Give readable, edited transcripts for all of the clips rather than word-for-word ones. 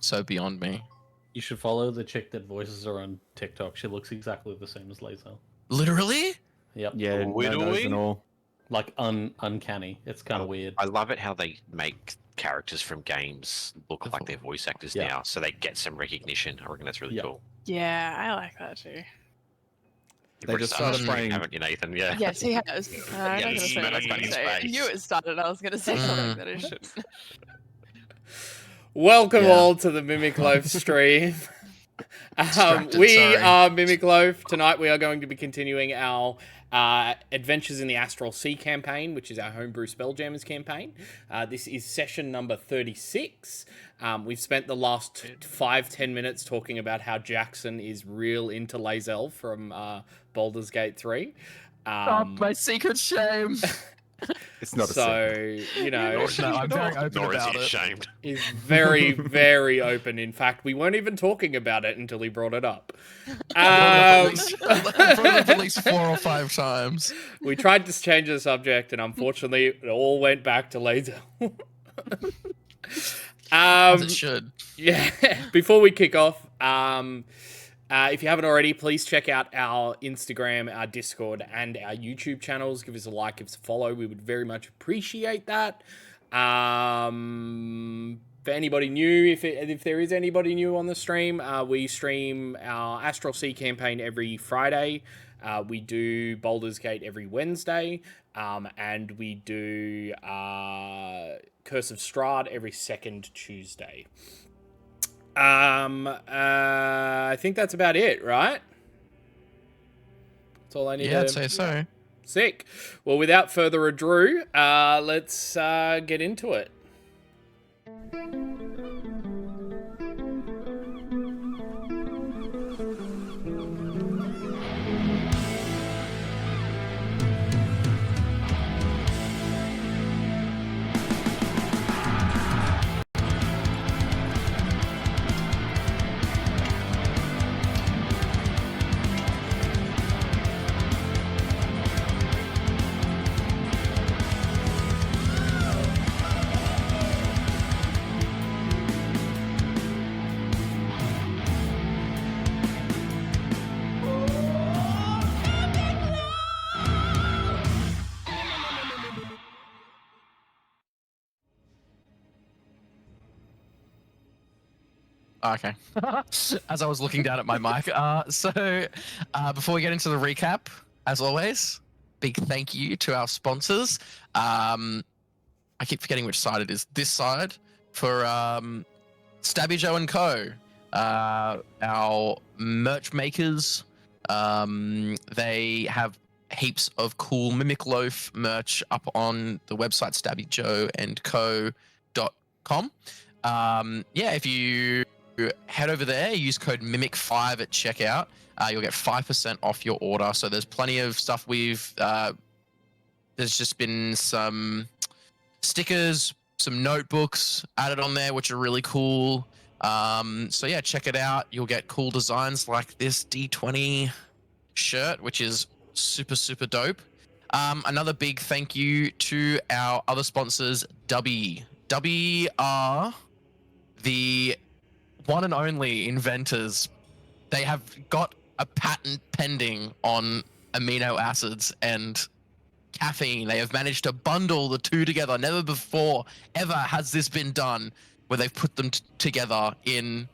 so beyond me. You should follow the chick that voices her on TikTok. She looks exactly the same as Lae'zel. Literally? Yep. Yeah, no nose and all. Like uncanny. It's kind of weird. I love it how they make characters from games look like they're voice actors now, so they get some recognition. I reckon that's really cool. Yeah, I like that too. They just started playing, haven't you, Nathan? Yeah. Yes, he has. I'm not going to say what I was going to say. I knew it started. I was going to say something that I shouldn't. Welcome all to the Mimic Loaf stream. We are Mimic Loaf. Tonight we are going to be continuing our Adventures in the Astral Sea campaign, which is our homebrew Spelljammers campaign. This is session number 36. We've spent the last 5-10 minutes talking about how Jackson is real into Lae'zel from Baldur's Gate 3. My secret shame. It's not a secret. You know, I'm very open about it. Ashamed. He's very, very open. In fact, we weren't even talking about it until he brought it up. At least 4 or 5 times. We tried to change the subject, and unfortunately, it all went back to Lae'zel. As it should. Yeah. Before we kick off, if you haven't already, please check out our Instagram, our Discord, and our YouTube channels. Give us a like, give us a follow. We would very much appreciate that. For anybody new, if there is anybody new on the stream, we stream our Astral Sea campaign every Friday. We do Baldur's Gate every Wednesday. And we do Curse of Strahd every second Tuesday. I think that's about it, right? That's all I need. Yeah, I'd say so. Sick. Well, without further ado, let's get into it. Okay. As I was looking down at my mic. Before we get into the recap, as always, big thank you to our sponsors. I keep forgetting which side it is. This side for Stabby Joe & Co. Our merch makers. They have heaps of cool Mimic Loaf merch up on the website stabbyjoeandco.com. If you head over there, use code MIMIC5 at checkout. You'll get 5% off your order. So there's plenty of stuff there's just been some stickers, some notebooks added on there, which are really cool. Check it out. You'll get cool designs like this D20 shirt, which is super, super dope. Another big thank you to our other sponsors, Dubby. Dubby are the one and only inventors. They have got a patent pending on amino acids and caffeine. They have managed to bundle the two together. Never before ever has this been done where they've put them together in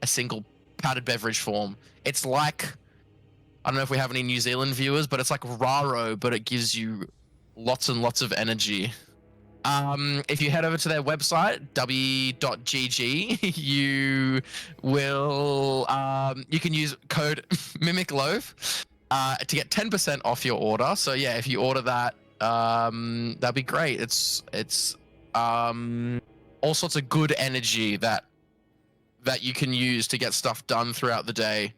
a single powdered beverage form. It's like, I don't know if we have any New Zealand viewers, but it's like Raro, but it gives you lots and lots of energy. If you head over to their website, w.gg, you can use code MIMICLOAF to get 10% off your order. So yeah, if you order that, that'd be great. It's all sorts of good energy that you can use to get stuff done throughout the day.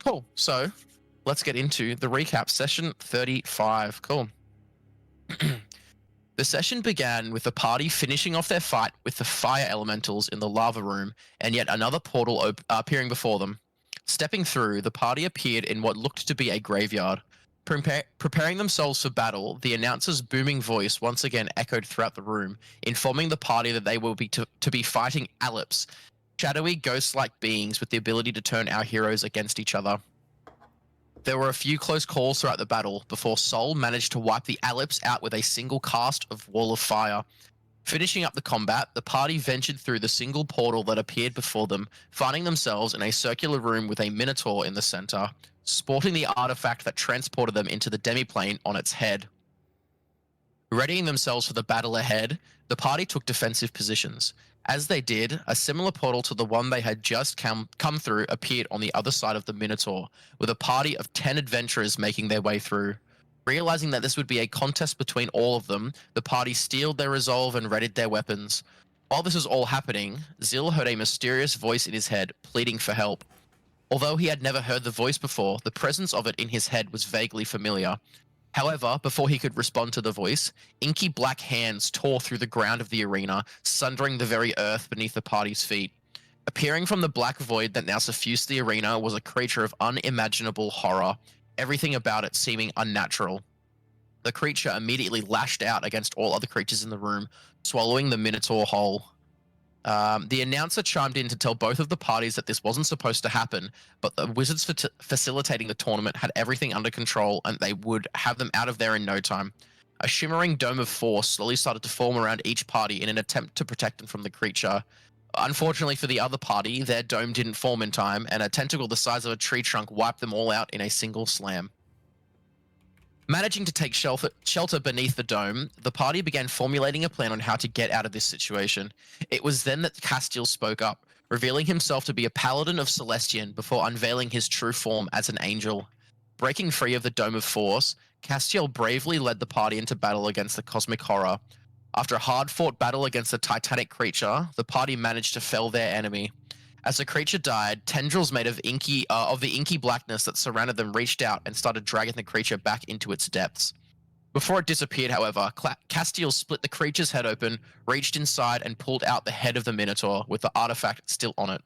Cool. So let's get into the recap. Session 35. Cool. The session began with the party finishing off their fight with the fire elementals in the lava room, and yet another portal appearing before them. Stepping through, the party appeared in what looked to be a graveyard. Preparing themselves for battle, the announcer's booming voice once again echoed throughout the room, informing the party that they will be to be fighting Aleps, shadowy ghost-like beings with the ability to turn our heroes against each other. There were a few close calls throughout the battle before Sol managed to wipe the Aleps out with a single cast of Wall of Fire. Finishing up the combat, the party ventured through the single portal that appeared before them, finding themselves in a circular room with a minotaur in the center, sporting the artifact that transported them into the demiplane on its head. Readying themselves for the battle ahead, the party took defensive positions. As they did, a similar portal to the one they had just come through appeared on the other side of the Minotaur, with a party of 10 adventurers making their way through. Realizing that this would be a contest between all of them, the party steeled their resolve and readied their weapons. While this was all happening, Zil heard a mysterious voice in his head, pleading for help. Although he had never heard the voice before, the presence of it in his head was vaguely familiar. However, before he could respond to the voice, inky black hands tore through the ground of the arena, sundering the very earth beneath the party's feet. Appearing from the black void that now suffused the arena was a creature of unimaginable horror, everything about it seeming unnatural. The creature immediately lashed out against all other creatures in the room, swallowing the Minotaur whole. The announcer chimed in to tell both of the parties that this wasn't supposed to happen, but the wizards facilitating the tournament had everything under control and they would have them out of there in no time. A shimmering dome of force slowly started to form around each party in an attempt to protect them from the creature. Unfortunately for the other party, their dome didn't form in time, and a tentacle the size of a tree trunk wiped them all out in a single slam. Managing to take shelter beneath the dome, the party began formulating a plan on how to get out of this situation. It was then that Castiel spoke up, revealing himself to be a paladin of Celestian before unveiling his true form as an angel. Breaking free of the Dome of Force, Castiel bravely led the party into battle against the cosmic horror. After a hard-fought battle against the titanic creature, the party managed to fell their enemy. As the creature died, tendrils made of the inky blackness that surrounded them reached out and started dragging the creature back into its depths. Before it disappeared, however, Castiel split the creature's head open, reached inside, and pulled out the head of the Minotaur with the artifact still on it.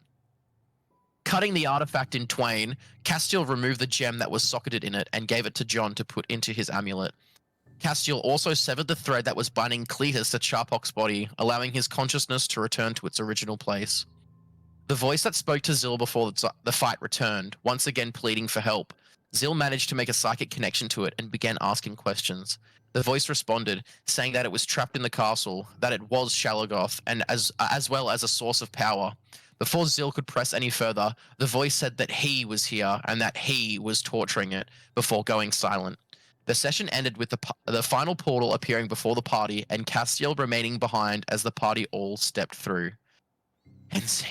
Cutting the artifact in twain, Castiel removed the gem that was socketed in it and gave it to John to put into his amulet. Castiel also severed the thread that was binding Cletus to Charpok's body, allowing his consciousness to return to its original place. The voice that spoke to Zil before the fight returned, once again pleading for help. Zil managed to make a psychic connection to it and began asking questions. The voice responded, saying that it was trapped in the castle, that it was Shalagoth, and as well as a source of power. Before Zil could press any further, the voice said that he was here and that he was torturing it, before going silent. The session ended with the final portal appearing before the party and Castiel remaining behind as the party all stepped through. Insane.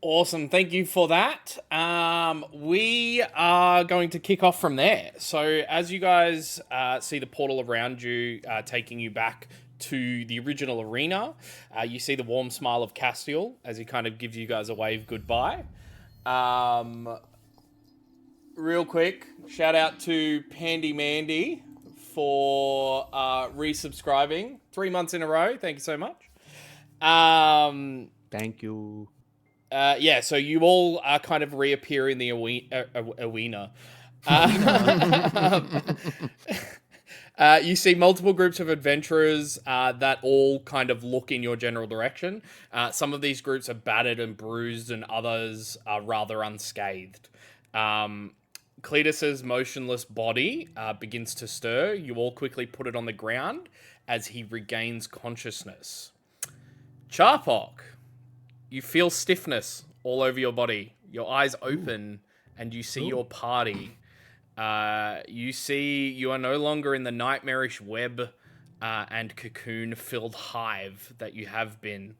Awesome, thank you for that. We are going to kick off from there. So as you guys see the portal around you taking you back to the original arena, you see the warm smile of Castiel as he kind of gives you guys a wave goodbye. Real quick, shout out to Pandy Mandy for resubscribing 3 months in a row. Thank you so much. Thank you. Yeah, so you all kind of reappear in the arena. You see multiple groups of adventurers that all kind of look in your general direction. Some of these groups are battered and bruised, and others are rather unscathed. Cletus's motionless body begins to stir. You all quickly put it on the ground as he regains consciousness. Charpok, you feel stiffness all over your body. Your eyes open and you see your party. You see you are no longer in the nightmarish web and cocoon-filled hive that you have been.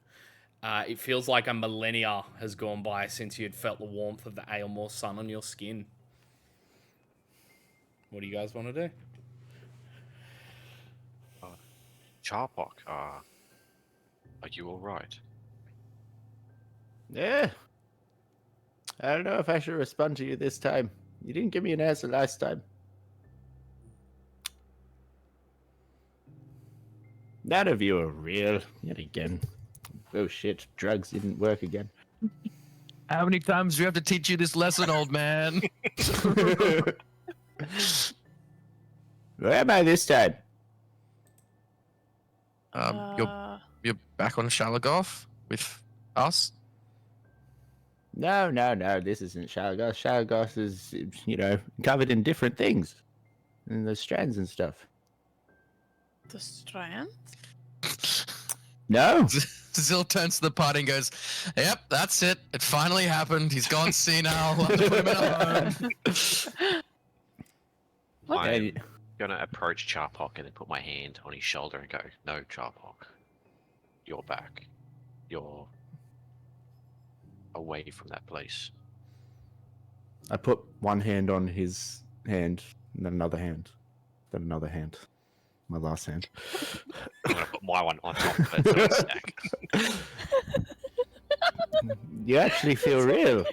It feels like a millennia has gone by since you had felt the warmth of the Ailmoor sun on your skin. What do you guys want to do? Charpok, are you all right? Yeah. I don't know if I should respond to you this time. You didn't give me an answer last time. None of you are real. Yet again. Oh shit, drugs didn't work again. How many times do we have to teach you this lesson, old man? Where am I this time? You're back on Shalagoth with us. No. This isn't Shalagoth. Shalagoth is, covered in different things, and the strands and stuff. The strand? No. Zill turns to the party and goes, "Yep, that's it. It finally happened. He's gone senile. We'll have to put him in a home." I'm gonna approach Charpok and then put my hand on his shoulder and go, "No, Charpok, you're back. You're away from that place." I put one hand on his hand, and then another hand, then another hand. My last hand. I'm gonna put my one on top of it. So it's stack. You actually feel real.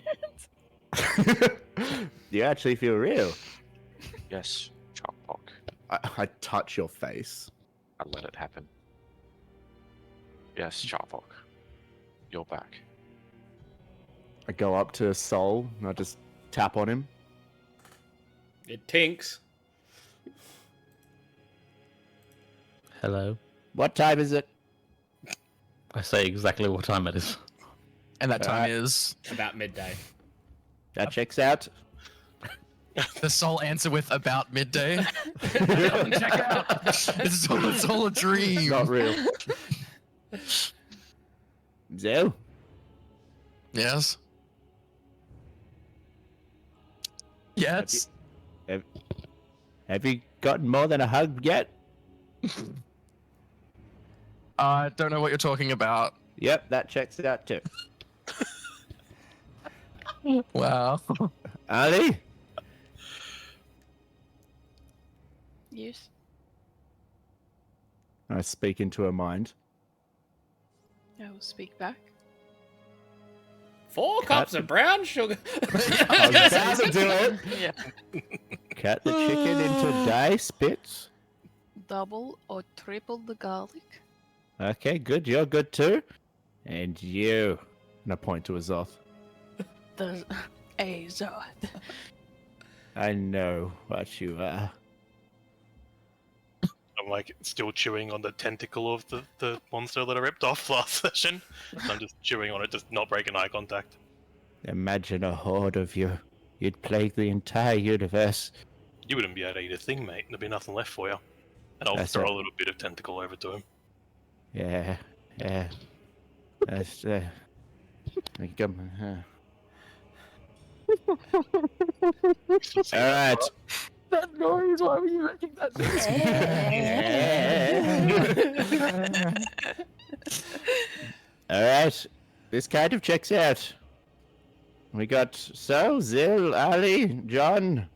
You actually feel real. Yes, Charpok. I touch your face. I let it happen. Yes, Charpok. You're back. I go up to Sol and I just tap on him. It tinks. Hello. What time is it? I say exactly what time it is. And that time is About midday. That checks out. the sole answer with about midday. Check out. It's all a dream. Not real. Zell? Yes. Yes. Have you gotten more than a hug yet? I don't know what you're talking about. Yep, that checks out too. Wow. Ali? Yes. I speak into her mind. I will speak back. 4 cups of brown sugar. I was about to do it. Yeah. Cut the chicken into dice bits. Double or triple the garlic. Okay, good. You're good too. And you. And I point to Azoth. The Azod. I know what you are. I'm like still chewing on the tentacle of the monster that I ripped off last session. So I'm just chewing on it, just not breaking eye contact. Imagine a horde of you. You'd plague the entire universe. You wouldn't be able to eat a thing, mate. There'd be nothing left for you. And I'll That's throw it. a little bit of tentacle over to him. Yeah. That's Alright. That noise. Why were you making that Alright. This kind of checks out. We got Zill, Ali, John.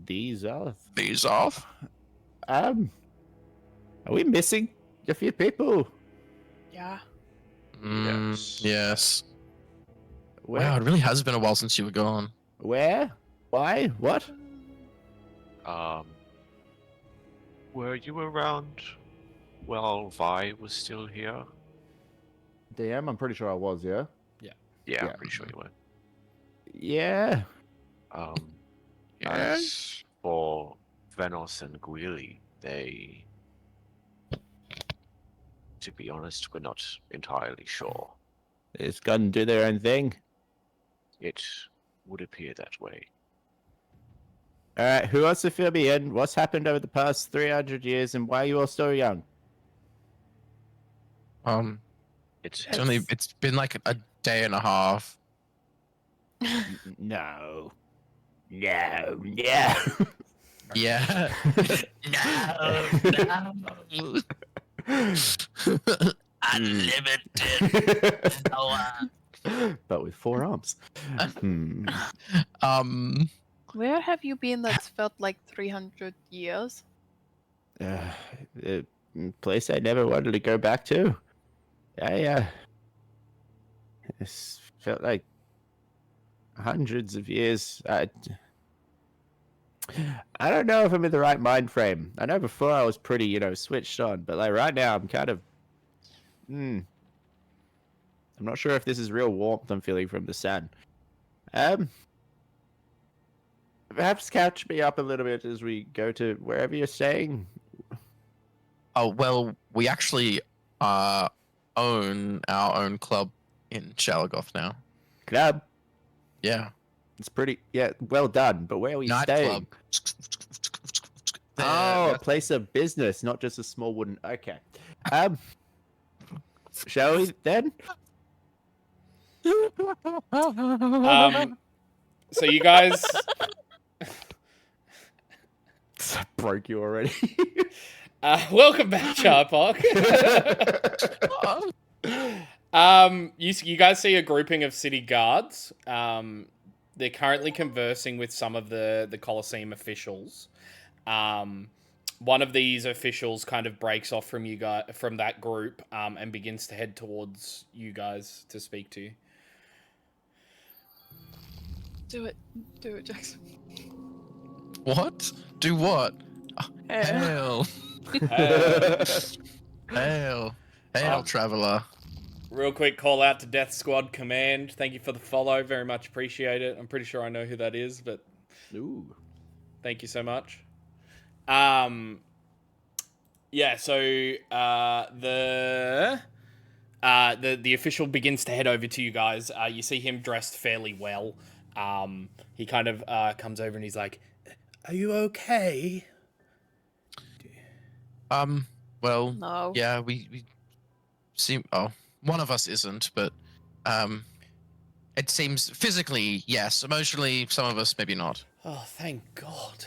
These are. These off. Are we missing a few people? Yeah. Yes. Where? Wow, it really has been a while since you were gone. Where? Why? What? Were you around while Vi was still here? DM, I'm pretty sure I was, yeah? Yeah, Yeah. I'm pretty sure you were. Yeah. As for Venos and Guili, they, to be honest, we're not entirely sure. It's gonna do their own thing. It would appear that way. Alright, who wants to fill me in? What's happened over the past 300 years and why are you all so young? It's It's been like a day and a half. No. Yeah. Unlimited power. But with 4 arms. Where have you been that's felt like 300 years? A place I never wanted to go back to. This felt like hundreds of years. I don't know if I'm in the right mind frame. I know before I was pretty, switched on, but like right now I'm kind of I'm not sure if this is real warmth I'm feeling from the sun. Perhaps catch me up a little bit as we go to wherever you're staying. Oh well, we actually own our own club in Shalagoth now. Club. Yeah, It's pretty, yeah, well done. But where are we nightclub. staying? Oh, a place of business, not just a small wooden. Okay. Shall we then? So you guys, Broke you already. welcome back, Charpok. You guys see a grouping of city guards. They're currently conversing with some of the Colosseum officials. One of these officials kind of breaks off from you guys, from that group, and begins to head towards you guys to speak to you. Do it, Jackson. What? Do what? Hail. Hail, Um, traveler. Real quick call out to Death Squad Command. Thank you for the follow. Very much appreciate it. I'm pretty sure I know who that is, but Ooh. thank you so much. Yeah, so the official begins to head over to you guys. You see him dressed fairly well. He kind of comes over and he's like, "Are you okay?" Well, No. yeah, we seem. Oh, one of us isn't, but it seems physically yes. Emotionally, some of us maybe not. Oh, thank God.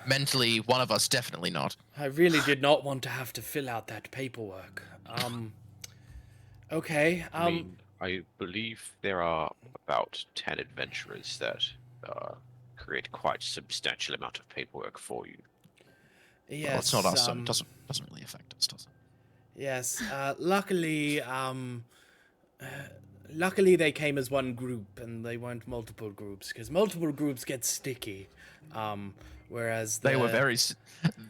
Mentally, one of us definitely not. I really did not want to have to fill out that paperwork. Okay. I mean, I believe there are about 10 adventurers that create quite substantial amount of paperwork for you. Yes. Well, it's not us, so it doesn't really affect us, does it? Yes. Luckily, luckily they came as one group and they weren't multiple groups, because multiple groups get sticky. Whereas They were very.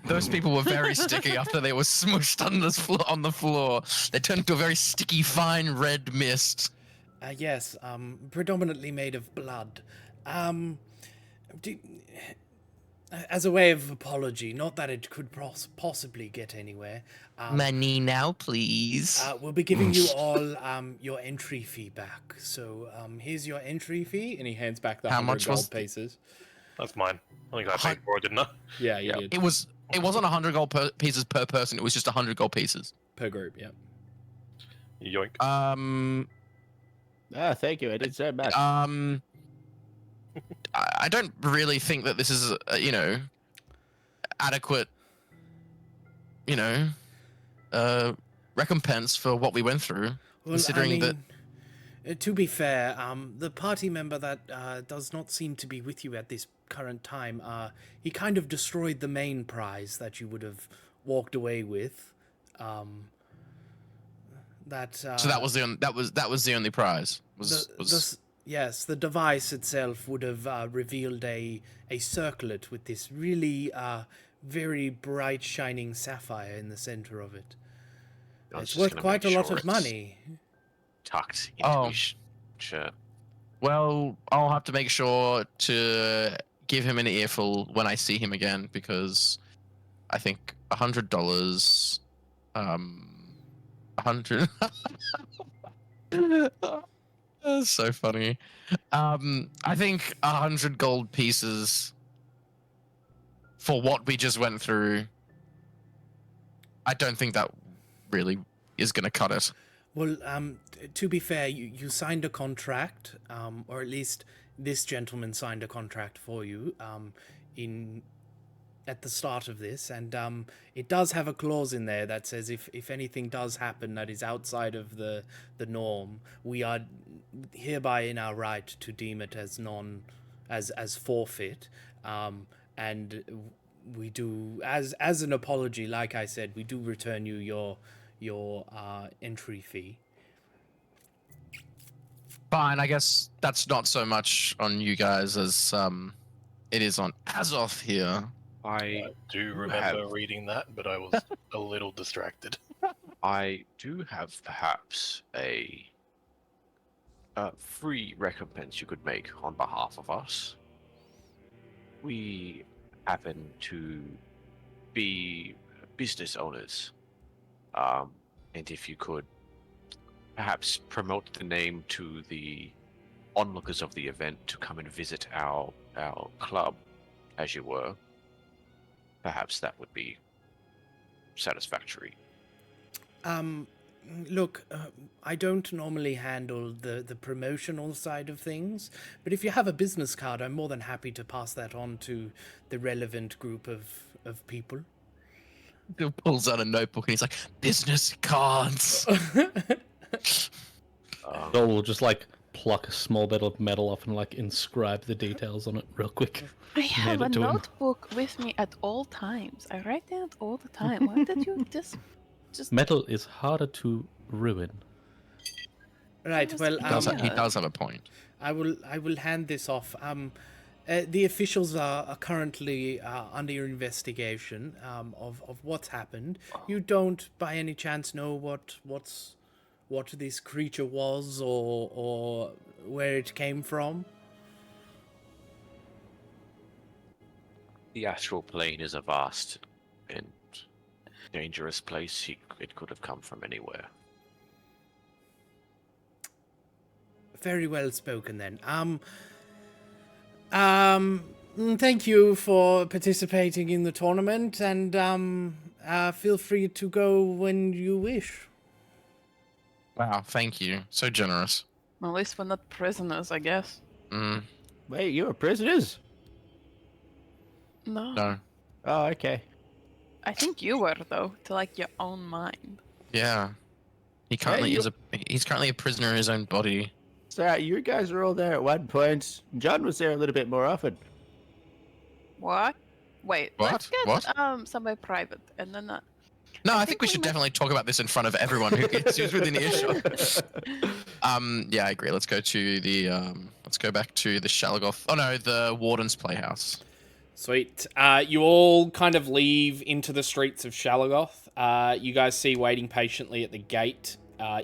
Those people were very sticky after they were smushed on the floor. They turned into a very sticky, fine red mist. Yes. Predominantly made of blood. As a way of apology, not that it could possibly get anywhere. Money now, please. We'll be giving you all your entry fee back. So here's your entry fee, and he hands back the How 100 much gold was pieces. That's mine. I think I paid for it, didn't I? Yeah, you did. It wasn't 100 gold pieces per person. It was just 100 gold pieces Per group, yeah. Yoink. Thank you. I did so much. I don't really think that this is adequate recompense for what we went through. Well, Considering that to be fair, the party member that does not seem to be with you at this current time, he kind of destroyed the main prize that you would have walked away with. So that was the only prize. Yes, the device itself would have revealed a circlet with this really very bright shining sapphire in the center of it. It's worth quite a lot of money. Tucked into his shirt. Well, I'll have to make sure to give him an earful when I see him again, because I think $100. 100. That's so funny. I think 100 gold pieces for what we just went through. I don't think that really is going to cut it. Well, to be fair, you signed a contract, or at least this gentleman signed a contract for you at the start of this, and it does have a clause in there that says if anything does happen that is outside of the norm, we are hereby in our right to deem it as as forfeit, and we do as an apology. Like I said, we do return you your entry fee. Fine, I guess that's not so much on you guys as it is on Azoth here. I do remember reading that, but I was a little distracted. I do have perhaps a free recompense you could make on behalf of us. We happen to be business owners, and if you could perhaps promote the name to the onlookers of the event to come and visit our club, as you were, perhaps that would be satisfactory. Look, I don't normally handle the promotional side of things, but if you have a business card, I'm more than happy to pass that on to the relevant group of people. Bill pulls out a notebook and he's like, business cards. Joel will just like pluck a small bit of metal off and like inscribe the details on it real quick. I have a it to him. notebook with me at all times. I write down all the time. Why did you just Metal is harder to ruin. Right. Well, He does have a point. I will hand this off. The officials are currently under investigation of what's happened. You don't, by any chance, know what this creature was or where it came from? The astral plane is a vast and dangerous place. It could have come from anywhere. Very well spoken, then. Thank you for participating in the tournament, and feel free to go when you wish. Wow, thank you. So generous. At least we're not prisoners, I guess. Wait, you were prisoners? No. Oh, okay. I think you were, though, to like your own mind. Yeah. He's currently a prisoner in his own body. So you guys were all there at one point. John was there a little bit more often. What? Wait, let's What? get somebody private, and then No, I think we should definitely talk about this in front of everyone who's within earshot. Yeah, I agree. Let's go to the let's go back to the Shalagoth. Oh no, the Warden's Playhouse. Sweet. You all kind of leave into the streets of Shalagoth. You guys see waiting patiently at the gate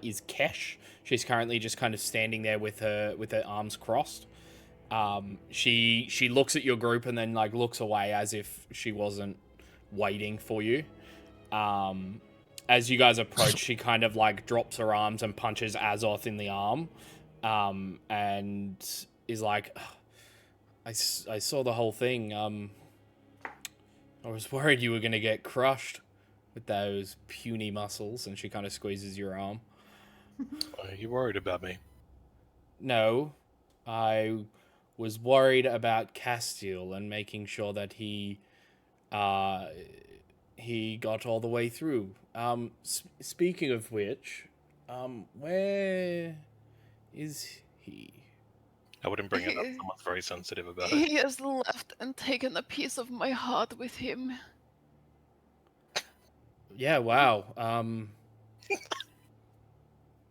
is Kesh. She's currently just kind of standing there with her arms crossed. She looks at your group and then like looks away as if she wasn't waiting for you. As you guys approach, she kind of like drops her arms and punches Azoth in the arm, and is like, I saw the whole thing. I was worried you were going to get crushed with those puny muscles. And she kind of squeezes your arm. Are you worried about me? No, I was worried about Castiel and making sure that he got all the way through. Speaking of which, where is he? I wouldn't bring it up. Someone's very sensitive about it. He has left and taken a piece of my heart with him. Yeah, wow.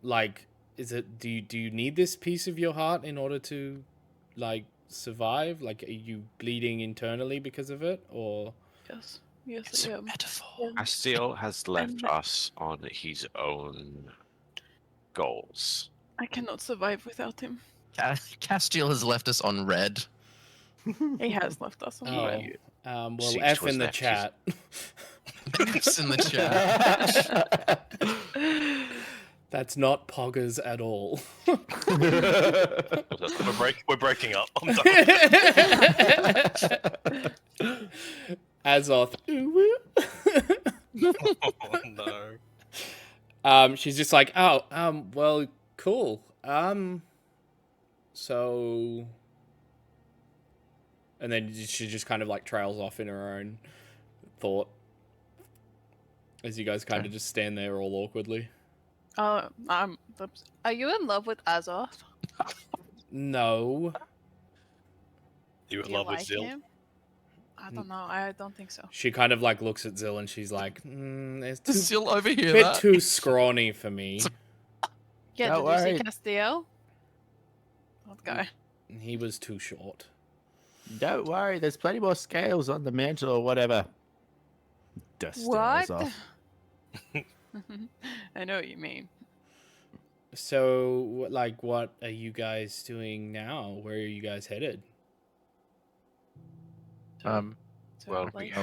Like, is it? Do you need this piece of your heart in order to, like, survive? Like, are you bleeding internally because of it, or? Yes, It's I a am. metaphor. Castiel has left us on his own goals. I cannot survive without him. Castiel has left us on red. He has left us on red. Well, Seeks F was in the left. chat. It's in the chat. That's not poggers at all. We're breaking up. I'm done. Azoth. Oh, no. She's just like, well, cool. So, and then she just kind of like trails off in her own thought as you guys kind of just stand there all awkwardly. Are you in love with Azoth? No. You in Do love you with like Zil? him? I don't know. I don't think so. She kind of like looks at Zill and she's like, it's Still over a here. bit too scrawny for me. Yeah, Don't did you worry. see Castiel? That guy. He was too short. Don't worry, there's plenty more scales on the mantle or whatever. Dust What? off. I know what you mean. So, like, what are you guys doing now? Where are you guys headed? Um, Well, Place.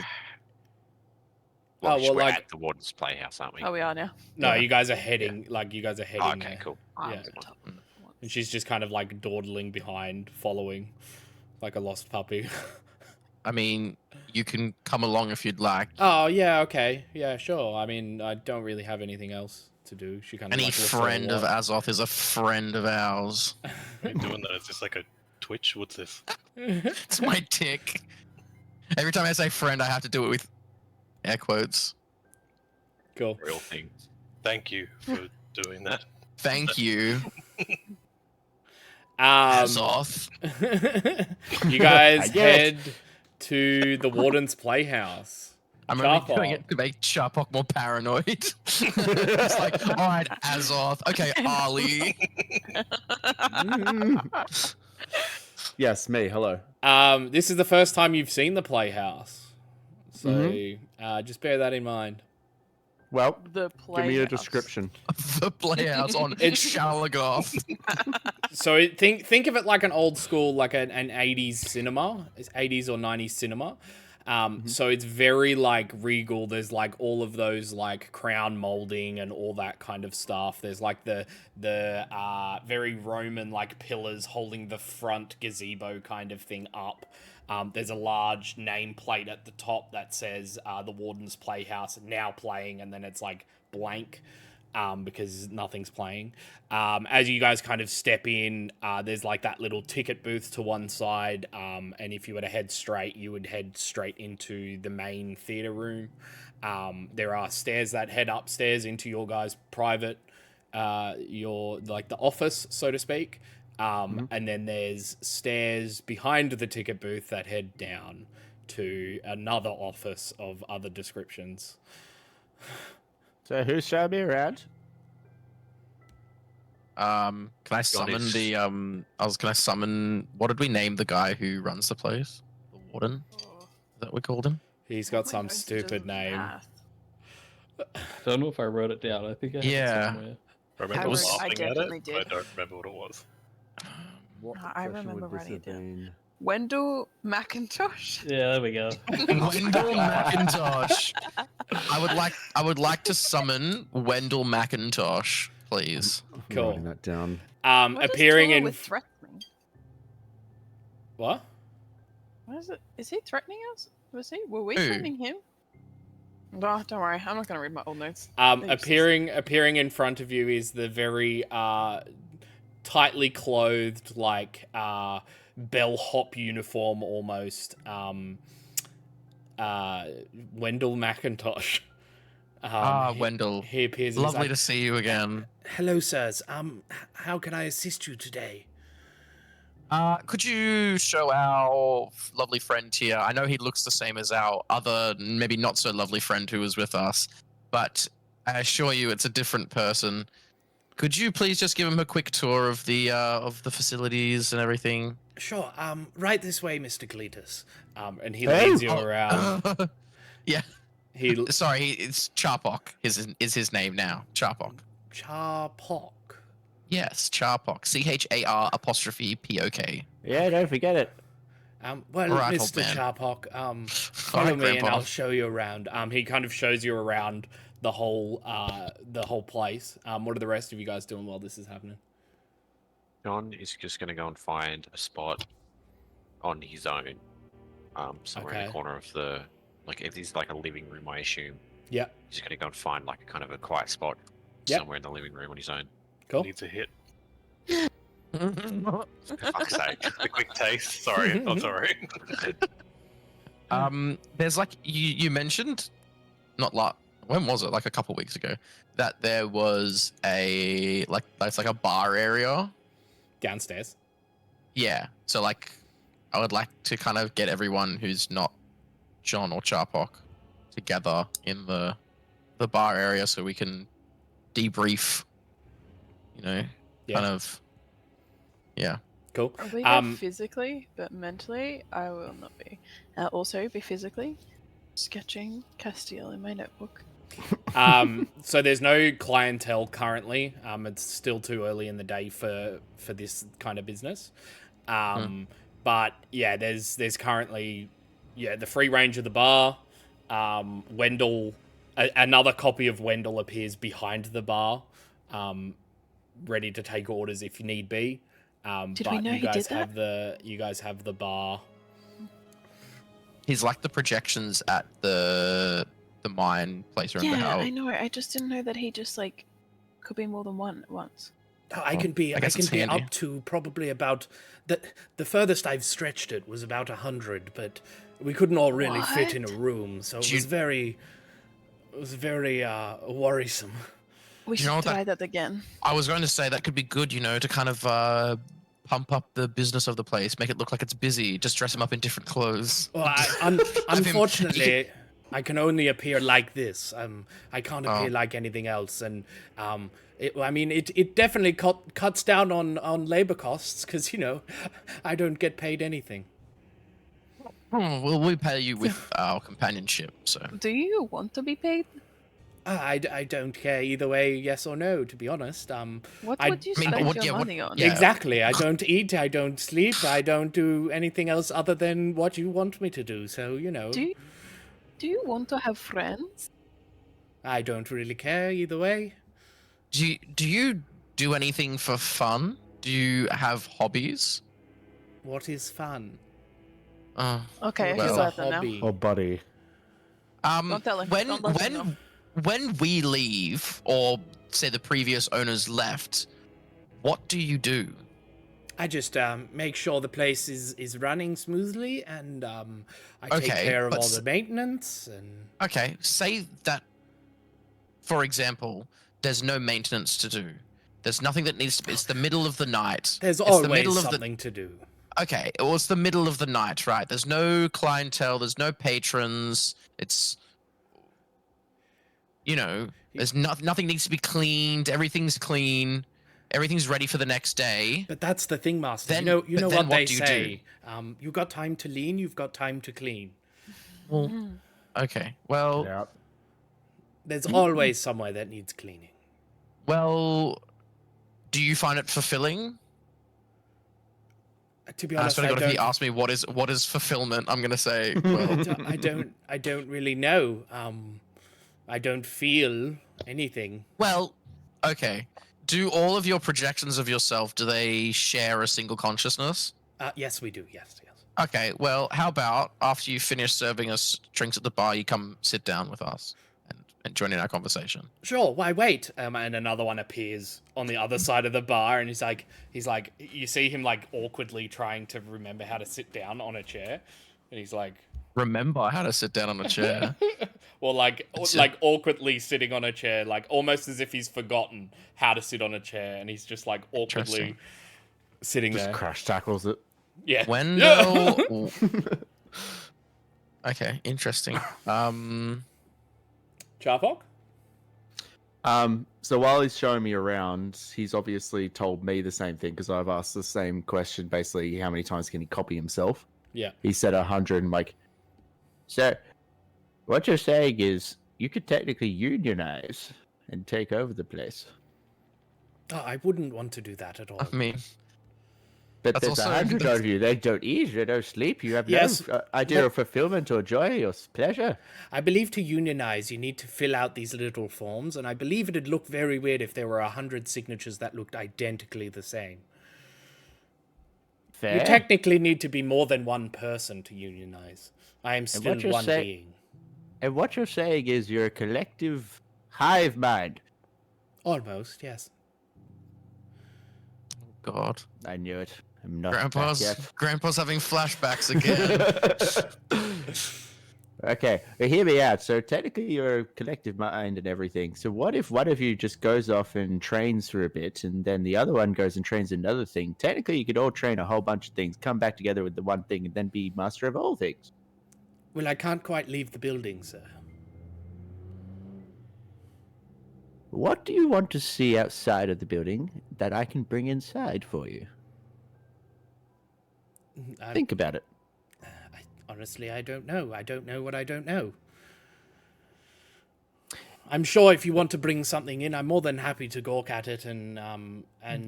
well, we're like- at the Warden's Playhouse, aren't we? Oh, we are now. No, Yeah. you guys are heading. Like, you guys are heading. Oh, okay, there. cool. I'm Yeah. the top Mm. of the And she's just kind of like dawdling behind, following, like a lost puppy. I mean, you can come along if you'd like. Oh yeah, okay, yeah, sure. I mean, I don't really have anything else to do. She kind of Any like looks at a friend of lot. Azoth is a friend of ours. What are you doing that? Is this like a Twitch? What's this? It's my tick. Every time I say friend, I have to do it with air quotes. Cool. Real thing. Thank you for doing that. Thank you, Um, Azoth. you guys I guess. head to the Warden's Playhouse. I'm only doing Charpok. it to make Charpok more paranoid. It's like, all right, Azoth. Okay, Ali. Yes, me. Hello. This is the first time you've seen the Playhouse, so Mm-hmm. just bear that in mind. Well, The give me a Playhouse. description. The Playhouse on Shalagoth. So think of it like an old school, like an 80s cinema. It's 80s or 90s cinema. So it's very like regal. There's like all of those like crown molding and all that kind of stuff. There's like the very Roman like pillars holding the front gazebo kind of thing up. There's a large nameplate at the top that says the Warden's Playhouse now playing, and then it's like blank. Because nothing's playing. As you guys kind of step in, there's like that little ticket booth to one side, and if you were to head straight, you would head straight into the main theater room. There are stairs that head upstairs into your guys' private, your like the office, so to speak. And then there's stairs behind the ticket booth that head down to another office of other descriptions. So who shall be around? Can I summon is- the Can I summon? What did we name the guy who runs the place? The Warden. Is that what we called him? He's got some stupid name. Don't know if I wrote it down. I think I have Yeah. it somewhere. I remember I laughing at definitely it, but I did. don't remember what it was. What I profession remember would this writing it have down. been? Wendell McIntosh. Yeah, there we go. Wendell McIntosh. I would like to summon Wendell McIntosh, please. I'm Cool. writing that down. What does Appearing Tor in with threatening? what? What is it? Is he threatening us? Was he? Were we Who? threatening him? Oh, don't worry. I'm not going to read my old notes. Appearing in front of you is the very tightly clothed, like bellhop uniform almost. Wendell McIntosh. Wendell. He appears. He's Lovely like, to see you again. Hello, sirs. How can I assist you today? Could you show our lovely friend here? I know he looks the same as our other, maybe not so lovely friend who was with us, but I assure you it's a different person. Could you please just give him a quick tour of the facilities and everything? Sure. Right this way, Mr. Gletus. And he Hey! leads you around. Yeah. He Sorry, it's Charpok. Is his name now? Charpok. Charpok. Yes, Charpok. CHAR''POK. Yeah, don't forget it. Well, Right, old Mr. man. Charpok, All follow right, me and Grandpa. I'll show you around. He kind of shows you around the whole place. What are the rest of you guys doing while this is happening? John is just going to go and find a spot on his own, somewhere in Okay. the corner of the, like, if it's like a living room, I assume. Yeah. He's just going to go and find like a kind of a quiet spot Yep. somewhere in the living room on his own. Cool. Needs a hit. For fuck's sake. The quick taste. Sorry, I'm sorry. There's like you mentioned, when was it? Like a couple weeks ago, that there was that's like a bar area. Downstairs. Yeah. So like, I would like to kind of get everyone who's not John or Charpok together in the bar area so we can debrief. You know, Yeah. kind of. Yeah. Cool. I'll be there physically, but mentally, I will not be. I'll also be physically sketching Castile in my notebook. So there's no clientele currently. It's still too early in the day for this kind of business. But yeah, there's currently the free range of the bar. Wendell, another copy of Wendell appears behind the bar, ready to take orders if need be. Did but we know you he guys did that? you guys have the bar. He's like the projections at the mine place. Remember Yeah, how? I know. I just didn't know that he just like could be more than one at once. I can be I guess it's handy. up to probably about the furthest I've stretched it was about 100, but we couldn't all really fit in a room, so it was very worrisome. We You know should what try that again. I was going to say that could be good, to kind of pump up the business of the place, make it look like it's busy. Just dress him up in different clothes. Well, unfortunately, I can only appear like this. I can't appear like anything else, and it definitely cuts down on labor costs because I don't get paid anything. Well, we pay you with our companionship, so. Do you want to be paid? I don't care either way, yes or no, to be honest. What I would you mean, spend but your money on? Yeah. Exactly. I don't eat, I don't sleep, I don't do anything else other than what you want me to do, so, Do you want to have friends? I don't really care either way. Do you do anything for fun? Do you have hobbies? What is fun? Okay, Well, he's a let them know. hobby. Oh, buddy. Don't tell him. Don't let him know. When we leave, or say the previous owners left, what do you do? I just make sure the place is running smoothly, and I take Okay, care of but all the maintenance. And Okay, say that, for example, there's no maintenance to do. There's nothing that needs to be. It's the middle of the night. there's It's the always middle of the- something to do. Okay, well, it's the middle of the night, right? There's no clientele. There's no patrons. It's, there's nothing needs to be cleaned. Everything's clean. Everything's ready for the next day. But that's the thing, Master. Then- you but know then what they what do you say. You've got time to lean, you've got time to clean. Well, okay. Well, Yeah. There's always somewhere that needs cleaning. well, do you find it fulfilling? To be I honest, swear to I God, if he don't, asks me what is fulfillment, I'm gonna say, well, I don't really know. I don't feel anything. well, okay. Do all of your projections of yourself, do they share a single consciousness? Yes, we do. Yes. Okay, well, how about after you finish serving us drinks at the bar, you come sit down with us and join in our conversation? Sure. Why wait? And another one appears on the other side of the bar, and he's like, you see him like awkwardly trying to remember how to sit down on a chair, and he's like, Remember how to sit down on a chair. or like awkwardly sitting on a chair, like almost as if he's forgotten how to sit on a chair, and he's just like awkwardly Interesting. sitting Just there. crash tackles it. Yeah. Wendell. Okay, interesting. Charfok? So while he's showing me around, he's obviously told me the same thing because I've asked the same question. Basically, how many times can he copy himself? Yeah. He said 100. And like, so what you're saying is you could technically unionize and take over the place. Oh, I wouldn't want to do that at all. I mean, But That's there's also- 100 of you. They don't eat, they don't sleep. You have Yes, no idea but- of fulfillment or joy or pleasure. I believe to unionize, you need to fill out these little forms, and I believe it'd look very weird if there were 100 signatures that looked identically the same. Fair. You technically need to be more than one person to unionize. I am still what you're one say- being. And what you're saying is you're a collective hive mind. Almost, yes. God. I knew it. I'm not back yet. Grandpa's having flashbacks again. Okay, but hear me out. So technically you're a collective mind and everything. So what if one of you just goes off and trains for a bit and then the other one goes and trains another thing? Technically you could all train a whole bunch of things, come back together with the one thing and then be master of all things. Well, I can't quite leave the building, sir. What do you want to see outside of the building that I can bring inside for you? Think about it. Honestly, I don't know. I don't know what I don't know. I'm sure if you want to bring something in, I'm more than happy to gawk at it and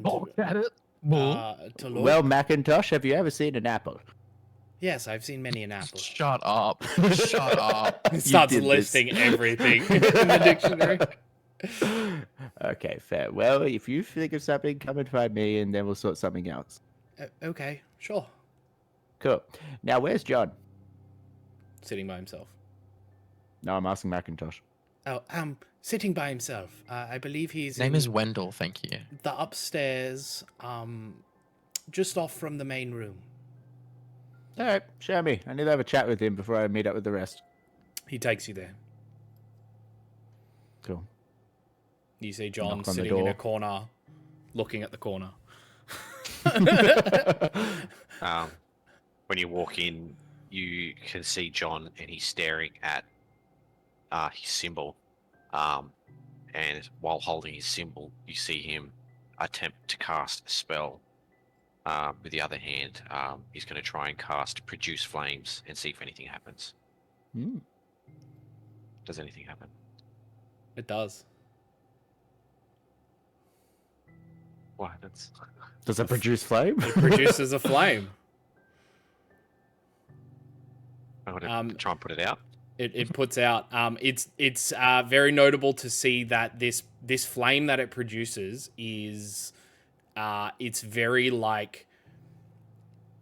Look at it. to look. Well, Macintosh, have you ever seen an apple? Yes, I've seen many an apple. Shut up. Shut up. It starts did this. listing everything in the dictionary. Okay, fair. Well, if you think of something, come and find me, and then we'll sort something else. Okay, sure. Cool. Now, where's John? Sitting by himself. No, I'm asking Macintosh. Oh, sitting by himself. I believe he's His name in is Wendell, thank you. the upstairs, just off from the main room. All right, show me. I need to have a chat with him before I meet up with the rest. He takes you there. Cool. You see John Knock on the sitting in a door. corner, looking at the corner. When you walk in, you can see John, and he's staring at his symbol. And while holding his symbol, you see him attempt to cast a spell. With the other hand, he's going to try and cast Produce Flames and see if anything happens. Hmm. Does anything happen? It does. What happens? Does it produce flame? It produces a flame. I'm going to try and put it out. It puts out. It's very notable to see that this flame that it produces is, it's very like.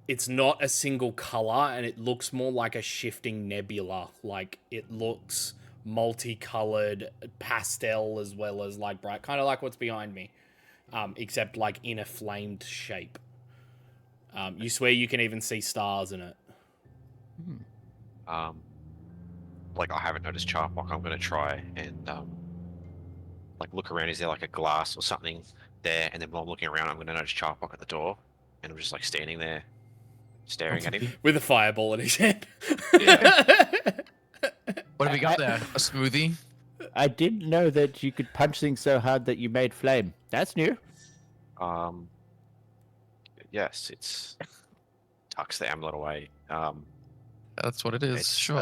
It's not a single color, and it looks more like a shifting nebula. Like it looks multicolored, pastel as well as like bright, kind of like what's behind me, except like in a flamed shape. You swear you can even see stars in it. Like I haven't noticed Charpok. I'm going to try and like look around. Is there like a glass or something there? And then while I'm looking around, I'm going to notice Charpok at the door, and I'm just like standing there, staring at him. With a fireball in his hand. What have we got there? A smoothie? I didn't know that you could punch things so hard that you made flame. That's new. Yes, it's tucks the amulet away. That's what it is. It's Sure.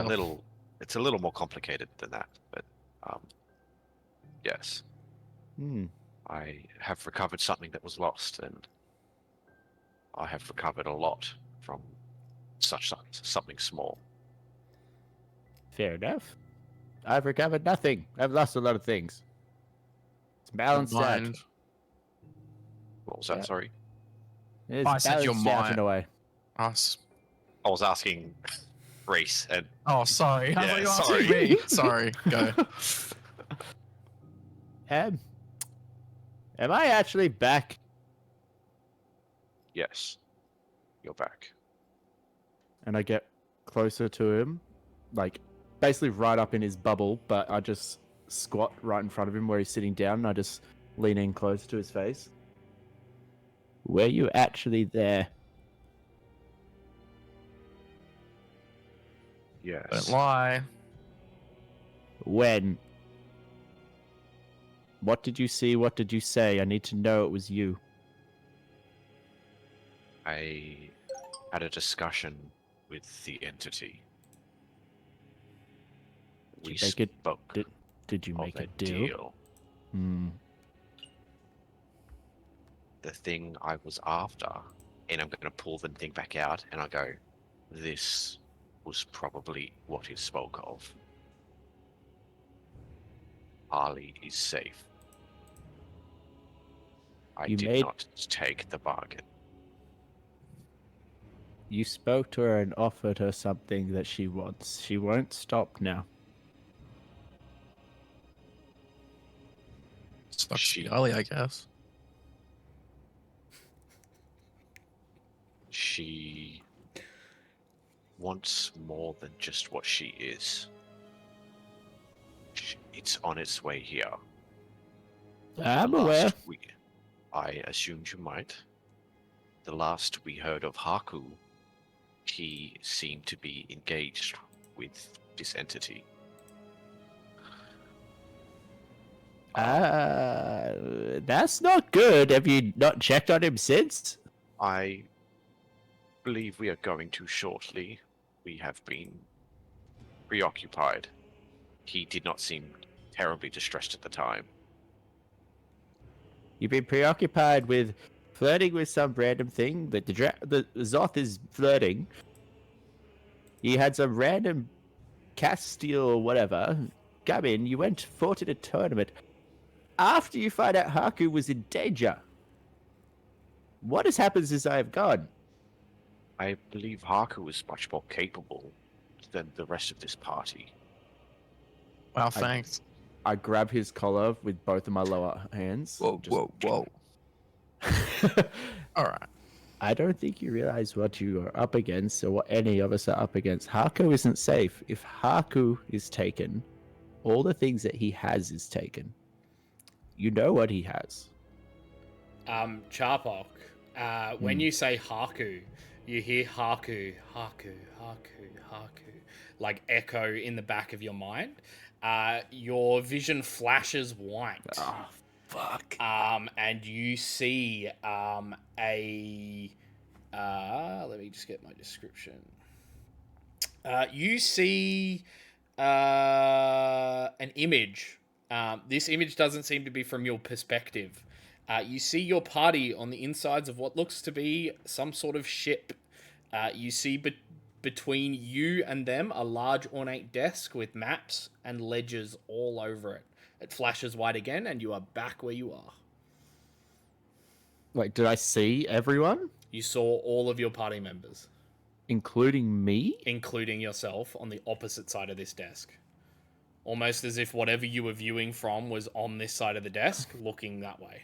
it's a little more complicated than that, but yes, I have recovered something that was lost, and I have recovered a lot from something small. Fair enough. I've recovered nothing. I've lost a lot of things. It's balanced out. Mind. What was that? Yeah. Sorry, It's I said your balanced out mind. in a way. Us. I was asking Reese, and Oh, sorry. I Yeah, thought you were sorry. asking me. Sorry. Go. Am I actually back? yes, you're back. And I get closer to him, like basically right up in his bubble, but I just squat right in front of him where he's sitting down, and I just lean in close to his face. Were you actually there? Yes. Don't lie. When? What did you see? What did you say? I need to know it was you. I had a discussion with the entity. Did We you make it? spoke Did you of make a deal? Hmm. The thing I was after, and I'm going to pull the thing back out, and I go, this was probably what he spoke of. Harley is safe. I You did made- not take the bargain. You spoke to her and offered her something that she wants. She won't stop now. Sucks to be She- Ollie, I guess. She wants more than just what she is. It's on its way here. I'm The aware. last I assumed you might. The last we heard of Haku, he seemed to be engaged with this entity. That's not good. Have you not checked on him since? I believe we are going to shortly. We have been preoccupied. He did not seem terribly distressed at the time. You've been preoccupied with flirting with some random thing that the Zoth is flirting. You had some random Castile or whatever come in. You went fought in a tournament. After you find out Haku was in danger, what has happened since I have gone? I believe Haku was much more capable than the rest of this party. Well, thanks. I grab his collar with both of my lower hands. Whoa. All right. I don't think you realize what you are up against or what any of us are up against. Haku isn't safe. If Haku is taken, all the things that he has is taken. You know what he has. Charpok, when you say Haku, you hear Haku, like echo in the back of your mind. Your vision flashes white. Oh, fuck. And you see let me just get my description. You see an image. This image doesn't seem to be from your perspective. You see your party on the insides of what looks to be some sort of ship. You see between you and them a large ornate desk with maps and ledgers all over it. It flashes white again, and you are back where you are. Wait, did I see everyone? You saw all of your party members. Including me? Including yourself on the opposite side of this desk. Almost as if whatever you were viewing from was on this side of the desk, looking that way.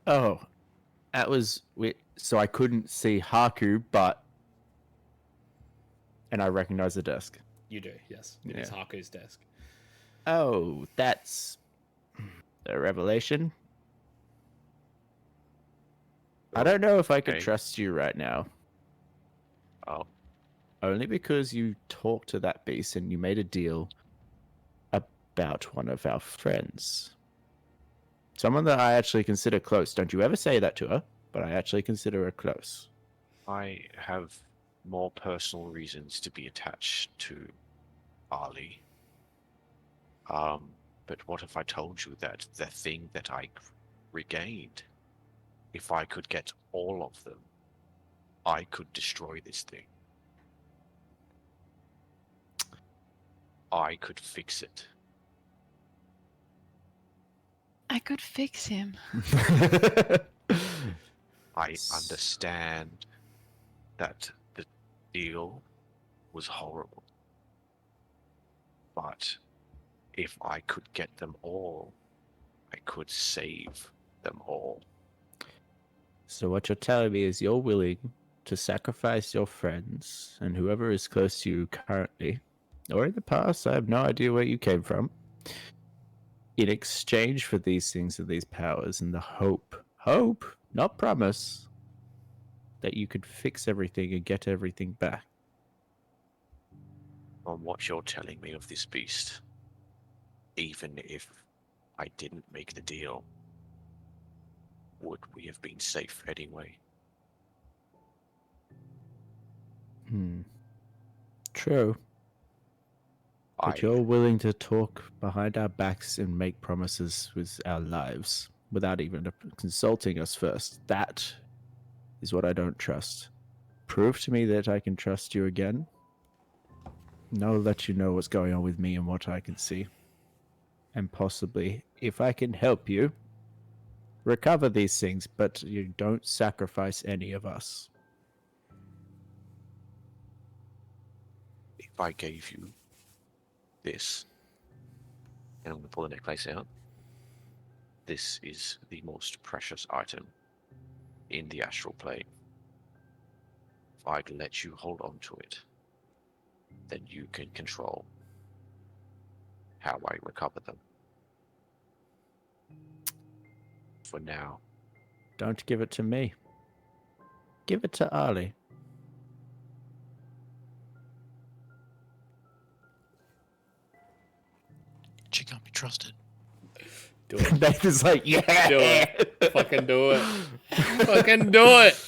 Oh, that was... So I couldn't see Haku, but... And I recognize the desk. You do, yes. It is Haku's desk. Oh, that's... a revelation. I don't know if I could trust you right now. Oh. Only because you talked to that beast and you made a deal about one of our friends. Someone that I actually consider close. Don't you ever say that to her, but I actually consider her close. I have more personal reasons to be attached to Ali. But what if I told you that the thing that I regained, if I could get all of them, I could destroy this thing. I could fix it. I could fix him. I understand that the deal was horrible. But if I could get them all, I could save them all. So what you're telling me is you're willing to sacrifice your friends and whoever is close to you currently, or in the past, I have no idea where you came from, in exchange for these things and these powers and the hope, not promise, that you could fix everything and get everything back. On what you're telling me of this beast, even if I didn't make the deal, would we have been safe anyway? True. But you're willing to talk behind our backs and make promises with our lives without even consulting us first. That is what I don't trust. Prove to me that I can trust you again, and I'll let you know what's going on with me and what I can see. And possibly, if I can help you, recover these things, but you don't sacrifice any of us. If I gave you this, and I'm going to pull the necklace out, this is the most precious item in the astral plane. If I'd let you hold on to it, then you can control how I recover them. For now. Don't give it to me. Give it to Ali. She can't be trusted. Do it. Nathan's like, yeah. Do it. Fucking do it. Fucking do it.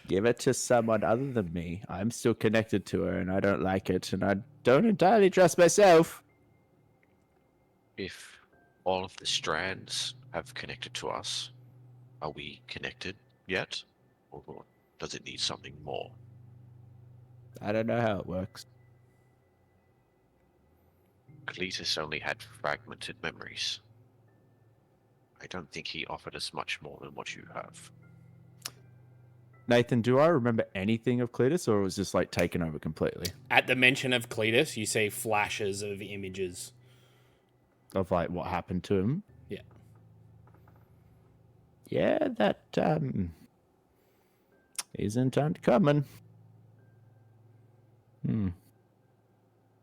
Give it to someone other than me. I'm still connected to her, and I don't like it, and I don't entirely trust myself. If all of the strands have connected to us, are we connected yet? Or does it need something more? I don't know how it works. Cletus only had fragmented memories. I don't think he offered us much more than what you have. Nathan, do I remember anything of Cletus, or was this like taken over completely? At the mention of Cletus, you see flashes of images. Of like what happened to him? Yeah. Yeah, that isn't uncommon.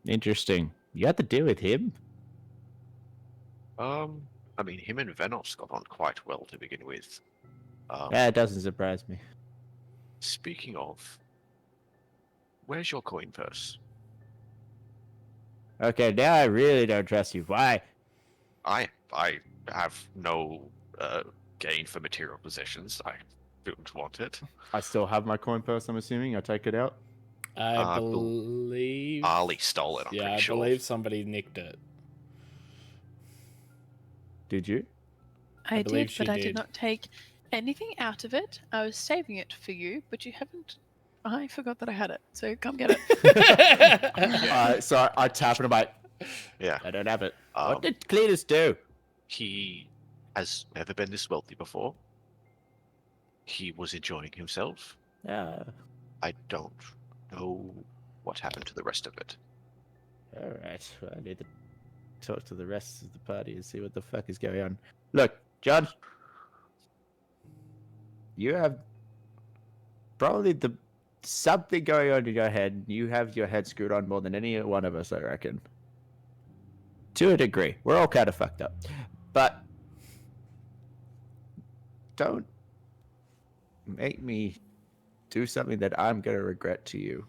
Interesting. You had to deal with him? I mean, him and Venos got on quite well to begin with. Yeah, it doesn't surprise me. Speaking of, where's your coin purse? Okay, now I really don't trust you. Why? I have no gain for material possessions. I don't want it. I still have my coin purse, I'm assuming. I take it out. I believe Ali stole it, I'm yeah, pretty sure. I believe somebody nicked it. Did you? I believe did, she but I did. did not take anything out of it. I was saving it for you, but you haven't. I forgot that I had it, so come get it. So I tap it. I'm like, Yeah. I don't have it. Um, What did Cletus do? He has never been this wealthy before. He was enjoying himself. I don't know what happened to the rest of it. All right. Well, I need to talk to the rest of the party and see what the fuck is going on. Look, John, you have probably something going on in your head. You have your head screwed on more than any one of us, I reckon. To a degree. We're all kind of fucked up. But don't make me do something that I'm going to regret to you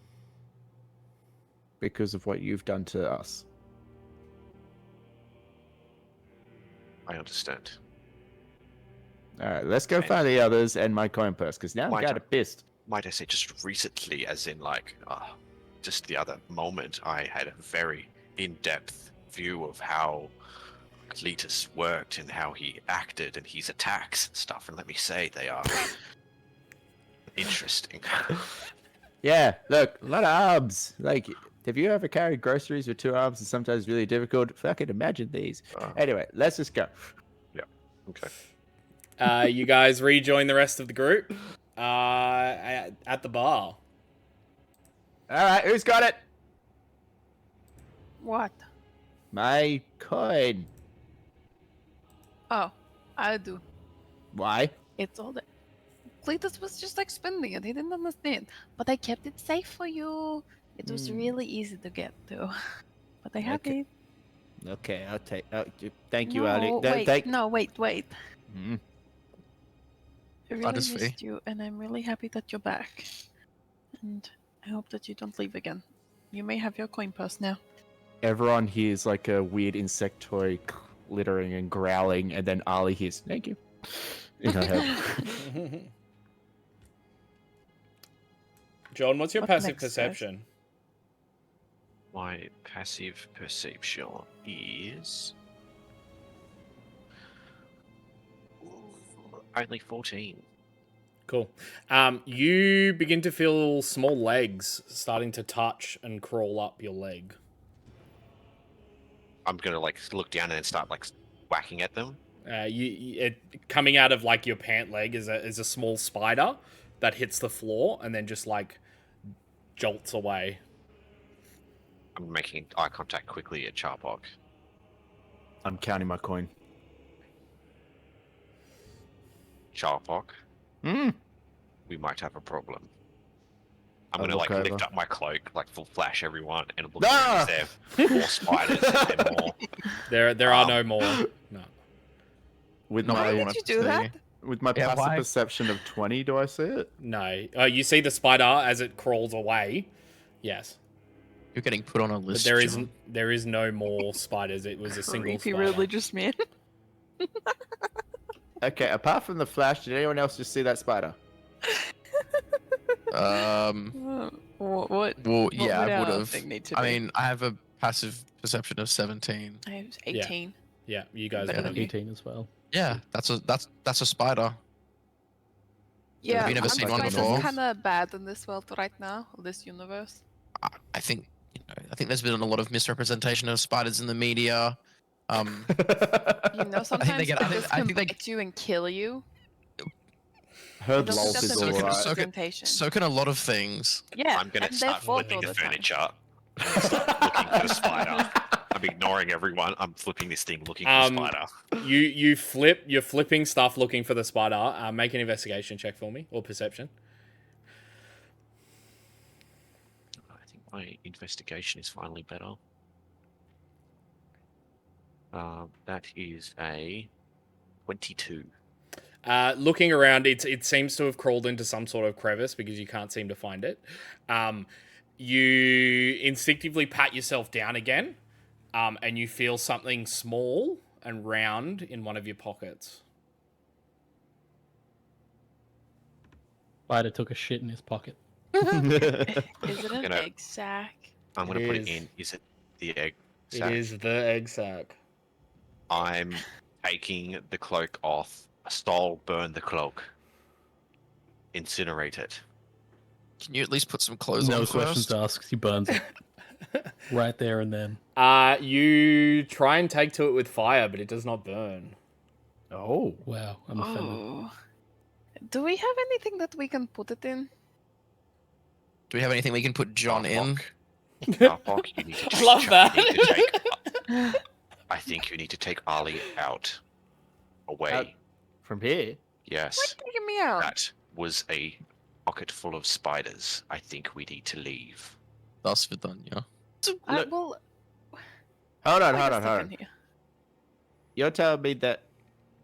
because of what you've done to us. I understand. All right, let's go Okay. find the others and my coin purse, because now I'm Might kind of pissed. Might I say, just recently, as in like, just the other moment, I had a very in-depth view of how Cletus worked and how he acted and his attacks and stuff. And let me say, they are interesting. Yeah, look, a lot of arms. Like, have you ever carried groceries with two arms? It's sometimes really difficult. Fucking imagine these. Anyway, let's just go. Okay. You guys rejoin the rest of the group at the bar. All right, who's got it? What? My coin. Oh, I do. Why? It's all that. Cletus was just like spending it. He didn't understand. But I kept it safe for you. It was really easy to get to. But I have Okay. it. Okay, I'll take. Thank you, No, Ali. wait. No, wait. Mm. I really Odyssey. missed you, and I'm really happy that you're back. And I hope that you don't leave again. You may have your coin purse now. Everyone hears like a weird insectoid littering and growling, and then Ali hears, "Thank you." In her head. John, what's your What passive next, guys? perception? My passive perception is only 14. Cool. You begin to feel small legs starting to touch and crawl up your leg. I'm gonna like look down and start like whacking at them. Coming out of like your pant leg is a small spider that hits the floor and then just like jolts away. I'm making eye contact quickly at Charbok. I'm counting my coin. Charbok, Hmm. we might have a problem. I'm I'll gonna like look lift over. up my cloak, like full flash everyone, and look Ah! if there more spiders and more. There are no more. No. With No, Why I my wanted did you to do see. that? with my Yeah, passive why? perception of 20, do I see it? No. You see the spider as it crawls away. Yes. You're getting put on a But list. there there is no more spiders. It was a single Creepy spider. religious man. Okay, apart from the flash, did anyone else just see that spider? What Well, yeah, would I would our have. thing need to I be? mean, I have a passive perception of 17. I have 18. Yeah, you guys Better would than be. me. 18 as well. Yeah, that's a spider. Yeah, Have you never aren't seen one spiders before? kind of bad in this world right now, this universe? I think I think there's been a lot of misrepresentation of spiders in the media. You know, they sometimes get- I spiders think- I can think they- bite you and kill you. Heard I don't think lolf that's is a all right. misrepresentation. So can a lot of things. Yeah, I'm gonna and they start fought flipping all the the time. furniture. And start looking for the spider. I'm ignoring everyone. I'm flipping this thing looking for the spider. You're flipping stuff looking for the spider. Make an investigation check for me, or perception. I think my investigation is finally better. That is a 22. Looking around, it seems to have crawled into some sort of crevice because you can't seem to find it. You instinctively pat yourself down again, and you feel something small and round in one of your pockets. Spider took a shit in his pocket. Is it an Gonna- egg sack? I'm It gonna put it is. in. Is it the egg It sack? is the egg sack. I'm taking the cloak off. Stall, burn the cloak. Incinerate it. Can you at least put some clothes No on questions first? asked. He burns it right there and then. You try and take to it with fire, but it does not burn. Oh. Wow, I'm offended. Oh. Do we have anything that we can put it in? Do we have anything we can put John in? Darfok, you need to I take, love that. you need to take- I think you need to take Ali out. Away. Out? From here? Yes. Taking me out. That was a pocket full of spiders. I think we need to leave. That's Vidanya. I will. Hold on, I hold guess on, they hold can on. hear. You're telling me that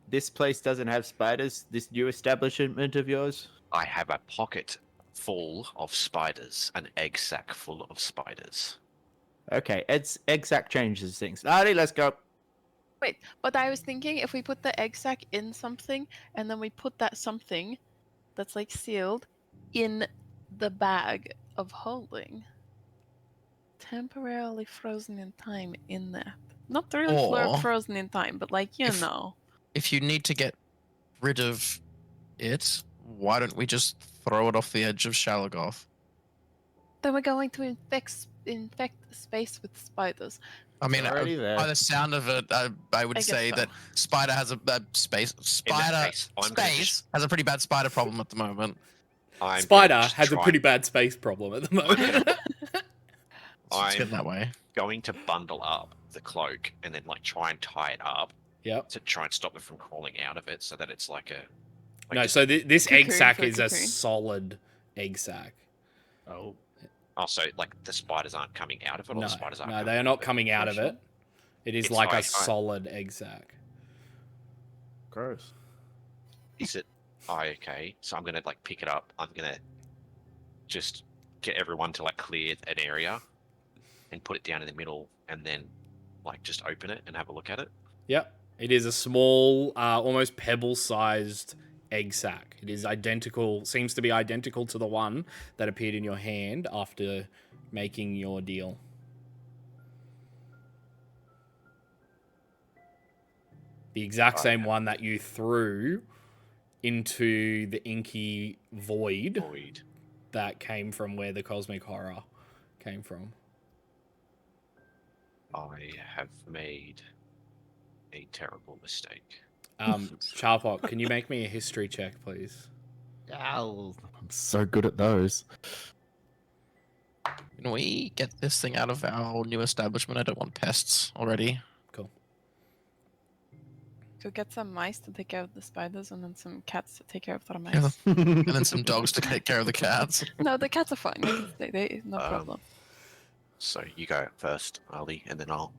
this place doesn't have spiders? This new establishment of yours? I have a pocket full of spiders, an egg sack full of spiders. Okay, egg sack changes things. Alrighty, let's go. Wait, but I was thinking if we put the egg sack in something and then we put that something that's like sealed in the bag of holding. Temporarily frozen in time in that. Not really Or frozen in time, but like, you if- know. If you need to get rid of it, why don't we just throw it off the edge of Shalagoth? Then we're going to infect space with spiders. I mean, already there. by the sound of it, I would I guess say so. that Spider has a space. Spider case, I'm gonna space has a pretty bad spider problem at the moment. I'm Spider gonna just has a try- pretty bad space problem at the moment. It's getting that I'm way. going to bundle up the cloak and then like try and tie it up Yep. to try and stop it from crawling out of it, so that it's like a. Like No, just- so this egg Cocoon sack for a is a cocoon. solid egg sack. Oh. Also, like the spiders aren't coming out of it, or No, the spiders aren't. no, they are not coming out of Sure. it. It is It's like a like- solid egg sack. Gross. Is it? Oh, okay. So I'm gonna like pick it up. I'm gonna just get everyone to like clear an area and put it down in the middle, and then like just open it and have a look at it. Yep. It is a small, almost pebble-sized egg sack. It is identical, seems to be identical to the one that appeared in your hand after making your deal. The exact same one that you threw into the inky void Void. that came from where the cosmic horror came from. I have made a terrible mistake. Charpok, can you make me a history check, please? Ow. I'm so good at those. Can we get this thing out of our new establishment? I don't want pests already. Cool. Go get some mice to take care of the spiders and then some cats to take care of the Yeah. mice. And then some dogs to take care of the cats. No, the cats are fine. They no problem. So you go first, Ali, and then I'll.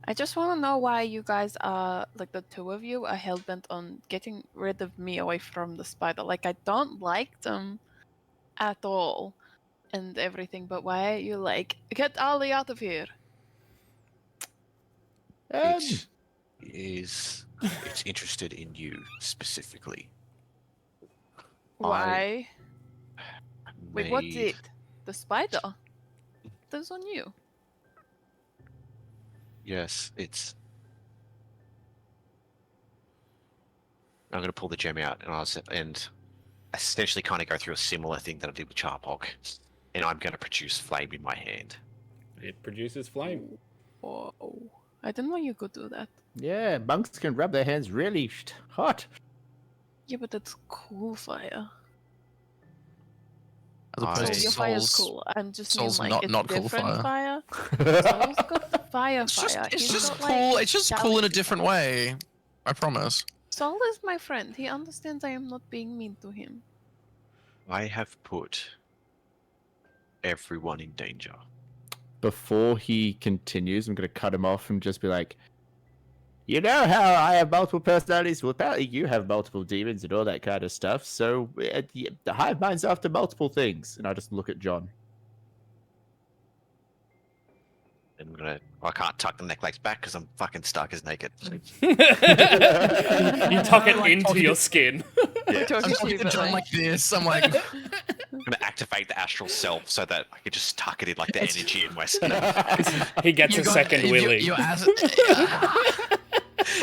I just want to know why you guys are, like the two of you, are hellbent on getting rid of me away from the spider. Like, I don't like them at all and everything, but why are you like, get Ali out of here? It is. It's interested in you specifically. Why? Wait, what's made- it? The spider? That's on you. Yes, it's. I'm going to pull the gem out and essentially kind of go through a similar thing that I did with Charpog, and I'm going to produce flame in my hand. It produces flame. Whoa. I didn't know you could do that. Yeah, monks can rub their hands really hot. Yeah, but that's cool fire. As opposed So to your fire's Soul's. cool. I'm just Soul's mean like it's not cool different fire. Soul's got the fire It's just, fire. it's He's just got, cool. like, It's just cool in a galaxy different fire. way. I promise. Soul is my friend. He understands I am not being mean to him. I have put everyone in danger. Before he continues, I'm going to cut him off and just be like, you know how I have multiple personalities? Well, apparently you have multiple demons and all that kind of stuff. So the hive mind's after multiple things. And I just look at John. I can't tuck the necklace back because I'm fucking stuck as naked. You tuck it like into talking your to- skin. We're I'm talking to talking you, to but John like, like this. I'm like, I'm gonna activate the astral self so that I can just tuck it in like the energy in my skin. He gets you a got- second you- willy.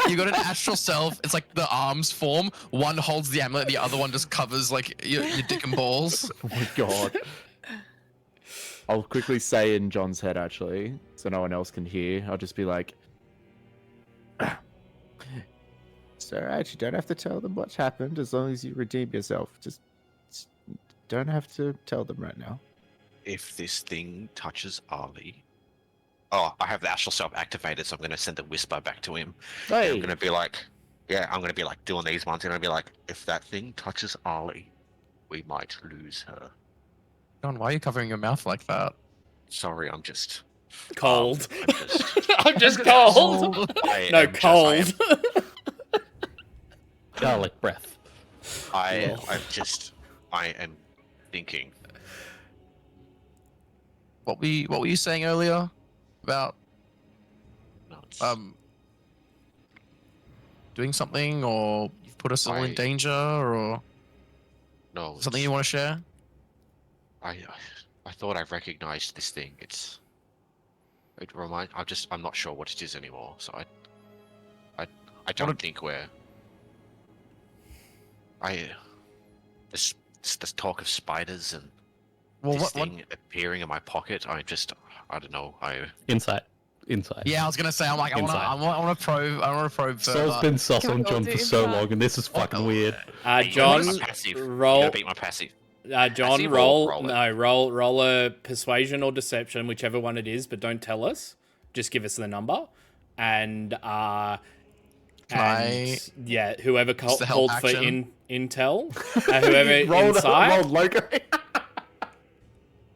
You got an astral self. It's like the arms form. One holds the amulet, the other one just covers like your dick and balls. Oh my god. I'll quickly say in John's head, actually, so no one else can hear. I'll just be like, it's alright, you don't have to tell them what's happened as long as you redeem yourself. Just don't have to tell them right now. If this thing touches Ali, oh, I have the astral self activated, so I'm gonna send the whisper back to him. And Hey, I'm gonna be like, yeah, I'm gonna be like doing these ones, and I'm gonna be like, if that thing touches Ali, we might lose her. John, why are you covering your mouth like that? Sorry, I'm just Cold. I'm just, I'm just cold. I No, am just- I am- cold. Garlic breath. I am thinking. What were you saying earlier about No, it's, doing something, or you've put us all in I- danger, or no, something it's- you want to share? I thought I recognized this thing. I'm not sure what it is anymore. So I don't think we're. This talk of spiders and Well, this thing appearing in my pocket. I don't know. Insight. Yeah, I was gonna say. I'm like, I Inside. want to probe further. Soul's been sus Can we on go John to for so inside? long, and this is fucking weird. John, my passive. You roll. gotta beat my passive. John, Passive or roll. roll it? No, roll a persuasion or deception, whichever one it is, but don't tell us. Just give us the number, and yeah, whoever It's the help called for action. intel, whoever rolled inside, logo.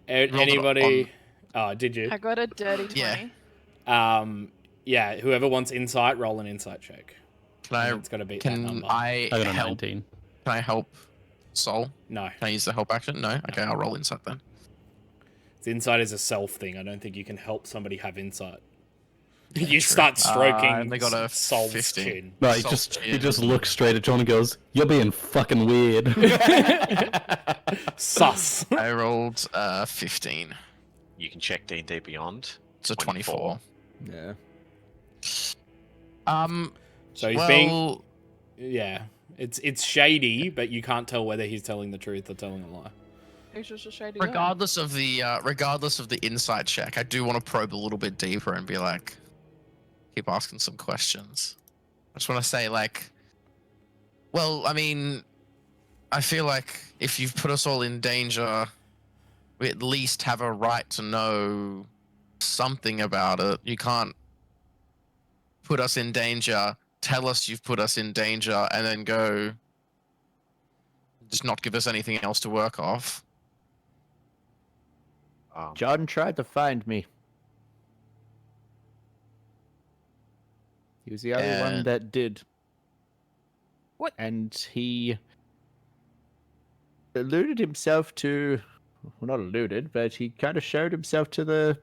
anybody. Oh, did you? I got a dirty 20. Yeah. Yeah, whoever wants insight, roll an insight check. Can It's got to beat that Can number. I I got a help? 19. Can I help Soul? No, Can I use the help action? No. Okay, I'll roll insight then. insight is a self thing. I don't think you can help somebody have insight. You true. start stroking they got a Soul's 15. chin. No, he Soul's just he chin. just looks straight at John and goes, "You're being fucking weird." Sus. I rolled 15. You can check D&D Beyond. So 24. Yeah. So he's well, being yeah. It's shady, but you can't tell whether he's telling the truth or telling a lie. He's just a shady guy. regardless of the insight check, I do want to probe a little bit deeper and be like, keep asking some questions. I just want to say, like, well, I mean, I feel like if you've put us all in danger, we at least have a right to know something about it. You can't put us in danger, tell us you've put us in danger, and then go just not give us anything else to work off. John tried to find me. He was the only one And- that did. What? And he alluded himself to, well, not alluded, but he kind of showed himself to the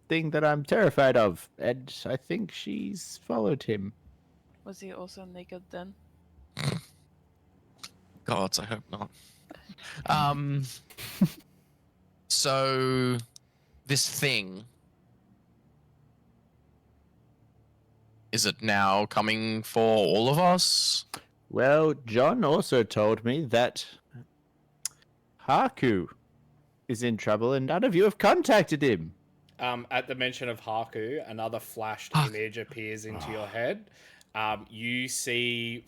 thing that I'm terrified of, and I think she's followed him. Was he also naked then? Gods, I hope not. So, this thing, is it now coming for all of us? Well, John also told me that Haku is in trouble and none of you have contacted him. At the mention of Haku, another flashed image appears into your head. You see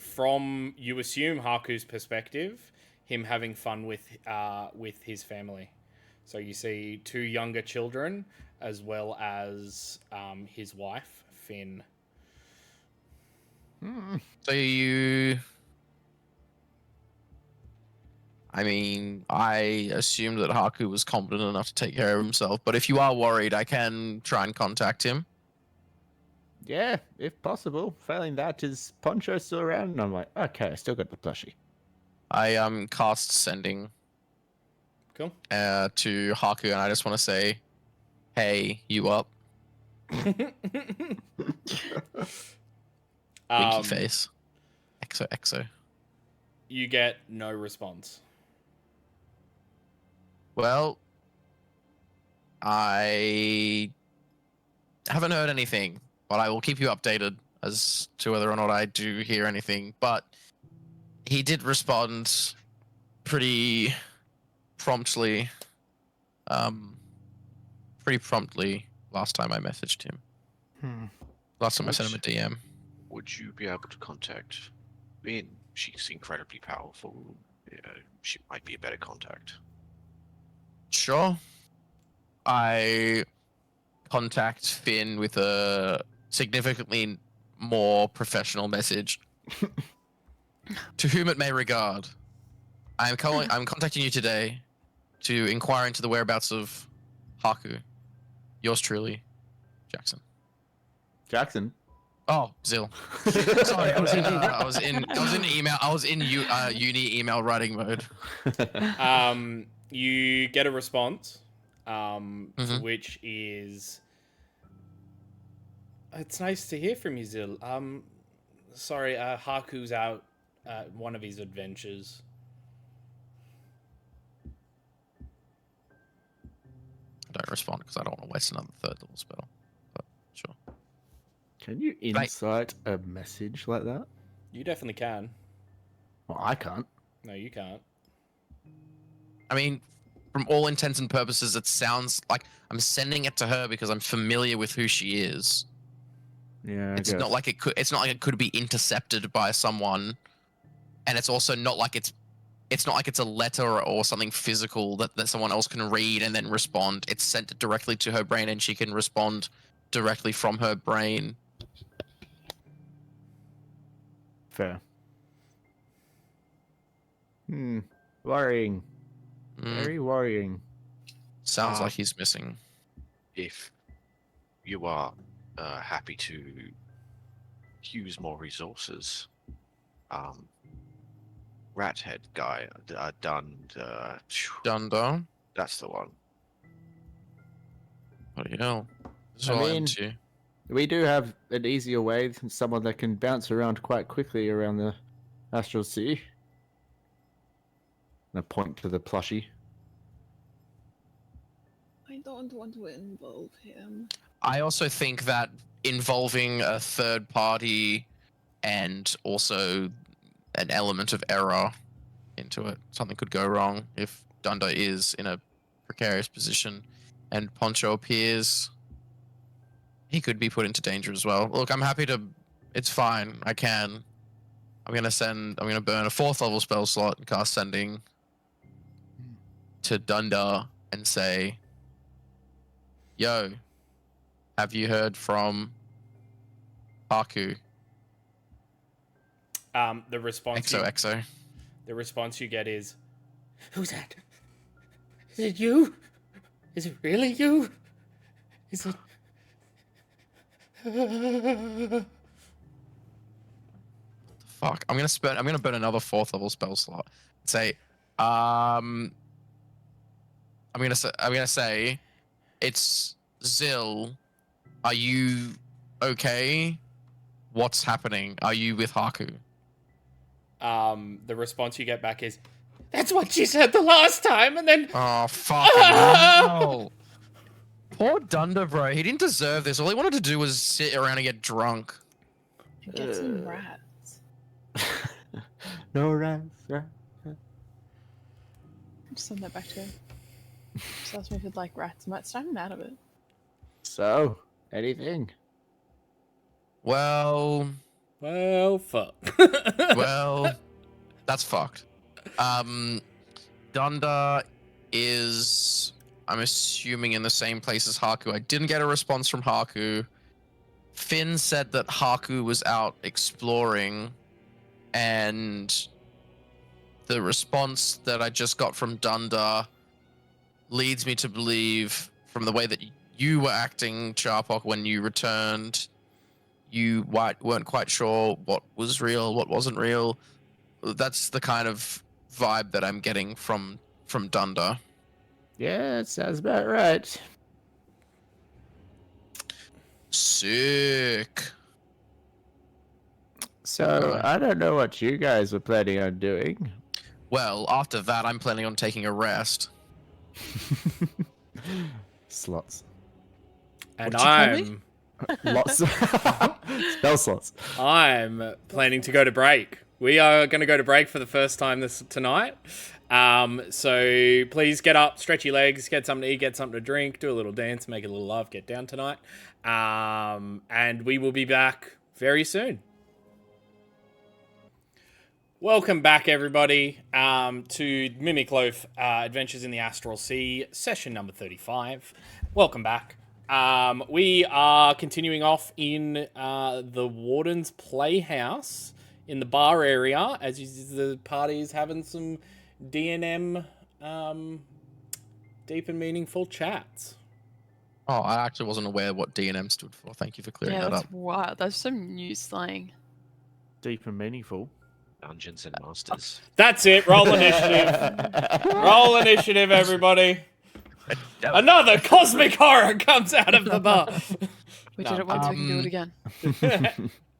you assume Haku's perspective, him having fun with his family. So you see 2 younger children as well as his wife, Finn. So I mean, I assumed that Haku was competent enough to take care of himself, but if you are worried, I can try and contact him. Yeah, if possible. Failing that, is Poncho still around? And I'm like, okay, I still got the plushie. I cast sending Cool. to Haku, and I just want to say, hey, you up? Winky face. XO. You get no response. Well, I haven't heard anything, but I will keep you updated as to whether or not I do hear anything. But he did respond pretty promptly. Pretty promptly last time I messaged him. Last time I sent him a DM. Would you be able to contact Finn? She's incredibly powerful. She might be a better contact. Sure. I contact Finn with a significantly more professional message. To whom it may regard, I'm contacting you today to inquire into the whereabouts of Haku. Yours truly, Jackson. Jackson? Oh, Zill. Sorry, I was in email. I was in uni email writing mode. You get a response, which is, it's nice to hear from you, Zil. Sorry, Haku's out at one of his adventures. I don't respond because I don't want to waste another 3rd level spell. But sure. Can you insight a message like that? You definitely can. Well, I can't. No, you can't. I mean, from all intents and purposes, it sounds like I'm sending it to her because I'm familiar with who she is. Yeah, It's not like it could. It's not like it could be intercepted by someone, and it's also not like it's not like it's a letter or something physical that someone else can read and then respond. It's sent directly to her brain, and she can respond directly from her brain. Fair. Worrying. Very worrying. Sounds like he's missing. If you are happy to use more resources, Rat Head guy, Dundo? That's the one. Bloody hell. This is I all mean, into. We do have an easier way than someone that can bounce around quite quickly around the Astral Sea. And I point to the plushie. I don't want to involve him. I also think that involving a third party and also an element of error into it, something could go wrong if Dundo is in a precarious position and Poncho appears. He could be put into danger as well. Look, I'm happy to. It's fine. I can. I'm gonna burn a 4th level spell slot and cast sending to Dunda and say, "Yo, have you heard from Haku?" The response. XOXO. The response you get is, "Who's that? Is it you? Is it really you? Is it?" Fuck. I'm gonna burn another 4th level spell slot. And say, I'm gonna say, it's Zill. Are you okay? What's happening? Are you with Haku? The response you get back is, That's what she said the last time, and then Oh, fucking hell. Poor Dunder, bro. He didn't deserve this. All he wanted to do was sit around and get drunk. And get some rats. No rats. Just send that back to him. Just ask me if he'd like rats. Might start him out of it. So, anything? Well, fuck. well, that's fucked. Dunder is, I'm assuming, in the same place as Haku. I didn't get a response from Haku. Finn said that Haku was out exploring, and the response that I just got from Dunder leads me to believe, from the way that you were acting, Charpok, when you returned, you weren't quite sure what was real, what wasn't real. That's the kind of vibe that I'm getting from Dunder. Yeah, it sounds about right. Sick. So, I don't know what you guys were planning on doing. Well, after that, I'm planning on taking a rest. Slots. And What did you call me? Lots of spell slots. I'm planning to go to break. We are going to go to break for the first time tonight. So please get up, stretch your legs, get something to eat, get something to drink, do a little dance, make a little love, get down tonight. And we will be back very soon. Welcome back, everybody, to Mimic Loaf Adventures in the Astral Sea, session number 35. Welcome back. We are continuing off in the Warden's Playhouse in the bar area, as the party is having some D&M deep and meaningful chats. Oh, I actually wasn't aware what D&M stood for. Thank you for clearing Yeah, that that's up. wild. That's some new slang. Deep and meaningful. Dungeons and Masters. That's it. Roll initiative. Roll initiative, everybody. Another cosmic horror comes out of the bar. We No, did it once, we can do it again.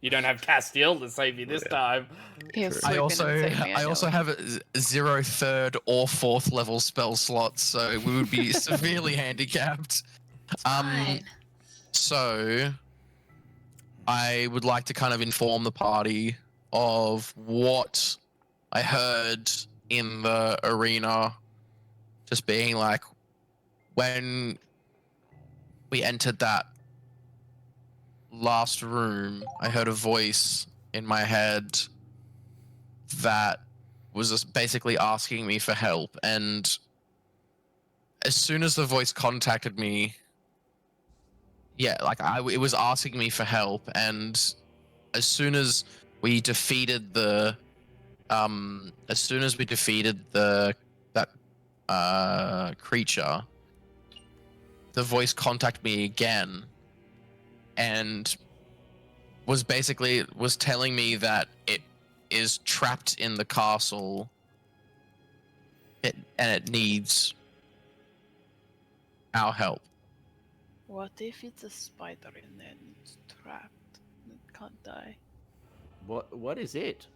You don't have Castile to save you this time. He'll I swoop in also and save me, I know also it. have a 0 third or 4th level spell slots, so we would be severely handicapped. Fine. So I would like to kind of inform the party of what I heard in the arena, just being like, when we entered that last room, I heard a voice in my head that was just basically asking me for help, and as soon as the voice contacted me, it was asking me for help, and as soon as we defeated that creature, the voice contacted me again and was telling me that it is trapped in the castle and it needs our help. What if it's a spider and then it's trapped and it can't die? What is it?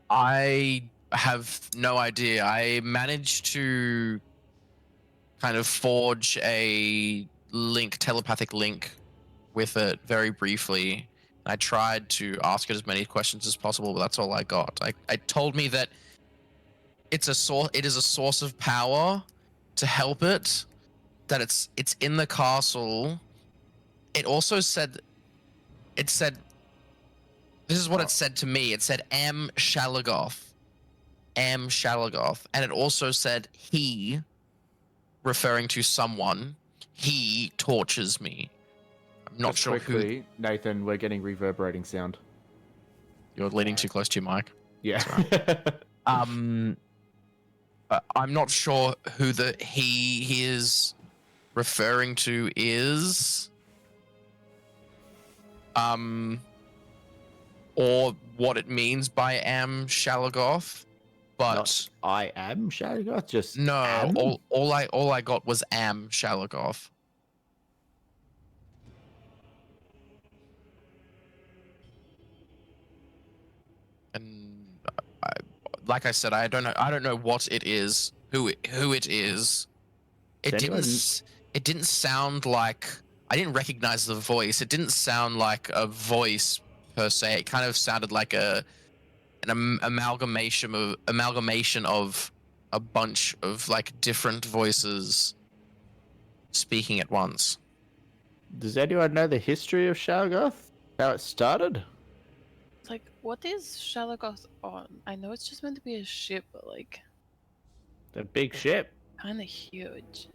I have no idea. I managed to kind of forge a telepathic link with it very briefly. I tried to ask it as many questions as possible, but that's all I got. It told me that it is a source of power to help it, that it's in the castle. It also said, this is what it said to me. It said M. Shalagoth, and it also said he, referring to someone, he tortures me. I'm not Just sure quickly, Nathan, we're getting reverberating sound. You're leaning too close to your mic. Yeah. I'm not sure who the he is referring to is, or what it means by Am Shalagoth, but Not I am Shalagoth, just no, am? all I got was Am Shalagoth. And like I said, I don't know what it is, who it is. It Does anyone- it didn't sound like, I didn't recognize the voice. It didn't sound like a voice per se. It kind of sounded like an amalgamation of a bunch of like different voices speaking at once. Does anyone know the history of Shalgoth? How it started? Like, what is Shalagoth on? I know it's just meant to be a ship, but like, The big ship. kind of huge.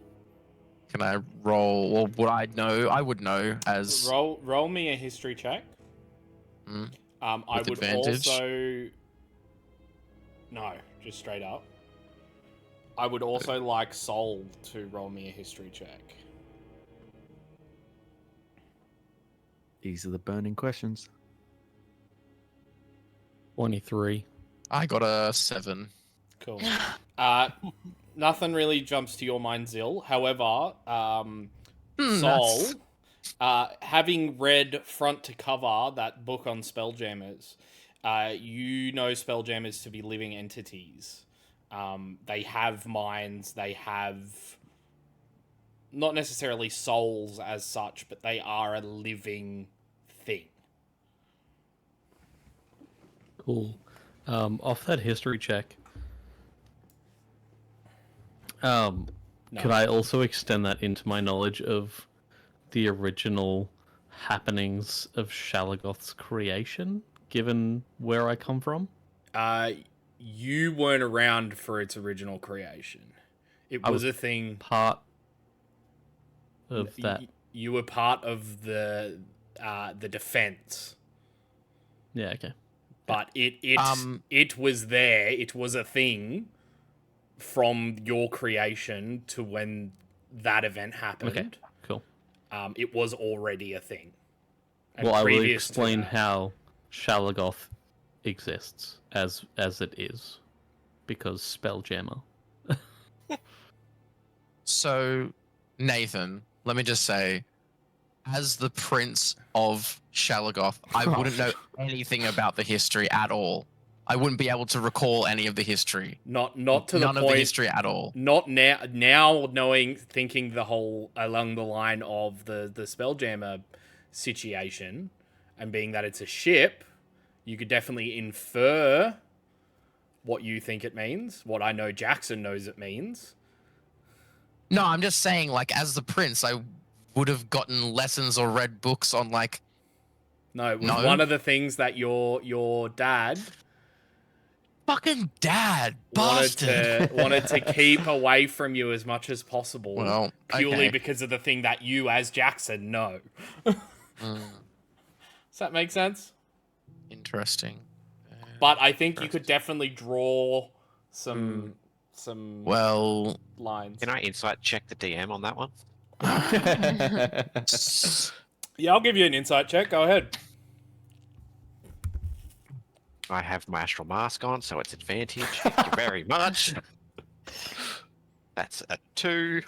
Can I roll? Well, would I know? I would know as. Roll me a history check. Mm, I with would advantage? also. No, just straight up. I would also like Soul to roll me a history check. These are the burning questions. 23. I got a 7. Cool. Nothing really jumps to your mind, Zil. However, Soul, That's- having read front to cover that book on Spelljammers, you know Spelljammers to be living entities. They have minds, they have not necessarily souls as such, but they are a living thing. Cool. Off that history check, could I also extend that into my knowledge of the original happenings of Shalagoth's creation, given where I come from? You weren't around for its original creation. It I was was a thing. Part of that. You were part of the defense, Yeah, okay. but it was there. It was a thing from your creation to when that event happened. Okay, cool. It was already a thing. And Well, I will previous to explain that- how Shalagoth exists as it is, because Spelljammer. So, Nathan, let me just say, as the Prince of Shalagoth, I wouldn't know anything about the history at all. I wouldn't be able to recall any of the history. Not to the None of point. the history at all. Not now thinking the whole along the line of the Spelljammer situation, and being that it's a ship, you could definitely infer what you think it means, what I know Jackson knows it means. No, I'm just saying, like, as the Prince, I would have gotten lessons or read books on, like, No, it was No? one of the things that your dad fucking dad, wanted bastard. to keep away from you as much as possible, Well, purely okay. because of the thing that you, as Jackson, know. Mm, Does that make sense? interesting. But I think you could definitely draw some Well, lines. Can I insight check the DM on that one? Yeah, I'll give you an insight check. Go ahead. I have my astral mask on, so it's advantage. Thank you very much. That's a 2.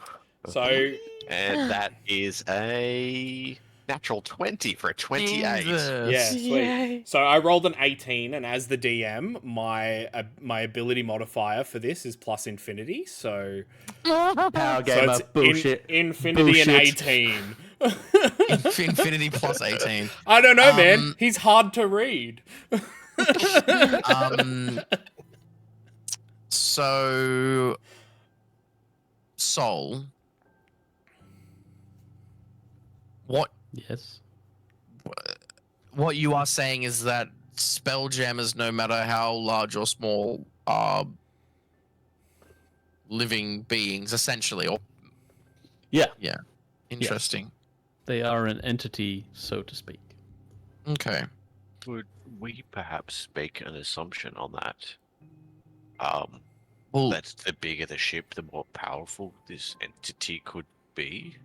So And that is a natural 20 for a 28. Jesus. yeah, sweet. Yay. So I rolled an 18, and as the DM, my ability modifier for this is plus infinity. So Power so gamer it's bullshit. infinity and Bullshit. 18. Infinity plus 18. I don't know, man. He's hard to read. So, Soul, what Yes. you are saying is that spelljammers, no matter how large or small, are living beings, essentially. Or Yeah. interesting. They are an entity, so to speak. Okay. Would we perhaps make an assumption on that? Well, That the bigger the ship, the more powerful this entity could be?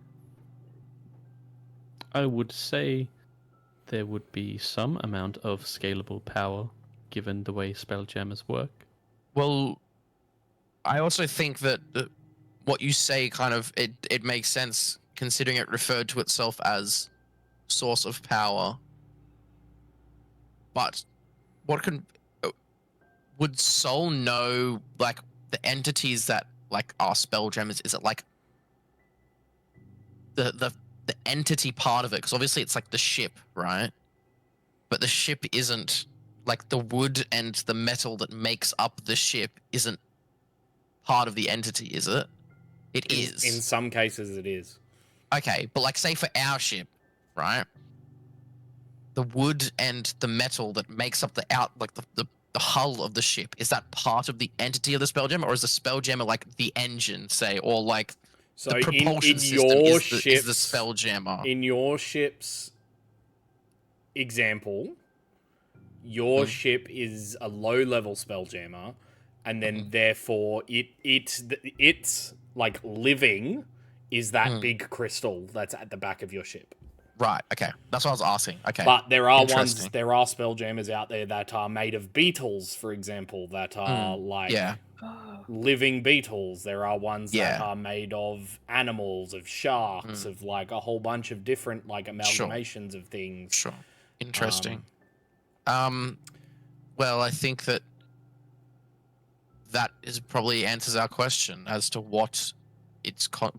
I would say there would be some amount of scalable power given the way spelljammers work. well, I also think that what you say kind of it makes sense considering it referred to itself as source of power. But what can would Soul know like the entities that like are spelljammers? Is it like the entity part of it? Because obviously it's like the ship, right? But the ship isn't like the wood and the metal that makes up the ship isn't part of the entity, is it? It is. In some cases, it is. Okay, but like say for our ship, right? The wood and the metal that makes up the hull of the ship, is that part of the entity of the spelljammer, or is the spelljammer like the engine, say, or like So the propulsion in system your is the spelljammer? In your ship's example, your ship is a low-level spelljammer, and then therefore it's like living is that big crystal that's at the back of your ship. Right. Okay, that's what I was asking. Okay, But there are interesting. spelljammers out there that are made of beetles, for example, that are like Yeah. living beetles. There are ones that Yeah. are made of animals, of sharks, of like a whole bunch of different like amalgamations of things. Sure. Interesting. Well, I think that is probably answers our question as to what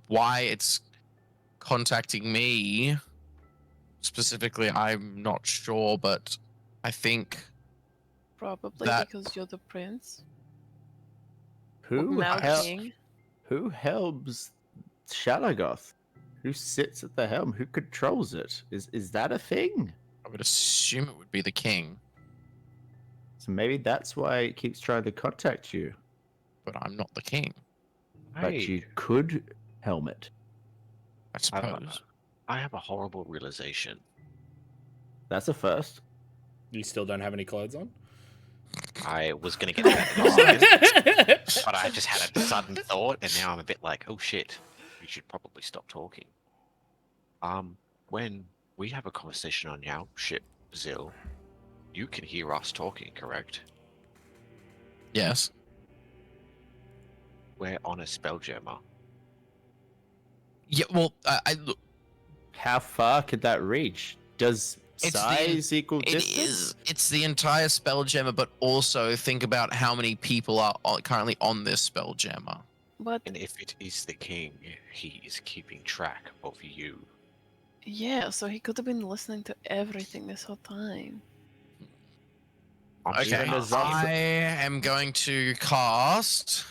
why it's contacting me specifically. I'm not sure, but I think Probably that because you're the prince. Who Now hel- king. Who helms Shalagoth? Who sits at the helm? Who controls it? Is that a thing? I would assume it would be the king, So maybe that's why it keeps trying to contact you. but I'm not the king, But you could helm it. I suppose. I have a horrible realization. That's a first. You still don't have any clothes on? I was going to get that, but I just had a sudden thought, and now I'm a bit like, oh shit, we should probably stop talking. When we have a conversation on your ship, Zill, you can hear us talking, correct? Yes. We're on a spelljammer. Yeah. Well, I look. How far could that reach? Does size equal distance? It's the entire spelljammer, but also think about how many people are currently on this spelljammer. But And if it is the king, he is keeping track of you. yeah, so he could have been listening to everything this whole time. Okay, I am going to cast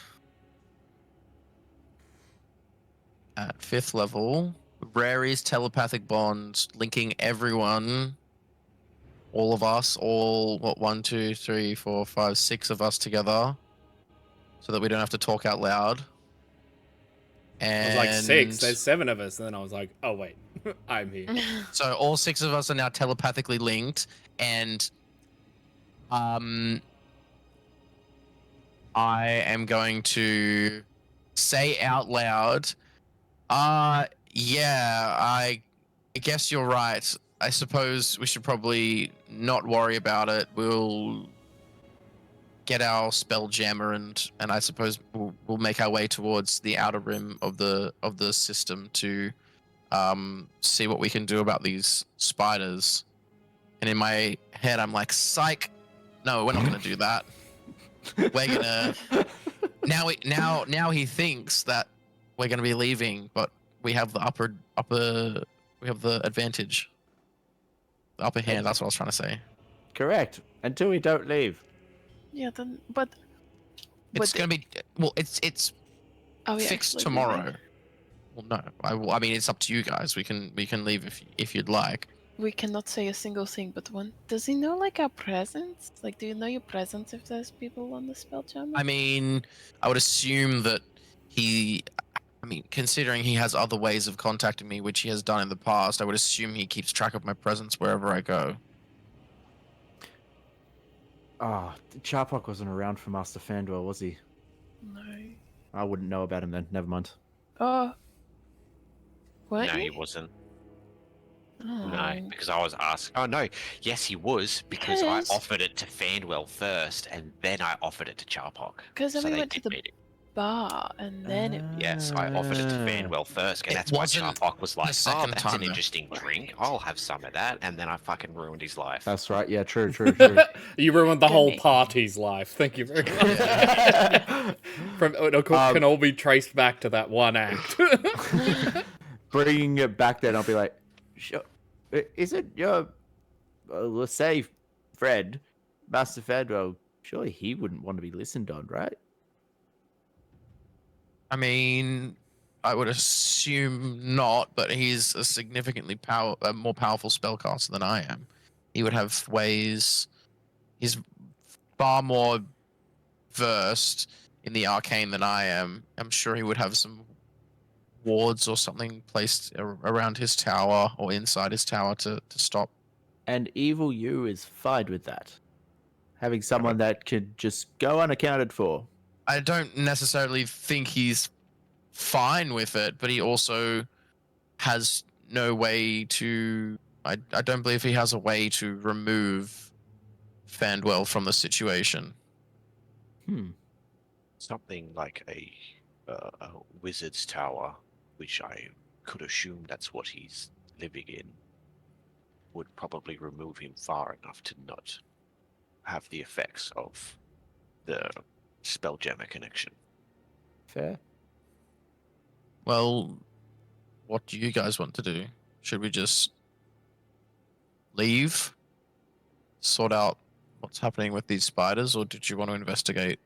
at 5th level Rary's telepathic bond, linking everyone, all of us, 1, 2, 3, 4, 5, 6 of us together, so that we don't have to talk out loud. And It was like 6. There's 7 of us, and then I was like, oh wait, I'm here. So all 6 of us are now telepathically linked, and I am going to say out loud, yeah, I guess you're right. I suppose we should probably not worry about it. We'll get our spelljammer and I suppose we'll make our way towards the outer rim of the system to see what we can do about these spiders. And in my head, I'm like, psych. No, we're not going to do that. We're gonna now he thinks that we're gonna be leaving, but we have the we have the advantage, the upper hand. That's what I was trying to say. Correct. Until we don't leave. Yeah, then, but It's gonna be it's oh, yeah, fixed actually, tomorrow. Well, no, I mean it's up to you guys. We can leave if you'd like. we cannot say a single thing. But does he know like our presence? Like, do you know your presence if there's people on the spelljammer? I mean, I would assume that considering he has other ways of contacting me, which he has done in the past, I would assume he keeps track of my presence wherever I go. Ah, Charpok wasn't around for Master Fandwell, was he? No. I wouldn't know about him then. Never mind. Oh. What? No, he wasn't. Oh. No, because I was asked. Oh no, yes, he was because Yes. I offered it to Fandwell first, and then I offered it to Charpok. Because then So we they went to did the meet it. bar, and then it. Yes, I offered it to Vanwell first, and It that's why wasn't Charpock was like, the second that's time, an though." interesting drink. I'll have some of that. And then I fucking ruined his life. That's right. Yeah, true, true, true. You ruined the whole Gimme. party's life. Thank you very much. From it can all be traced back to that one act. Bringing it back, then I'll be like, sure. Is it your, let's say, Fred, Master Fred? Well, surely he wouldn't want to be listened on, right? I mean, I would assume not, but he's a significantly more powerful spellcaster than I am. He would have ways. He's far more versed in the arcane than I am. I'm sure he would have some wards or something placed around his tower or inside his tower to stop. And Evil You is fine with that. Having someone that could just go unaccounted for. I don't necessarily think he's fine with it, but he also has no way to. I don't believe he has a way to remove Fandwell from the situation. Something like a wizard's tower, which I could assume that's what he's living in, would probably remove him far enough to not have the effects of the Spelljammer connection. Fair. Well, what do you guys want to do? Should we just leave, sort out what's happening with these spiders, or did you want to investigate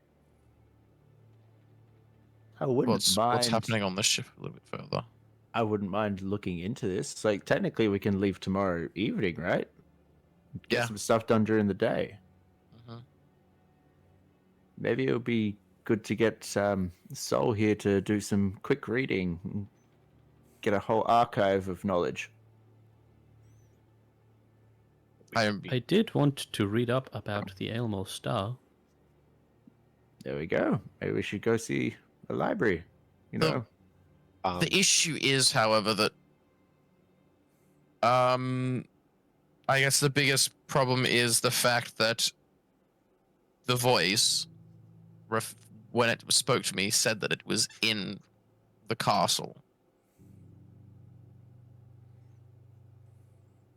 I wouldn't mind. what's happening on the ship a little bit further? I wouldn't mind looking into this. Like, technically, we can leave tomorrow evening, right? Get Yeah. some stuff done during the day. Mhm. Maybe it would be good to get Sol here to do some quick reading, and get a whole archive of knowledge. I did want to read up about the Ailmoor Star. There we go. Maybe we should go see a library. You know. The issue is, however, that I guess the biggest problem is the fact that the voice, when it spoke to me, said that it was in the castle.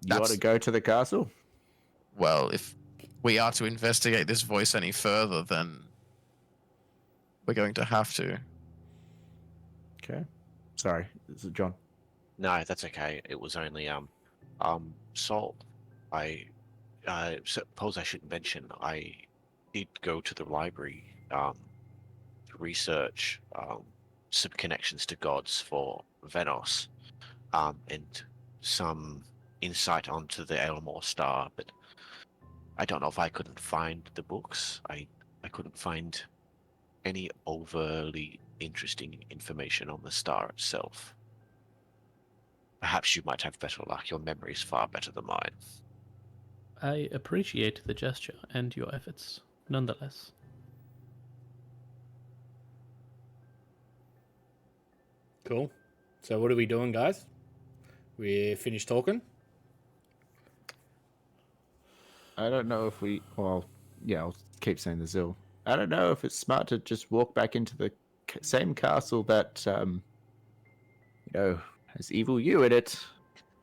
You want to go to the castle? Well, if we are to investigate this voice any further, then we're going to have to. Okay. Sorry, this is John. No, that's okay. It was only Sol. I suppose I should mention I did go to the library to research some connections to gods for Venos, and some insight onto the Ailmoor Star, but I don't know if I couldn't find the books. I couldn't find any overly interesting information on the star itself. Perhaps you might have better luck. Your memory is far better than mine. I appreciate the gesture and your efforts, nonetheless. Cool. So what are we doing, guys? We finished talking? I don't know if we. Well, yeah, I'll keep saying the Zill. I don't know if it's smart to just walk back into the same castle that, has Evil You in it.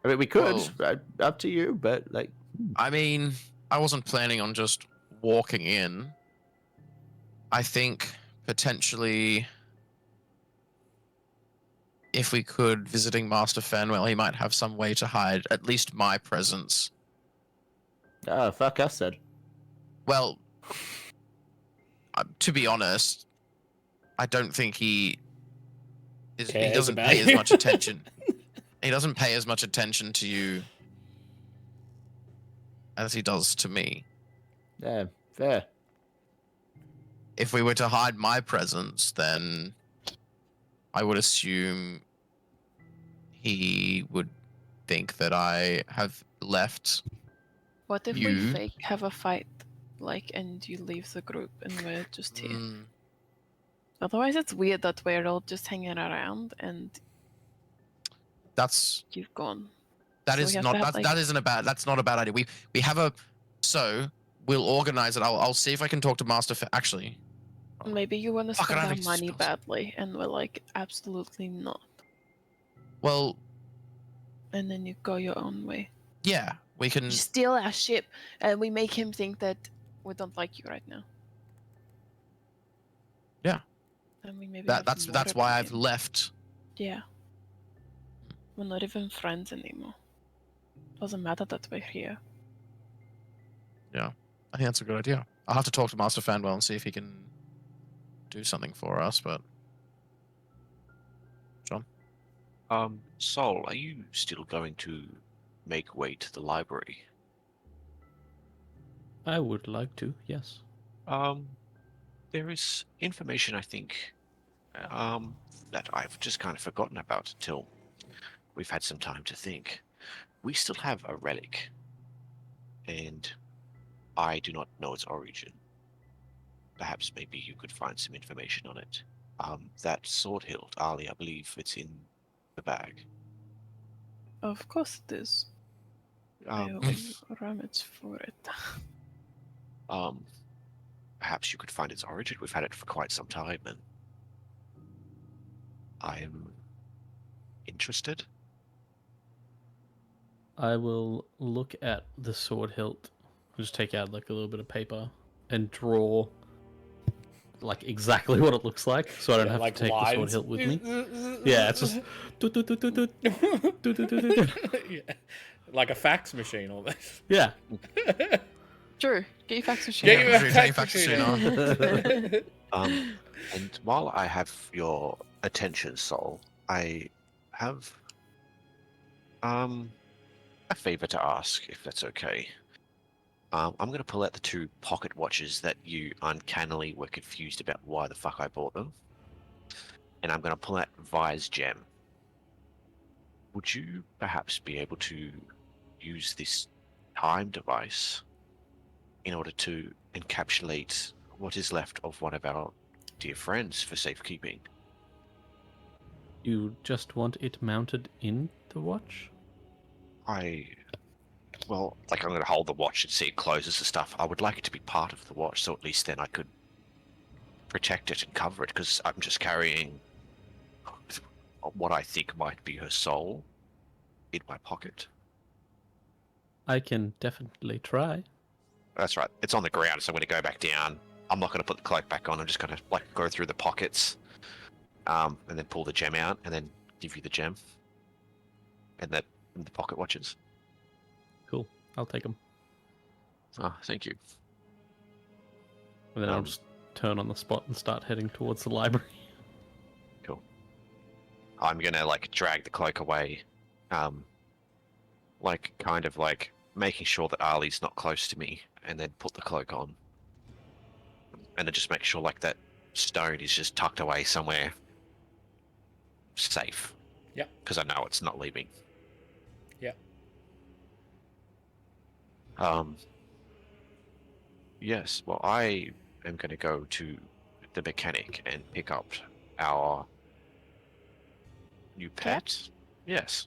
I mean, we could. Up to you, but like. I mean, I wasn't planning on just walking in. I think potentially, if we could, visiting Master Fanwell, he might have some way to hide at least my presence. Fuck us then. Well, to be honest, I don't think he doesn't pay as much attention. He doesn't pay as much attention to you as he does to me. Yeah, fair. If we were to hide my presence, then I would assume he would think that I have left. What if You? we fake have a fight, and you leave the group and we're just here? Otherwise, it's weird that we're all just hanging around and That's you've gone. that So is we have not to have, that's not a bad idea. We have a so we'll organize it. I'll see if I can talk to Master. Actually, Maybe you want to Fuck, I spend don't our think money spells. badly, and we're like, absolutely not. Well, And then you go your own way. yeah, we can. You steal our ship, and we make him think that we don't like you right now. Yeah. And we maybe That's why I've left. Yeah. We're not even friends anymore. Doesn't matter that we're here. Yeah, I think that's a good idea. I'll have to talk to Master Fanwell and see if he can do something for us. But John, Sol, are you still going to make way to the library? I would like to, yes. There is information I think that I've just kind of forgotten about until we've had some time to think. We still have a relic, and I do not know its origin. Perhaps maybe you could find some information on it. That sword hilt, Ali, I believe it's in the bag. Of course it is. I will If rummage for it. perhaps you could find its origin. We've had it for quite some time, and I'm interested. I will look at the sword hilt. I'll just take out like a little bit of paper and draw like exactly what it looks like, so I don't have like to take the sword lines. hilt with me. Yeah, it's just Yeah. Like a fax machine almost. yeah. True. Get your fax machine. Get out. your Take fax fax machine. And while I have your attention, Sol, I have a favor to ask, if that's okay. I'm going to pull out the 2 pocket watches that you uncannily were confused about why the fuck I bought them. And I'm going to pull out Vi's gem. Would you perhaps be able to use this time device in order to encapsulate what is left of one of our dear friends for safekeeping? You just want it mounted in the watch? Well, like I'm going to hold the watch and see it closes and stuff. I would like it to be part of the watch, so at least then I could protect it and cover it, because I'm just carrying what I think might be her soul in my pocket. I can definitely try. That's right. It's on the ground, so I'm going to go back down. I'm not going to put the cloak back on. I'm just going to like go through the pockets, and then pull the gem out, and then give you the gem and the pocket watches. Cool. I'll take them. Oh, thank you. And then I'll just turn on the spot and start heading towards the library. Cool. I'm gonna like drag the cloak away, like kind of like making sure that Ali's not close to me, and then put the cloak on, and then just make sure like that stone is just tucked away somewhere safe. Yeah. Because I know it's not leaving. Yeah. Yes. Well, I am going to go to the mechanic and pick up our new pet. Yes.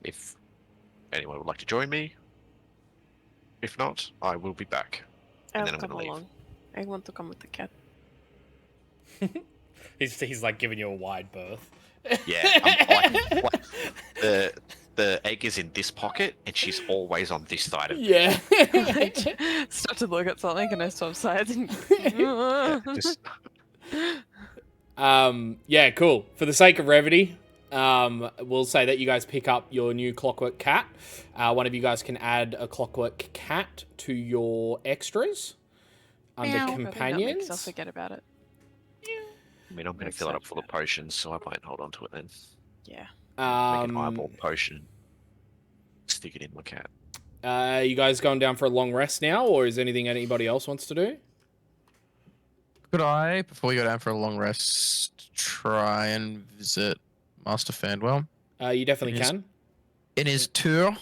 If anyone would like to join me. If not, I will be back. And I'll then I'm come going to leave. along. I want to come with the cat. He's like giving you a wide berth. Yeah. Like, the egg is in this pocket, and she's always on this side of me. Yeah. Start to look at something and I swap sides. Just Yeah, cool. For the sake of brevity, we'll say that you guys pick up your new clockwork cat. One of you guys can add a clockwork cat to your extras under Meow. companions. I'll forget about it. I mean, I'm going to Makes fill it up sense, full of potions, so I might hold on to it then. Yeah. Make an eyeball potion. Stick it in my cat. You guys going down for a long rest now, or is anything anybody else wants to do? could I, before we go down for a long rest, try and visit Master Fanwell You definitely Yes. can. in his tour?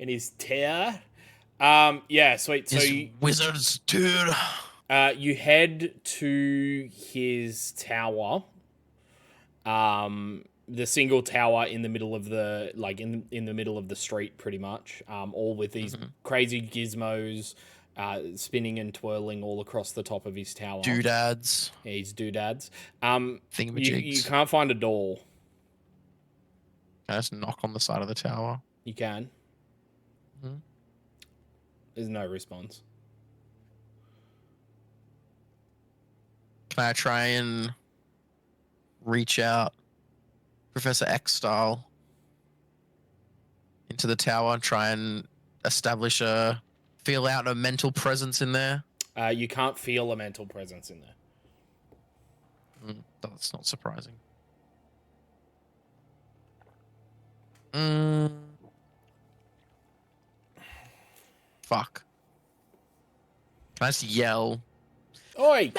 In his tear. Yeah, sweet. So His wizard's tour. you head to his tower. The single tower in the middle of the in the middle of the street, pretty much. All with these crazy gizmos, spinning and twirling all across the top of his tower. Doodads. Yeah, his doodads. You Thingamajigs. can't find a door. Can I just knock on the side of the tower? You can. Mhm. There's no response. Can I try and reach out, Professor X style, into the tower and try and feel out a mental presence in there? You can't feel a mental presence in there. That's not surprising. Fuck. Can I just yell Oi!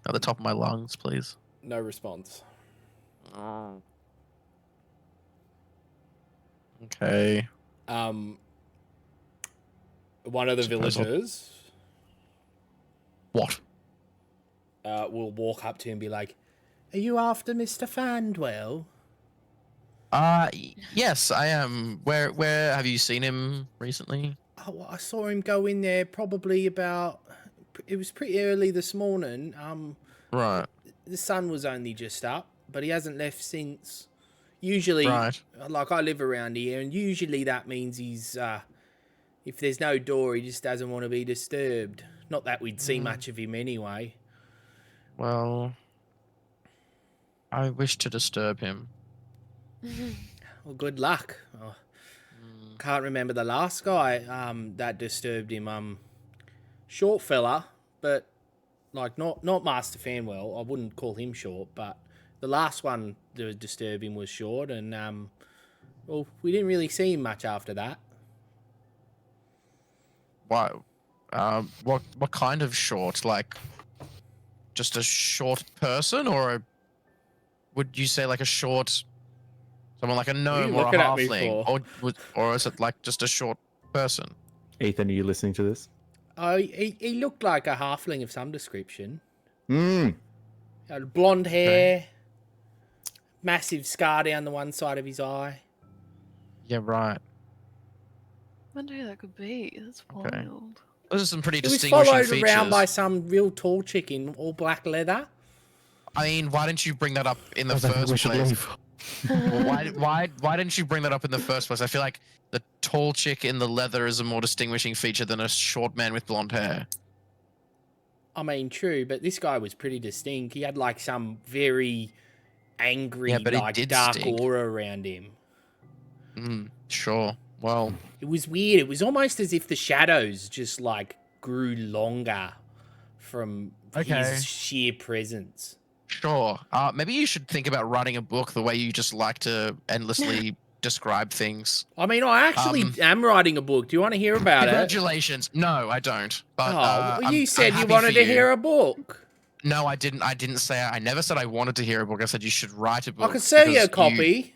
at the top of my lungs, please? No response. Okay. One of the Suppose I'll- villagers What? will walk up to him and be like, "Are you after Mr. Fandwell?" Yes, I am. Where have you seen him recently? Oh, I saw him go in there probably about... It was pretty early this morning. Right. The sun was only just up, but he hasn't left since. Usually, Right. like, I live around here, and usually that means he's... if there's no door, he just doesn't want to be disturbed. Not that we'd see much of him anyway. Well, I wish to disturb him. Well, good luck. Oh, can't remember the last guy that disturbed him. Short fella, but like not Master Fanwell. I wouldn't call him short, but the last one that disturbed him was short, and well, we didn't really see him much after that. Why? What kind of short? Like, just a short person, or would you say like a short, someone like a gnome or a looking at me halfling, or is it like just a short person? Ethan, are you listening to this? Oh, he looked like a halfling of some description. Mm. Had blonde hair, massive scar down the one side of his eye. Yeah, right. Wonder who that could be. That's Okay. wild. Those are some pretty He was distinguishing followed features. around by some real tall chick in all black leather. I mean, why didn't you bring that up in the first place? Well, why didn't you bring that up in the first place? I feel like the tall chick in the leather is a more distinguishing feature than a short man with blonde hair. I mean, true, but this guy was pretty distinct. He had like some very angry, Yeah, but he like did dark stink. aura around him. Sure. Well, It was weird. It was almost as if the shadows just like grew longer from Okay. his sheer presence. sure. Maybe you should think about writing a book the way you just like to endlessly describe things. I mean, I actually am writing a book. Do you want to hear about it? Congratulations. No, I don't. But Well, you I'm said you happy wanted for to you. hear a book. No, I didn't. I didn't say. I never said I wanted to hear a book. I said you should write a book. I could sell you a because copy.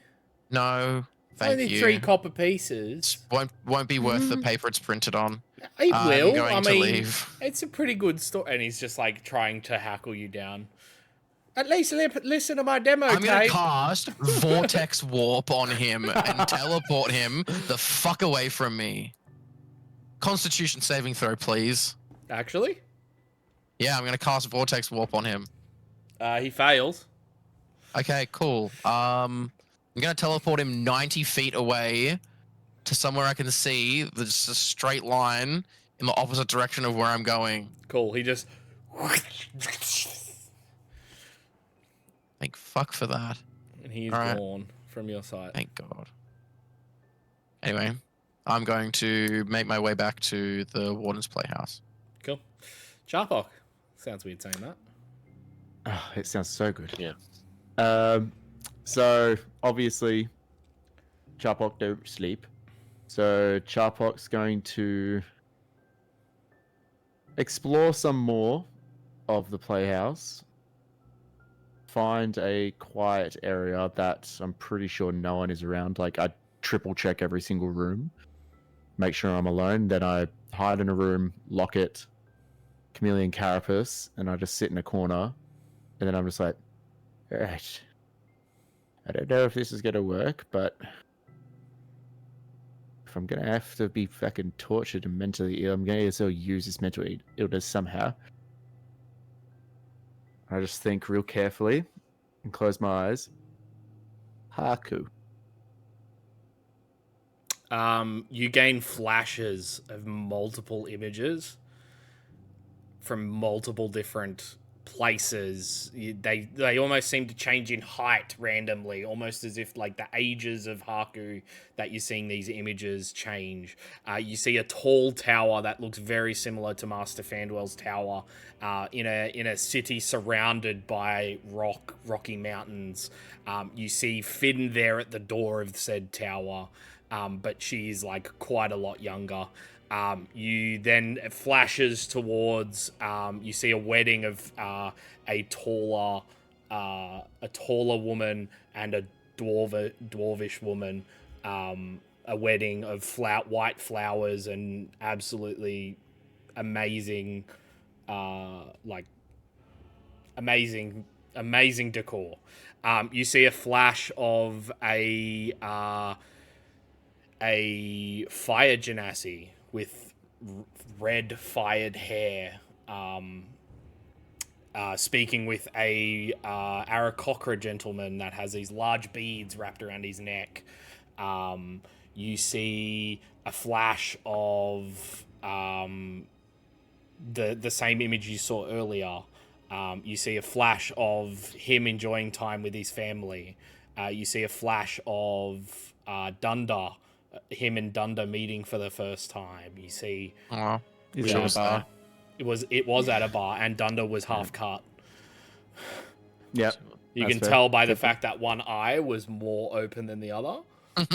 No, thank Only you. 3 copper pieces. Won't be worth the paper it's printed on. It I'm will. going I to mean, leave. it's a pretty good story. And he's just like trying to hackle you down. At least listen to my demo I'm gonna tape. cast Vortex Warp on him and teleport him the fuck away from me. Constitution saving throw, please. Actually, Yeah, I'm gonna cast Vortex Warp on him. he fails. Okay, cool. I'm gonna teleport him 90 feet away to somewhere I can see. There's a straight line in the opposite direction of where I'm going. Cool. He just. Thank fuck for that. And he's Alright. gone from your sight. Thank God. Anyway, I'm going to make my way back to the Warden's Playhouse. Cool. Charpok. Sounds weird saying that. Oh, it sounds so good. Yeah. So obviously, Charpok don't sleep. So Charpok's going to explore some more of the playhouse. Find a quiet area that I'm pretty sure no one is around. Like, I triple check every single room, make sure I'm alone. Then I hide in a room, lock it, chameleon carapace, and I just sit in a corner. And then I'm just like, alright. I don't know if this is going to work, but if I'm gonna have to be fucking tortured and mentally ill, I'm gonna also use this mental illness somehow. I just think real carefully and close my eyes. Haku. You gain flashes of multiple images from multiple different places. They almost seem to change in height randomly, almost as if like the ages of Haku that you're seeing these images change. You see a tall tower that looks very similar to Master Fandwell's tower in a city surrounded by rocky mountains. You see Finn there at the door of said tower, but she's like quite a lot younger. You then flashes towards, you see a wedding of a taller woman and a dwarvish woman. A wedding of white flowers and absolutely amazing, amazing decor. You see a flash of a fire genasi with red fired hair, speaking with a Aarakocra gentleman that has these large beads wrapped around his neck. You see a flash of the same image you saw earlier. You see a flash of him enjoying time with his family. You see a flash of Dunda, him and Dunda meeting for the first time. You see, Is it a bar? it was at a bar, and Dunda was half cut. Yep. You That's can fair. tell by the fact that one eye was more open than the other. I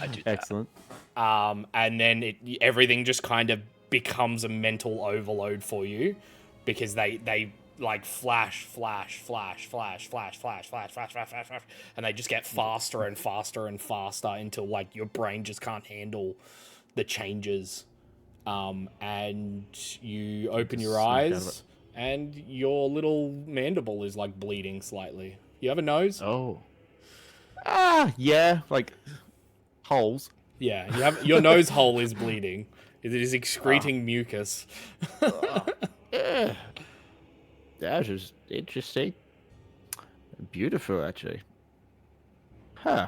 do that. Excellent. And then everything just kind of becomes a mental overload for you, because they like flash, and they just get faster and faster and faster until like your brain just can't handle the changes. And you open your Snap out of eyes, and your little mandible is like bleeding slightly. You have a nose? Oh. Yeah, like holes. Yeah, you have your nose hole is bleeding. It is excreting mucus. Yeah. That was interesting. Beautiful, actually. Huh.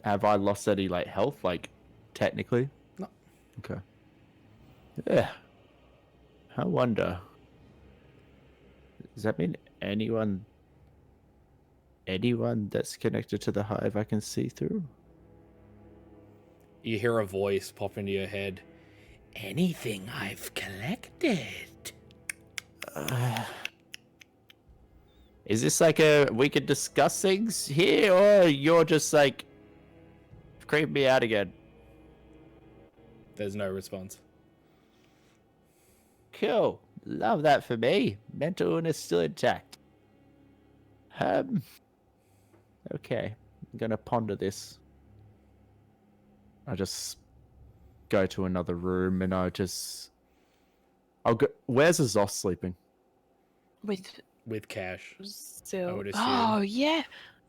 Have I lost any, like, health, like, technically? No. Okay. Yeah. I wonder. Does that mean anyone that's connected to the hive I can see through? You hear a voice pop into your head. Anything I've collected. Is this like we could discuss things here, or you're just like creeping me out again? There's no response. Cool. Love that for me. Mental illness still intact. Okay. I'm gonna ponder this. I just go to another room and I'll go. Where's Azoth sleeping? With Cash. I Still. would assume. Oh yeah.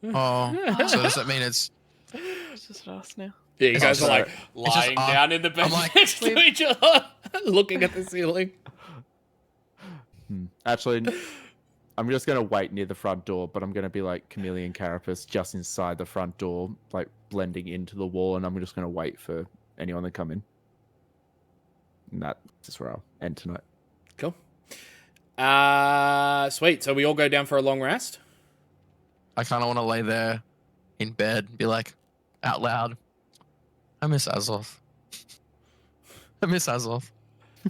Oh, so does that mean it's? It's just us now. Yeah, you guys are like just, lying down in the bed I'm like- next to each other, looking at the ceiling. Actually, I'm just gonna wait near the front door, but I'm gonna be like Chameleon Carapace just inside the front door, like blending into the wall, and I'm just gonna wait for anyone to come in. And that's where I'll end tonight. Cool. Sweet. So we all go down for a long rest. I kind of want to lay there in bed and be like, out loud, I miss Azoth. I miss Azoth.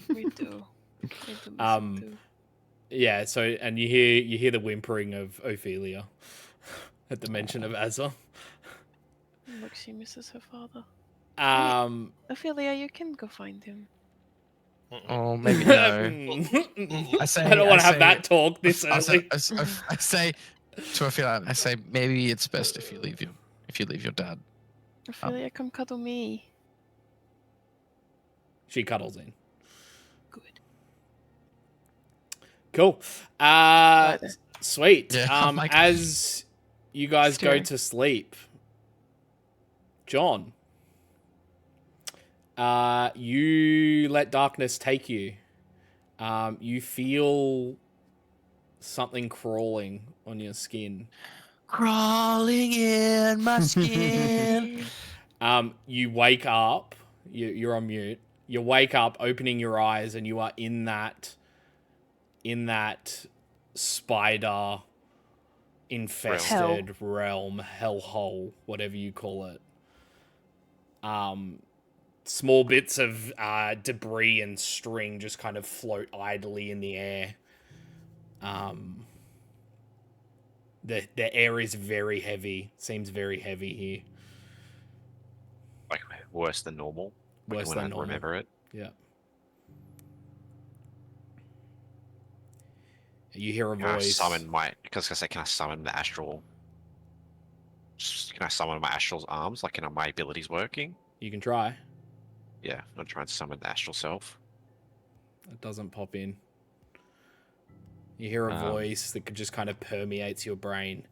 We do. We do miss Um, him too. Yeah. So and you hear the whimpering of Ophelia at the mention of Azza. Look, she misses her father. Ophelia, you can go find him. Oh, maybe no. I say, I don't want to have say- that talk this I say, early. I say to Ophelia, I say maybe it's best if you leave your dad. Ophelia, come cuddle me. She cuddles in. Good. Cool. Right then. Sweet. Yeah, I'm like- As you guys go Staring. to sleep, John, You let darkness take you. You feel something crawling on your skin. Crawling in my skin. You wake up. You're on mute. You wake up, opening your eyes, and you are in that spider infested realm, hellhole, whatever you call it. Small bits of debris and string just kind of float idly in the air. The air is very heavy. Seems very heavy here. Like worse than normal. Like Worse when than I normal. remember it. Yeah. You hear a Can I voice. summon my? Because I say, can I summon the astral? Can I summon my astral's arms? Like, my abilities working? You can try. Yeah, I'm trying to summon the astral self. It doesn't pop in. You hear a voice that just kind of permeates your brain.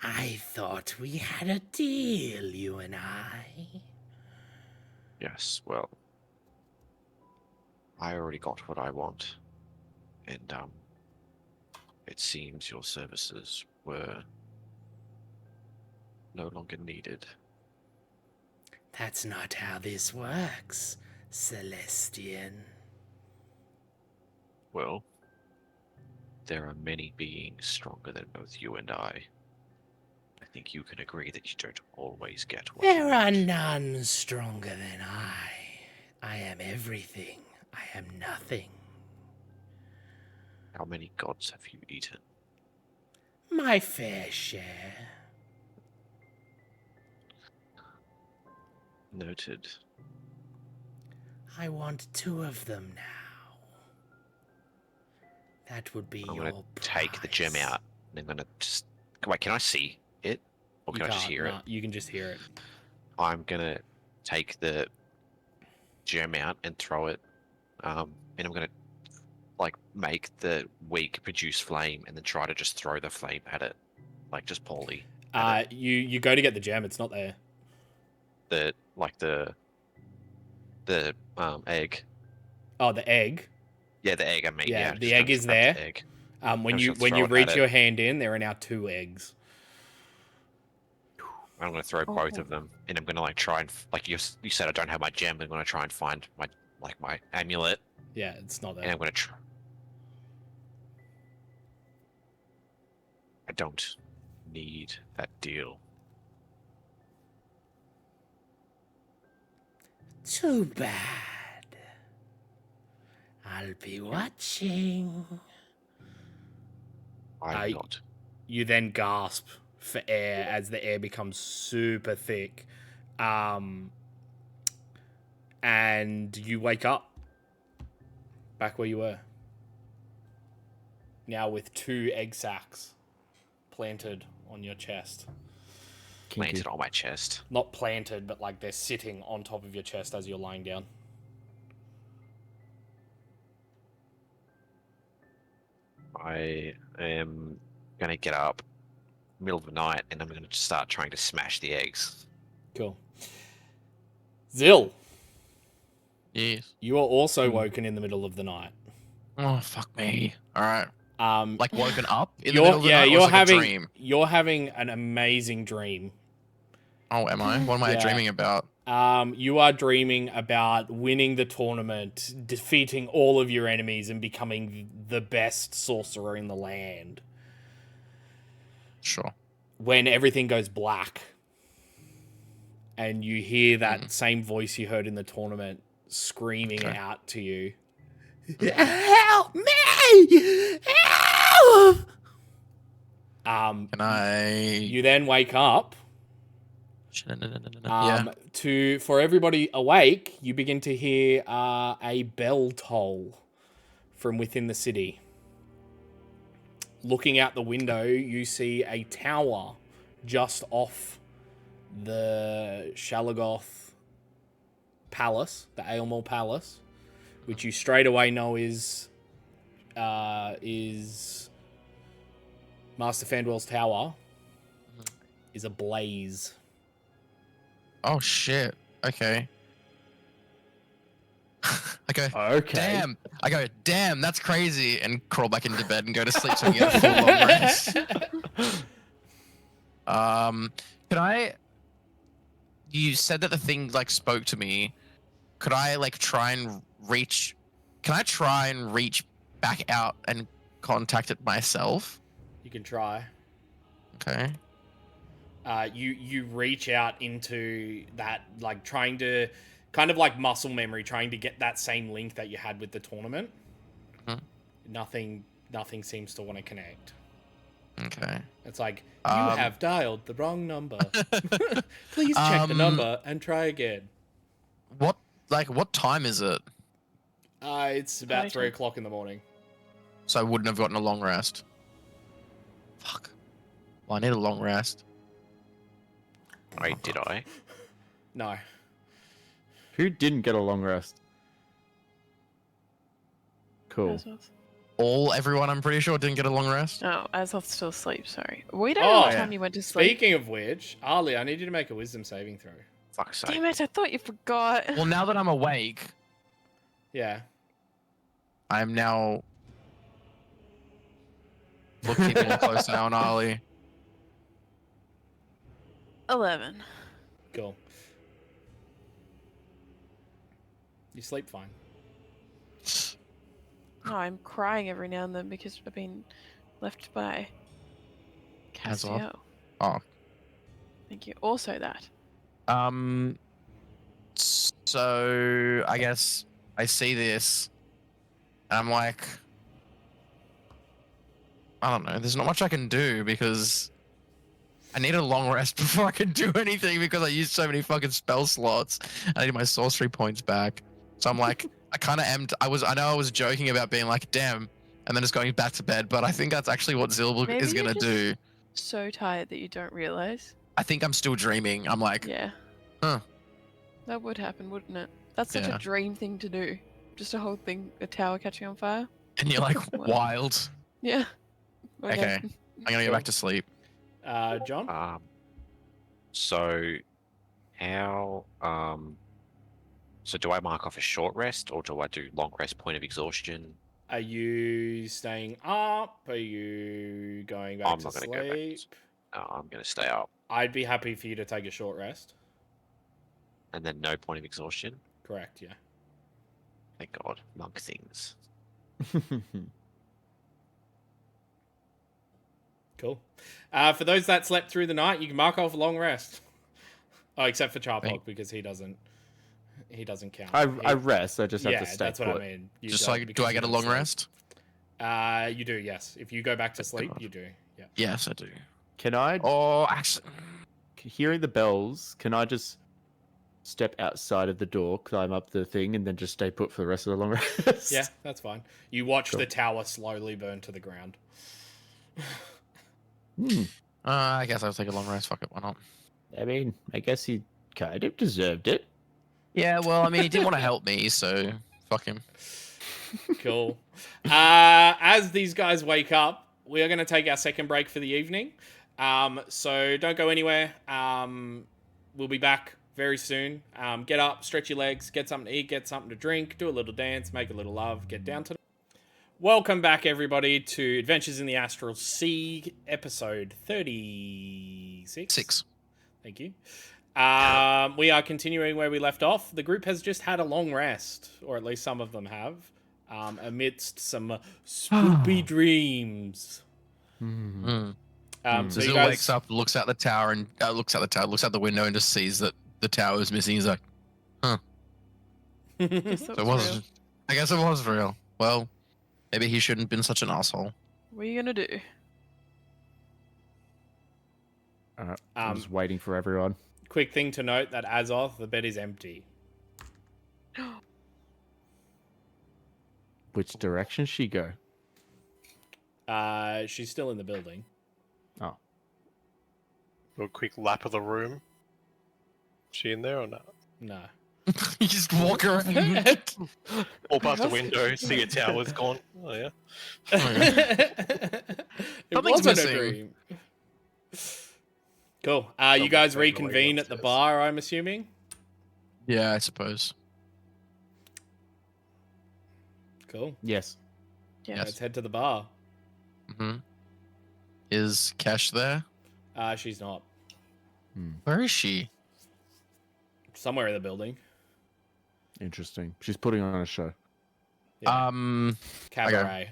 I thought we had a deal, you and I. Yes, well, I already got what I want, and it seems your services were no longer needed. That's not how this works, Celestian. Well, there are many beings stronger than both you and I. I think you can agree that you don't always get what There you are want. none stronger than I. I am everything. I am nothing. How many gods have you eaten? My fair share. Noted. I want 2 of them now. That would be I'm your gonna take the gem prize. out, and I'm gonna just... Wait, can I see it? Or You can I just can't, hear it? nah, you can just hear it. I'm gonna take the gem out and throw it, and I'm gonna like make the weak produce flame, and then try to just throw the flame at it, like just poorly. You go to get the gem. It's not there. The egg. Oh, the egg. Yeah, the egg. I mean, Yeah, yeah. the just egg gonna is grab there. the egg. When I'm you just gonna throw it at reach it. your hand in, there are now 2 eggs. I'm gonna throw both of them, and I'm gonna like try and like you said I don't have my gem. I'm gonna try and find my amulet, Yeah, it's not and there. I'm gonna try. I don't need that deal. Too bad. I'll be watching. I'm not. You then gasp for air as the air becomes super thick. And you wake up back where you were. Now with 2 egg sacs planted on your chest. Planted on my chest. Not planted, but like they're sitting on top of your chest as you're lying down. I am gonna get up middle of the night, and I'm gonna start trying to smash the eggs. Cool. Zill, Yes. you are also woken in the middle of the night. Oh, fuck me. All right. Like woken up in the You're middle of the night, or you're it's like having a dream? you're having an amazing dream. Oh, am I? What am I Yeah. dreaming about? You are dreaming about winning the tournament, defeating all of your enemies, and becoming the best sorcerer in the land. Sure. When everything goes black, and you hear that same voice you heard in the tournament screaming out to you. Help me! Help! Can I? You then wake up. Yeah. For everybody awake, you begin to hear a bell toll from within the city. Looking out the window, you see a tower just off the Shalagoth Palace, the Ailmoor Palace, which you straight away know is Master Fandwell's tower, is ablaze. Oh shit. Okay. I go, Okay. damn. I go, damn, that's crazy, and crawl back into bed and go to sleep so I can get a full long rest. Can I? You said that the thing like spoke to me. Could I like try and reach? Can I try and reach back out and contact it myself? You can try. Okay. You reach out into that, like trying to, kind of like muscle memory, trying to get that same link that you had with the tournament. Mhm. Nothing seems to want to connect. Okay. It's like, you have dialed the wrong number. Please check the number and try again. What time is it? It's about Later. 3 o'clock in the morning. So I wouldn't have gotten a long rest. Fuck. Well, I need a long rest. Wait, did I? No. Who didn't get a long rest? Cool. Everyone, I'm pretty sure, didn't get a long rest. Oh, Azoth's still asleep, sorry. We don't know what yeah. time you went to sleep. Speaking of which, Ali, I need you to make a wisdom saving throw. Fuck's sake. Damn it, I thought you forgot. Well, now that I'm awake, Yeah. I am now keeping a close eye on Ollie. 11. Cool. You sleep fine. No, I'm crying every now and then because I've been left by Azoth? Castiel. Oh. Thank you. Also that. So I guess I see this, and I'm like, I don't know. There's not much I can do because I need a long rest before I can do anything because I used so many fucking spell slots. I need my sorcery points back. So I'm like, I kind of am. I know I was joking about being like, damn, and then just going back to bed. But I think that's actually what Zilbug Maybe is you're gonna just do. so tired that you don't realize. I think I'm still dreaming. I'm like, Yeah. Huh. That would happen, wouldn't it? That's such Yeah. a dream thing to do. Just a whole thing, a tower catching on fire. and you're like, What? wild. Yeah. Okay. I'm gonna go back to sleep. John? So how so do I mark off a short rest or do I do long rest, point of exhaustion? Are you staying up? Are you going back I'm to not sleep? gonna go back. I'm gonna stay up I'd be happy for you to take a short rest. and then no point of exhaustion. Correct, yeah. Thank God, monk things. Cool. For those that slept through the night, you can mark off a long rest. Oh, except for Charpog because he doesn't count. I rest. I just have Yeah, to stay that's put. what I mean. You Just don't- like, do because I you get a don't long sleep. rest? You do, yes. If you go back to sleep, God. you do. Yeah. Yes, I do. Can I? Oh, actually, Hearing the bells, can I just step outside of the door, climb up the thing, and then just stay put for the rest of the long rest? Yeah, that's fine. You watch Cool. the tower slowly burn to the ground. I guess I'll take a long rest. Fuck it, why not? I mean, I guess he kind of deserved it. Yeah, well, I mean, he didn't want to help me, so fuck him. Cool. As these guys wake up, we are going to take our second break for the evening. So don't go anywhere. We'll be back very soon. Get up, stretch your legs, get something to eat, get something to drink, do a little dance, make a little love, get down to the... Welcome back, everybody, to Adventures in the Astral Sea, episode 36. 6. Thank you. We are continuing where we left off. The group has just had a long rest, or at least some of them have, amidst some spoopy dreams. Mm. So So you Zil guys, wakes up, looks out the tower, and looks out the window, and just sees that the tower is missing. He's like, Guess that so it was was. real. I guess it was real. Well, maybe he shouldn't have been such an asshole. What are you gonna do? I'm just waiting for everyone. quick thing to note that Azoth, the bed is empty. Which direction she go? She's still in the building. Oh, Do a quick lap of the room. She in there or not? No. You just walk around. Or past the window, see a tower's gone. Oh yeah. It Something's wasn't a missing. dream. Cool. You Someone's guys making a way reconvene at the upstairs. bar, I'm assuming? Yeah, I suppose. Cool. Yes. Yeah. Let's head to the bar. Mm-hmm. Is Cash there? She's not. Where is she? Somewhere in the building. Interesting. She's putting on a show. Yeah. Um, Cabaret.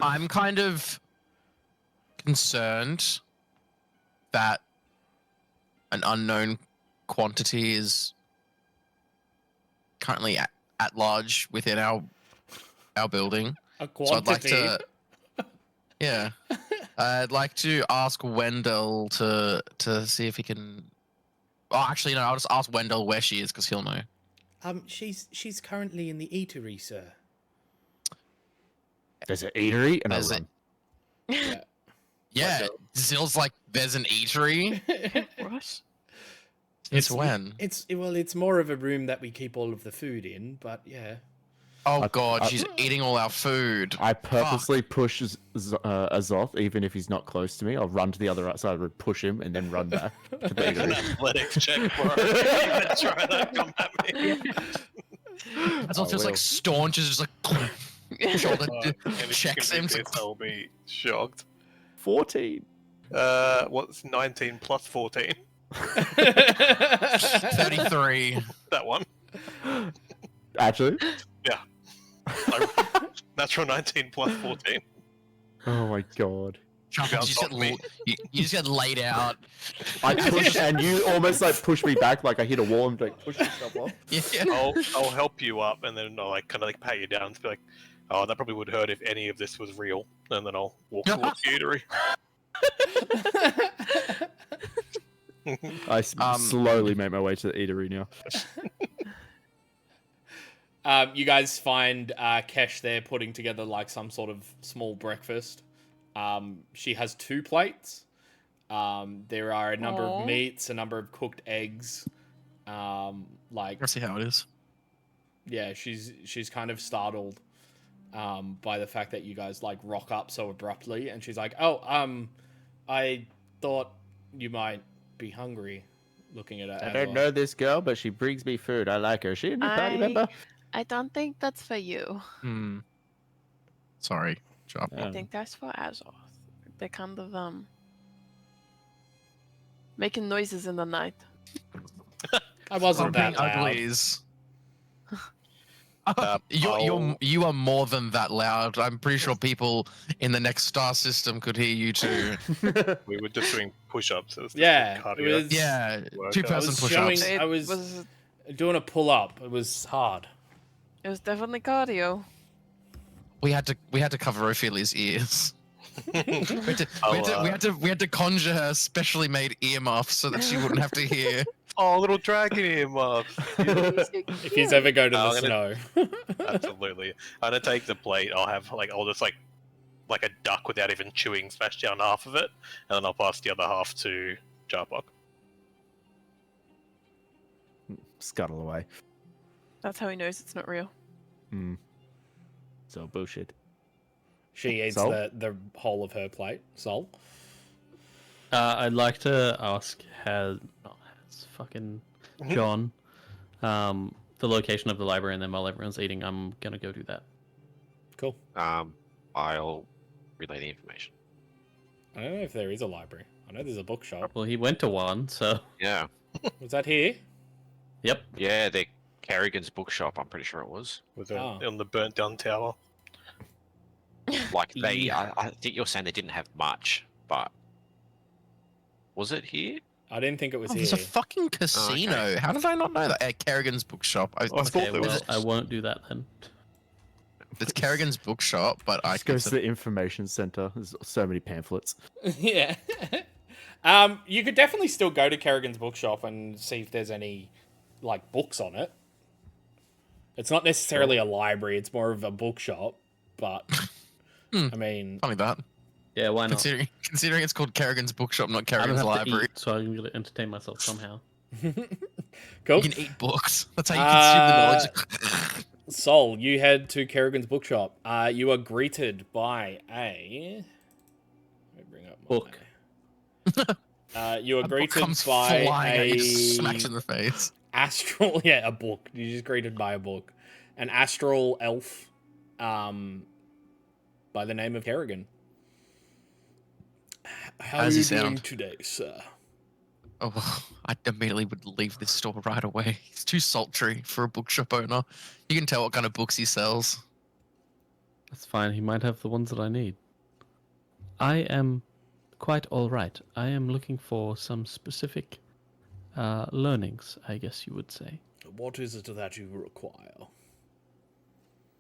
I'm kind of concerned that an unknown quantity is currently at large within our building. A So I'd like quantity. to, yeah, I'd like to ask Wendell to see if he can. Oh, actually, no. I'll just ask Wendell where she is because he'll know. She's currently in the eatery, sir. There's an eatery and There's a a- run. Yeah, Zill's like, there's an eatery. What? Since when? It's more of a room that we keep all of the food in, but yeah. Oh God, she's eating all our food. I purposely push Azoth, even if he's not close to me. I'll run to the other side, push him, and then run back to the Make an eatery. athletics check for her. Try to come at me. That's all just like staunch, is just like shoulder And if you checks can him. do this, I'll be shocked. 14. What's 19 plus 14? 33. That one. Actually? Natural 19 plus 14. Oh my god. You just get you just get laid out. I push, and you almost like push me back like I hit a wall and like push yourself off. Yeah. I'll help you up, and then I'll like kind of like pat you down to be like, oh, that probably would hurt if any of this was real, and then I'll walk towards the eatery. I slowly make my way to the eatery now. You guys find Kesh there putting together like some sort of small breakfast. She has 2 plates. There are a number of meats, a number of cooked eggs. Like, Let's see how it is. yeah, she's kind of startled by the fact that you guys like rock up so abruptly, and she's like, "Oh, I thought you might be hungry." Looking at her, I don't know this girl, but she brings me food. I like her. Is she a new party member? I don't think that's for you. Sorry, drop. I think that's for Azoth. They're kind of making noises in the night. I wasn't that loud. uglies. You are more than that loud. I'm pretty sure people in the next star system could hear you too. We were just doing push-ups. Yeah, cardio. it was. Yeah, Workout. 2-person push-ups. I was doing a pull-up. It was hard. It was definitely cardio. We had to cover Ophelia's ears. we had to conjure her specially made earmuffs so that she wouldn't have to hear. Oh, little dragon earmuffs. If he's ever go to the snow. Absolutely. I'm gonna take the plate. I'll just like a duck without even chewing, smash down half of it, and then I'll pass the other half to Jarbok. Scuttle away. That's how he knows it's not real. So bullshit. She eats Sol? the whole of her plate. Sol? I'd like to ask fucking John, the location of the library, and then while everyone's eating, I'm gonna go do that. Cool. I'll relay the information. I don't know if there is a library. I know there's a bookshop. Well, he went to one, so Yeah. Was that here? yep. Yeah, the Kerrigan's bookshop, I'm pretty sure it was. Was Oh. on the burnt down tower. Like, I think you're saying they didn't have much, but... Was it here? I didn't think it was Oh, here. there's a fucking casino. okay. How did I not know that? At Kerrigan's bookshop. I thought Okay, there well, was- I won't do that then. It's Kerrigan's bookshop, but I Just goes to consider... the information center. There's so many pamphlets. Yeah. You could definitely still go to Kerrigan's bookshop and see if there's any like books on it. It's not necessarily a library, it's more of a bookshop, but I mean, Funny that. Yeah, why not? Considering it's called Kerrigan's bookshop, not I don't Kerrigan's have library. to eat, so I'm gonna entertain myself somehow. cool. You can eat books. That's how you consume the knowledge. Sol, you head to Kerrigan's bookshop. You are greeted by a... Let me bring up my... Book. You are A book greeted comes by flying at you, a just smacks in the face. Astral... Yeah, a book. You're just greeted by a book. an astral elf by the name of Kerrigan. How How are does he you doing sound? today, sir? Oh, I immediately would leave this store right away. It's too sultry for a bookshop owner. You can tell what kind of books he sells. That's fine. He might have the ones that I need. I am quite all right. I am looking for some specific learnings, I guess you would say. What is it that you require?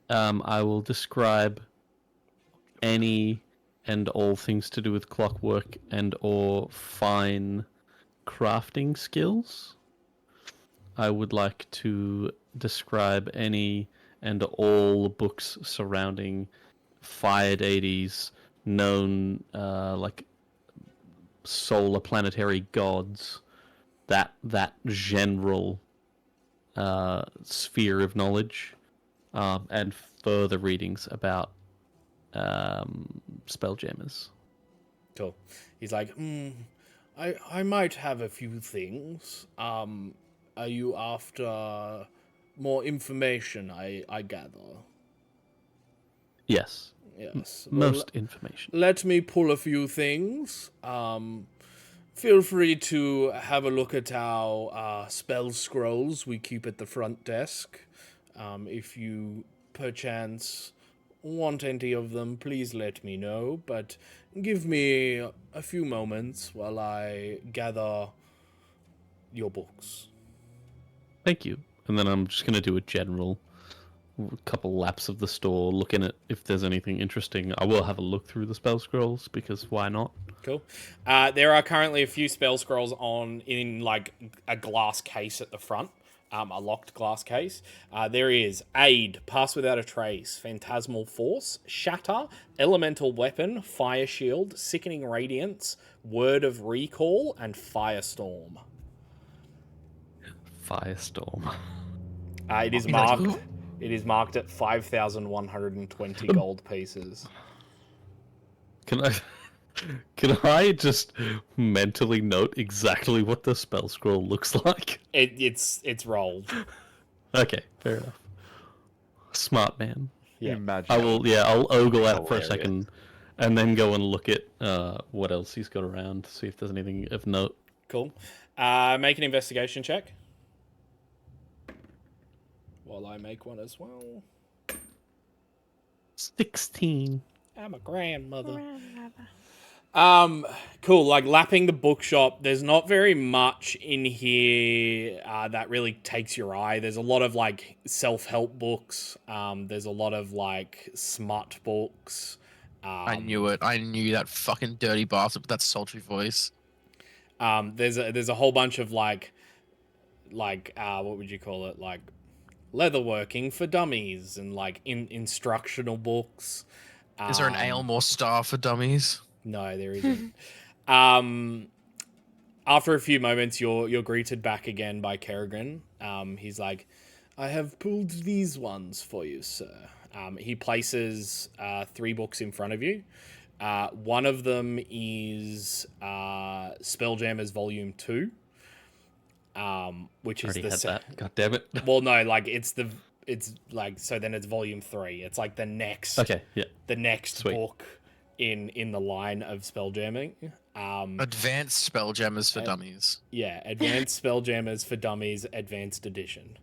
I will describe any and all things to do with clockwork and or fine crafting skills. I would like to describe any and all books surrounding fire deities, known like solar planetary gods, that general sphere of knowledge, and further readings about spelljammers. Cool. He's like, I might have a few things. Are you after more information, I gather? Yes, Yes. most information. Let me pull a few things. Feel free to have a look at our spell scrolls we keep at the front desk. If you perchance want any of them, please let me know. But give me a few moments while I gather your books. Thank you. And then I'm just going to do a general couple laps of the store, looking at if there's anything interesting. I will have a look through the spell scrolls, because why not? Cool. There are currently a few spell scrolls in like a glass case at the front, a locked glass case. There is Aid, Pass Without a Trace, Phantasmal Force, Shatter, Elemental Weapon, Fire Shield, Sickening Radiance, Word of Recall, and Firestorm. Firestorm. It is marked. It is marked at 5,120 gold pieces. Can I just mentally note exactly what the spell scroll looks like? It's rolled. Okay, fair enough. Smart man. Yeah. Imagine. I'll ogle at it for a Hilarious. second, and then go and look at what else he's got around, see if there's anything of note. Cool. Make an investigation check. While I make one as well. 16. I'm a grandmother. Cool. Like lapping the bookshop, there's not very much in here that really takes your eye. There's a lot of like self-help books. There's a lot of like smut books. I knew it. I knew that fucking dirty bastard with that sultry voice. There's a whole bunch of like what would you call it? Like leatherworking for dummies and like instructional books. Is there an Ailmoor star for dummies? No, there isn't. After a few moments, you're greeted back again by Kerrigan. He's like, I have pulled these ones for you, sir. He places 3 books in front of you. One of them is Spelljammers Volume 2. Which is Already the had that. God damn it. Well, no, like it's like, so then it's Volume 3. It's like the next Okay, yeah. the next Sweet. book in the line of spelljamming. Advanced Spelljammers for Dummies. Yeah, Advanced Spelljammers for Dummies, Advanced Edition.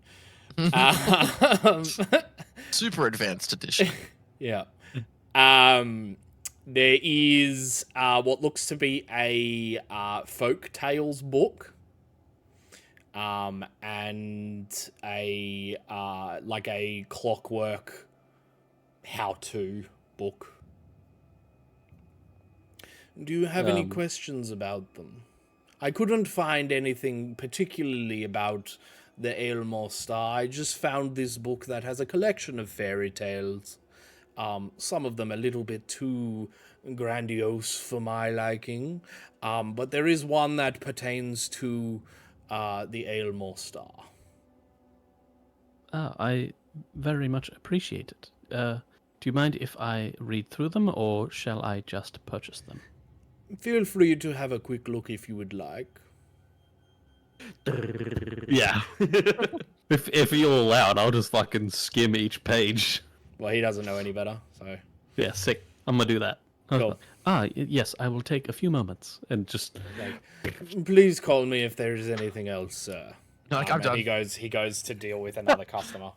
Super Advanced Edition. Yeah. There is what looks to be a folk tales book. And a like a clockwork how-to book. Do you have any questions about them? I couldn't find anything particularly about the Ailmoor Star. I just found this book that has a collection of fairy tales. Some of them a little bit too grandiose for my liking. But there is one that pertains to the Ailmoor Star. I very much appreciate it. Do you mind if I read through them, or shall I just purchase them? Feel free to have a quick look if you would like. Yeah. If you'll allow it, I'll just fucking skim each page. Well, he doesn't know any better, so Yeah, sick. I'm gonna do that. Cool. Yes, I will take a few moments and just. like, please call me if there's anything else, sir. No, like, I'm And done. he goes to deal with another customer.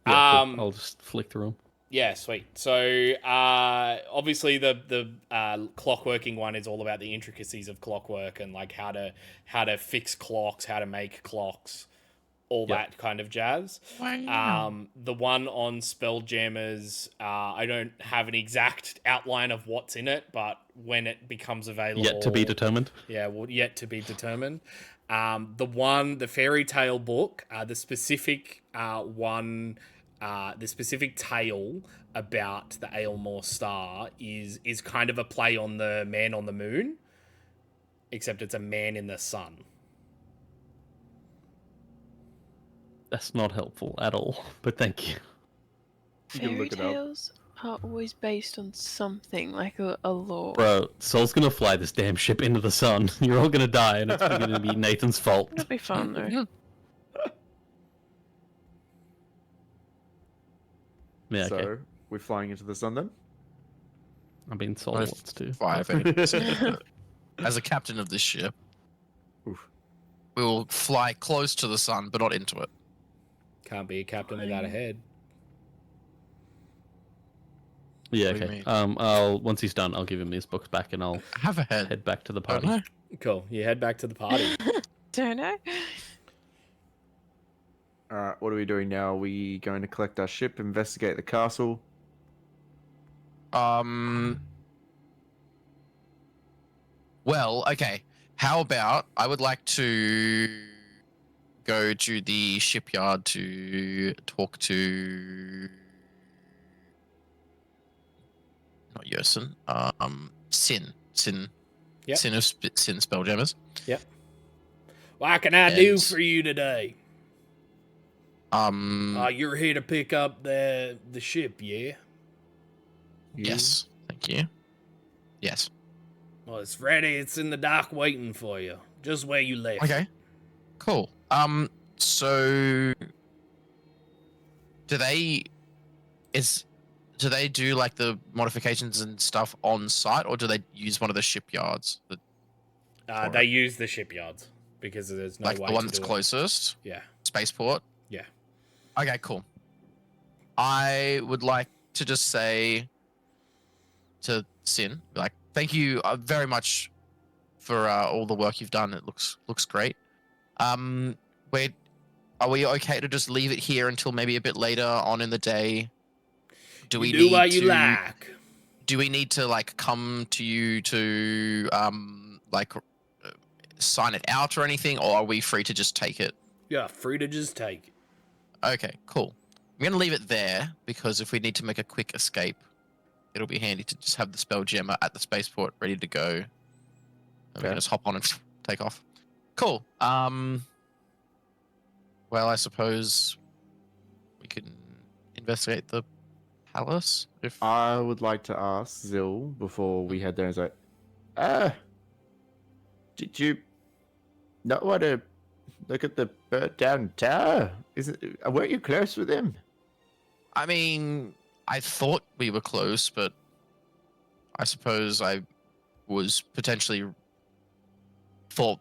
Yeah, cool. I'll just flick through them. Yeah, sweet. So, obviously, the clockworking one is all about the intricacies of clockwork and like how to fix clocks, how to make clocks, all that kind of jazz. Wow. The one on Spelljammers, I don't have an exact outline of what's in it, but when it becomes available, Yet to be determined. Yeah, well, yet to be determined. The fairy tale book, the specific one. The specific tale about the Ailmoor Star is kind of a play on the man on the moon, except it's a man in the sun. That's not helpful at all, but thank you. You can Fairy look it up. tales are always based on something, like a lore. Bro, Sol's gonna fly this damn ship into the sun. You're all gonna die, and it's gonna be Nathan's fault. That'd be fun, though. Yeah, So, okay. we're flying into the sun then? I mean, Sol Both wants to. Five. As a captain of this ship, Oof. we will fly close to the sun, but not into it. Can't be a captain without a head. Yeah, What do you okay. mean? I'll once he's done, I'll give him his books back, and I'll I have a head. head back to the Don't party. I? Cool. You head back to the party. Don't know. Alright, what are we doing now? Are we going to collect our ship, investigate the castle? Well, okay. How about I would like to go to the shipyard to talk to not Yersin, Sin. Yep. Sin Spelljammers. What can I do And- for you today? You're here to pick up the ship, yeah? Yes. Thank you. Yes. Well, it's ready. It's in the dock waiting for you. Just where you left. Okay. Cool. So do they do like the modifications and stuff on site, or do they use one of the shipyards? They use the shipyards because there's no Like way the one to that's do closest? it. Yeah. Spaceport? Yeah. Okay, cool. I would like to just say to Sin, like, thank you very much for all the work you've done. It looks great. Are we okay to just leave it here until maybe a bit later on in the day? Do we do need what you to, like. Do we need to like come to you to sign it out or anything, or are we free to just take it? Yeah, free to just take it. Okay, cool. I'm gonna leave it there because if we need to make a quick escape, it'll be handy to just have the Spelljammer at the spaceport ready to go. And we Okay. can just hop on and take off. Cool. Well, I suppose we can investigate the palace if I would like to ask Zil before we head there. Is like, did you not want to look at the burnt down tower? Weren't you close with him? I mean, I thought we were close, but I suppose I was potentially thought.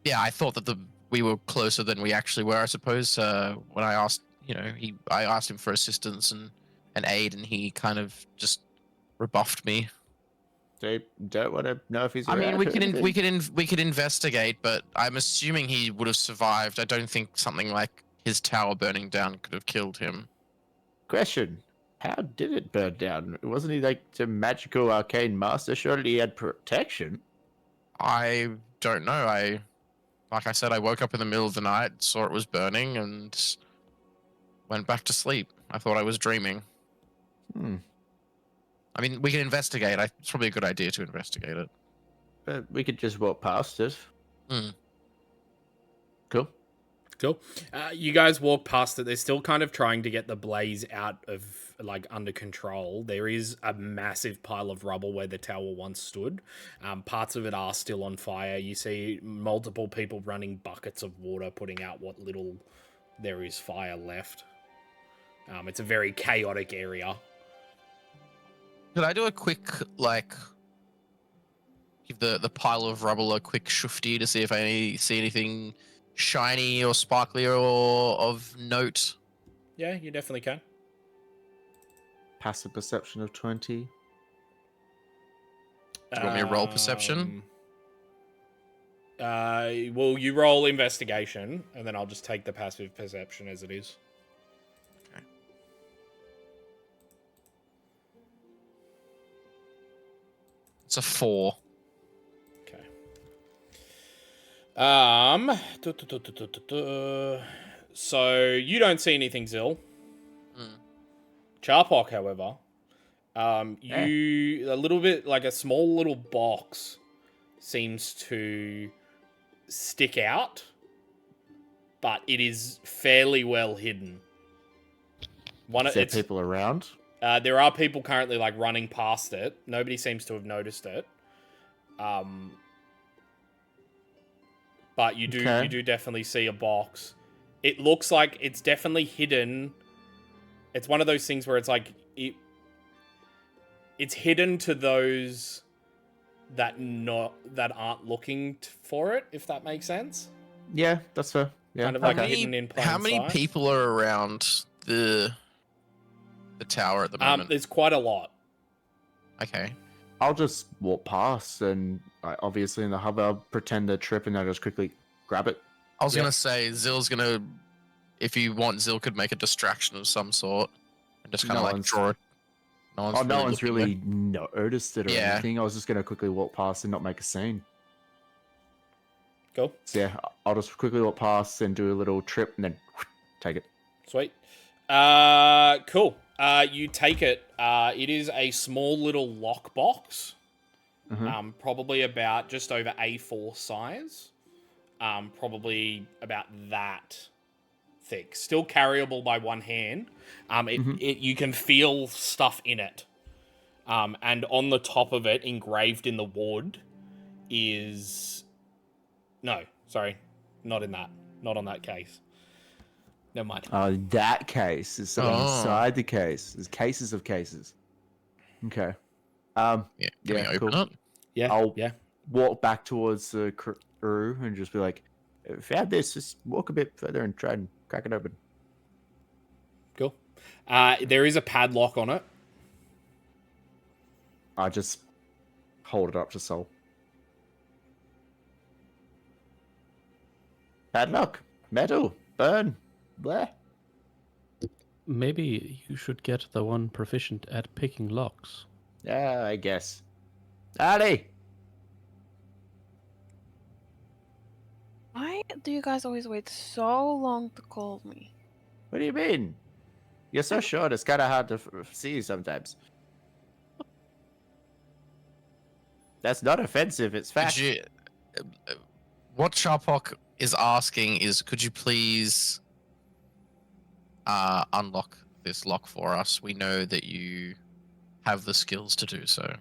Yeah, I thought that we were closer than we actually were. I suppose when I asked, I asked him for assistance and aid, and he kind of just rebuffed me. They don't want to know if he's. I mean, around we or could anything? we could investigate, but I'm assuming he would have survived. I don't think something like his tower burning down could have killed him. Question: how did it burn down? Wasn't he like some magical arcane master? Surely he had protection. I don't know. Like I said, I woke up in the middle of the night, saw it was burning, and went back to sleep. I thought I was dreaming. I mean, we can investigate. It's probably a good idea to investigate it. But we could just walk past it. Cool. Cool. You guys walk past it. They're still kind of trying to get the blaze out of, under control. There is a massive pile of rubble where the tower once stood. Parts of it are still on fire. You see multiple people running buckets of water, putting out what little there is fire left. It's a very chaotic area. Could I do a quick, like, give the pile of rubble a quick shufty to see if I see anything shiny or sparkly or of note? Yeah, you definitely can. Passive perception of 20. Do you want me to roll perception? Well, you roll investigation, and then I'll just take the passive perception as it is. Okay. It's a 4. Okay. So you don't see anything, Zill. Mm. Charpok, however, a little bit like a small little box seems to stick out, but it is fairly well hidden. Is there people around? There are people currently like running past it. Nobody seems to have noticed it. But you do definitely see a box. It looks like it's definitely hidden. It's one of those things where it's like it's hidden to those that aren't looking for it, if that makes sense. Yeah, that's fair. Yeah. Kind of like hidden in plain How many sight. people are around the tower at the moment? There's quite a lot. Okay. I'll just walk past and obviously in the hub I'll pretend to trip and I'll just quickly grab it. I was gonna say Zill's gonna, if you want, Zill could make a distraction of some sort and just kind of like draw it. No one's really looking noticed it or anything. I was just gonna quickly walk past and not make a scene. Cool. So yeah, I'll just quickly walk past and do a little trip and then take it. Sweet. Cool. You take it. It is a small little lockbox. Mm-hmm. Probably about just over A4 size. Probably about that thick. Still carryable by one hand. You can feel stuff in it. And on the top of it, engraved in the wood, is... No, sorry. Not in that. Not on that case. Never mind. That case is something inside the case. There's cases of cases. Okay. Can we open it? Yeah. I'll walk back towards the crew and just be like, found this. Just walk a bit further and try and crack it open. Cool. There is a padlock on it. I just hold it up to Sol. Padlock, metal, burn, blah. Maybe you should get the one proficient at picking locks. Yeah, I guess. Ali! Why do you guys always wait so long to call me? What do you mean? You're so short, it's kind of hard to see you sometimes. That's not offensive, it's fact. What Charpok is asking is, could you please unlock this lock for us? We know that you have the skills to do so.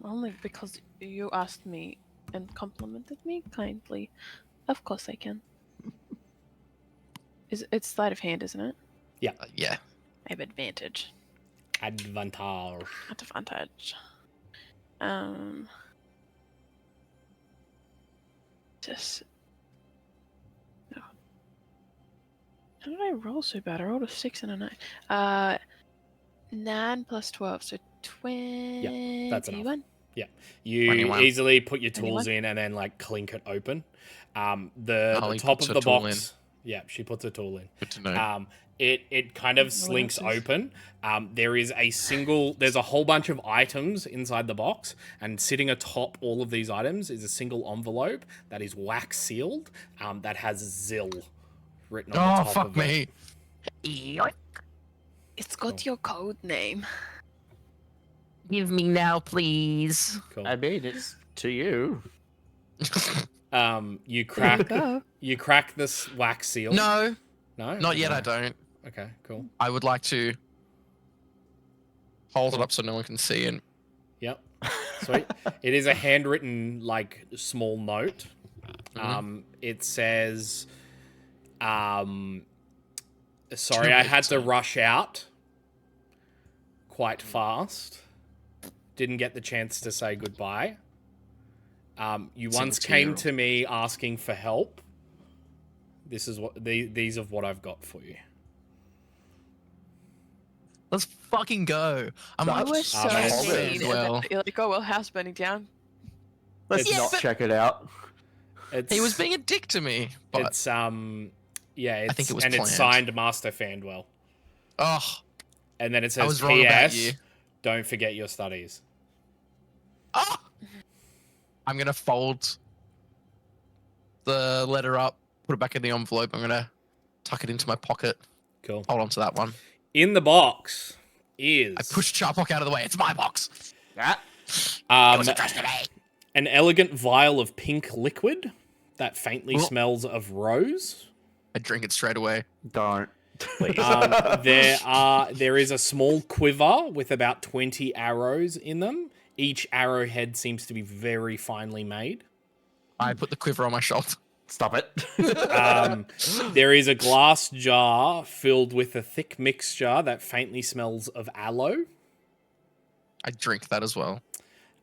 Only because you asked me and complimented me kindly. Of course I can. It's sleight of hand, isn't it? Yeah. Yeah. I have advantage. Advantage. Advantage. Just... No. How did I roll so bad? I rolled a 6 and a 9. 9 plus 12, so 21. That's enough. You 21. easily put your tools 21. in and then like clink it open. The Holly top puts of her the tool box. Yeah, she puts a tool in. Good to know. It kind of What slinks else is- open. There's a whole bunch of items inside the box, and sitting atop all of these items is a single envelope that is wax sealed, that has Zill written on the Oh, top fuck of it. me. It's got your code name. Give me now, please. Cool. I mean, it's to you. You crack Go. you crack this wax seal. No, No? not yet. No. I don't. Okay, cool. I would like to hold it up so no one can see. And Yep. Sweet. It is a handwritten, like, small note. Mhm. It says, Sorry, I had to rush out quite fast. Didn't get the chance to say goodbye. You once came to me asking for help. This is what these are what I've got for you. Let's fucking go. I'm I like, was so hold it. mean. Well. You're like, oh well, house burning down. Let's It's- not check it out. It's, he was being a dick to me. But It's yeah. It's, I think it was and it's planned. signed Master Fandwell. oh, And then it I says was wrong about PS. you. Don't forget your studies. Ah! I'm gonna fold the letter up, put it back in the envelope. I'm gonna tuck it into my pocket. Cool. Hold on to that one. In the box is I pushed Charpock out of the way. It's my box. That It was addressed to me. an elegant vial of pink liquid that faintly Oh. smells of rose. I drink it straight away. don't. There is a small quiver with about 20 arrows in them. Each arrowhead seems to be very finely made. I put the quiver on my shoulder. Stop it. There is a glass jar filled with a thick mixture that faintly smells of aloe. I drink that as well.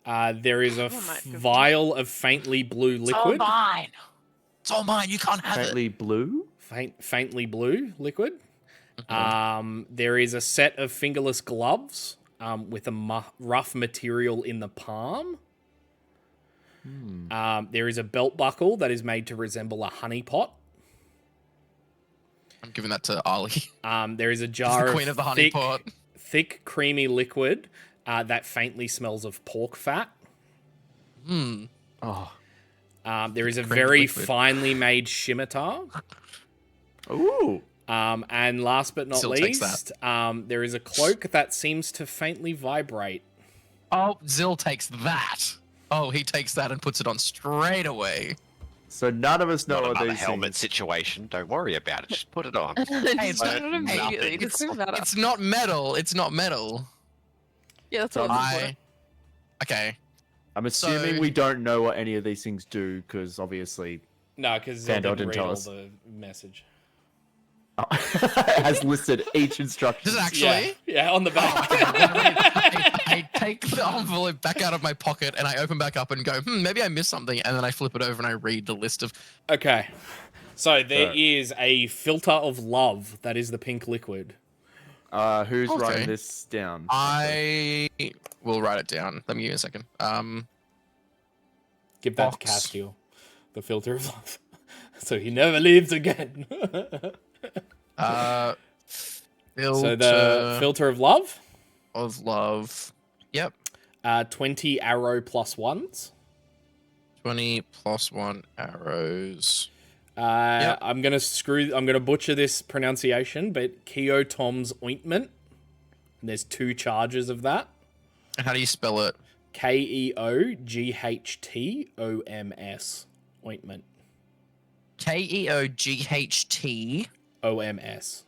There is a might go- vial of faintly blue liquid. mine. It's all mine. You can't have Faintly blue. Faintly blue liquid. There is a set of fingerless gloves with a rough material in the palm. There is a belt buckle that is made to resemble a honey pot. I'm giving that to Ali. There is a She's jar the queen of the honey pot. thick, creamy liquid that faintly smells of pork fat. Hmm. Oh. There is a Creamy very liquid. finely made scimitar. Ooh. And last but not Still takes least, there is a cloak that seems to faintly vibrate. Oh, Zill takes that. Oh, he takes that and puts it on straight away. So none of us know Not what another these helmet things. situation. Don't worry about it. Just put it on. Hey, it's Not not, immediately. hey, It doesn't matter. it's not metal. It's not metal. Yeah, that's what I was I. Okay. I'm assuming So- we don't know what any of these things do because obviously No, because Fandor didn't didn't read tell all us. the message. it has listed each instruction. Does it actually? Yeah, on the back. I take the envelope back out of my pocket and I open back up and go, maybe I missed something. And then I flip it over and I read the list of. Okay. So there So- is a filter of love that is the pink liquid. Who's Okay. writing this down? I will write it down. Let me give you a second. Give that Box. to Castiel. The filter of love. So he never leaves again. Filter So the filter of love, of love. Yep. 20 arrow plus ones. 20 plus 1 arrows. I'm gonna butcher this pronunciation, but Keotom's ointment. And there's 2 charges of that. And how do you spell it? Keoghtoms ointment. Keoght OMS.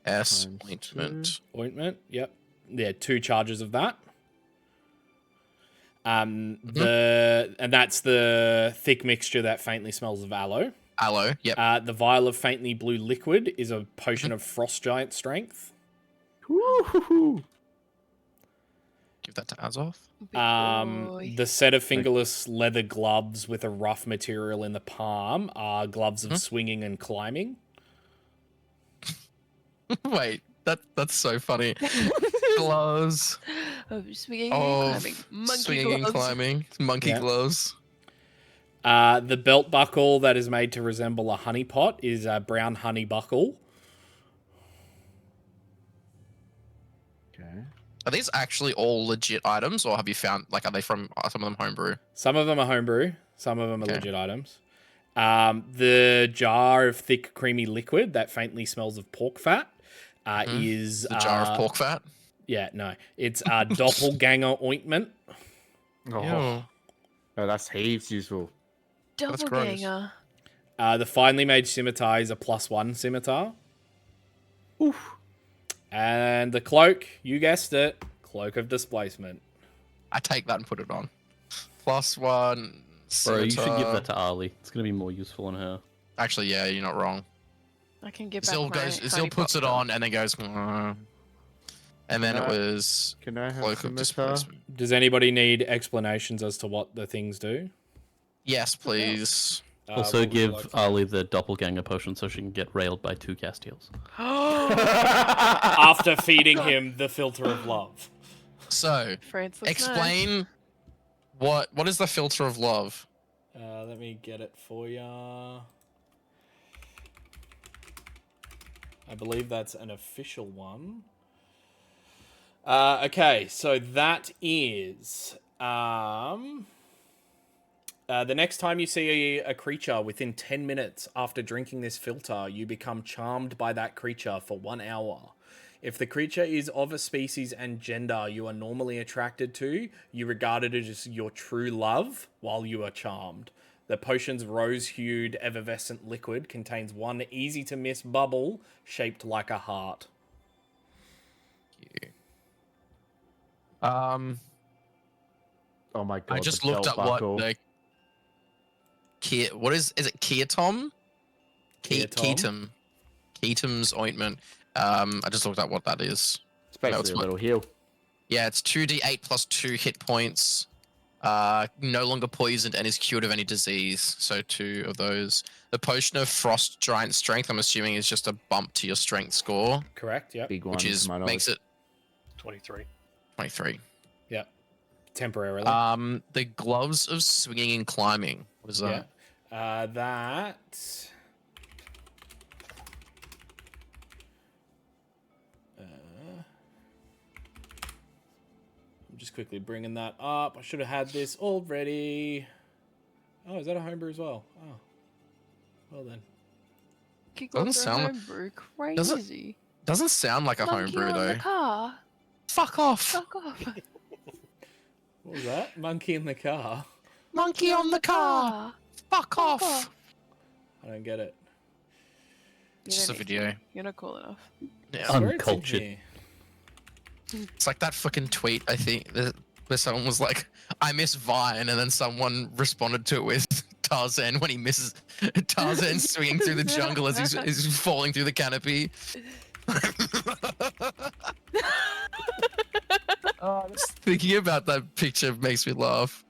OMS ointment. Ointment, yep. Yeah, 2 charges of that. And that's the thick mixture that faintly smells of aloe. Aloe. Yep. The vial of faintly blue liquid is a potion of frost giant strength. Woo-hoo-hoo. Give that to Azov. Big boy. The set of fingerless leather gloves with a rough material in the palm are gloves of swinging and climbing. Wait, that's so funny. Gloves. Swinging Oh, and climbing. Monkey swinging and gloves. climbing. Monkey Yeah. gloves. The belt buckle that is made to resemble a honey pot is a brown honey buckle. Okay. Are these actually all legit items, or have you found are they from some of them homebrew? Some of them are homebrew, some of them are Okay. legit items. The jar of thick, creamy liquid that faintly smells of pork fat is The jar of pork fat. Yeah, no, it's doppelganger ointment. Oh, Ew. oh, that's heaps useful. That's gross. Doppelganger. The finely made scimitar is a +1 scimitar. Oof. And the cloak, you guessed it, cloak of displacement. I take that and put it on. +1. Bro, you should give scimitar. that to Ali. It's gonna be more useful on her. Actually, yeah, you're not wrong. I can get back Zill my goes. honey Zill puts it pot, though. on and then goes. And then it was Can I have cloak some of of her? displacement. Does anybody need explanations as to what the things do? Yes, please. Also, what would you give like to- Ali the doppelganger potion so she can get railed by 2 Castiels. After feeding him the filter of love. So, Francis, explain what is the filter of love? Let me get it for ya. I believe that's an official one. Okay, so that is the next time you see a creature within 10 minutes after drinking this filter, you become charmed by that creature for 1 hour. If the creature is of a species and gender you are normally attracted to, you regard it as your true love while you are charmed. The potion's rose-hued effervescent liquid contains one easy-to-miss bubble shaped like a heart. Oh my god! I just the looked belt up buckle. what the what is it Keatom? Keatom? Keatom's ointment. I just looked up what that is. It's basically it's a my- little heal. Yeah, it's 2d8 plus 2 hit points. No longer poisoned and is cured of any disease. So 2 of those. The potion of frost giant strength, I'm assuming, is just a bump to your strength score, Correct, yep. Big one. which is to my makes knowledge. it 23. 23. Yep. Temporarily. The gloves of swinging and climbing. What is that? Yeah. That... I'm just quickly bringing that up. I should have had this already. Oh, is that a homebrew as well? Oh. Well then. Doesn't sound- crazy. Doesn't sound like a Monkey homebrew on though. the car. Fuck off. Fuck off. What was that? Monkey in the car? Monkey on the car. Fuck off. I don't get it. It's just a video. You're not cool enough. Yeah. I swear it's in Uncultured. here. It's like that fucking tweet, I think, where someone was like, I miss Vine, and then someone responded to it with Tarzan when he misses Tarzan swinging through the jungle as he's falling through the canopy. Just thinking about that picture makes me laugh.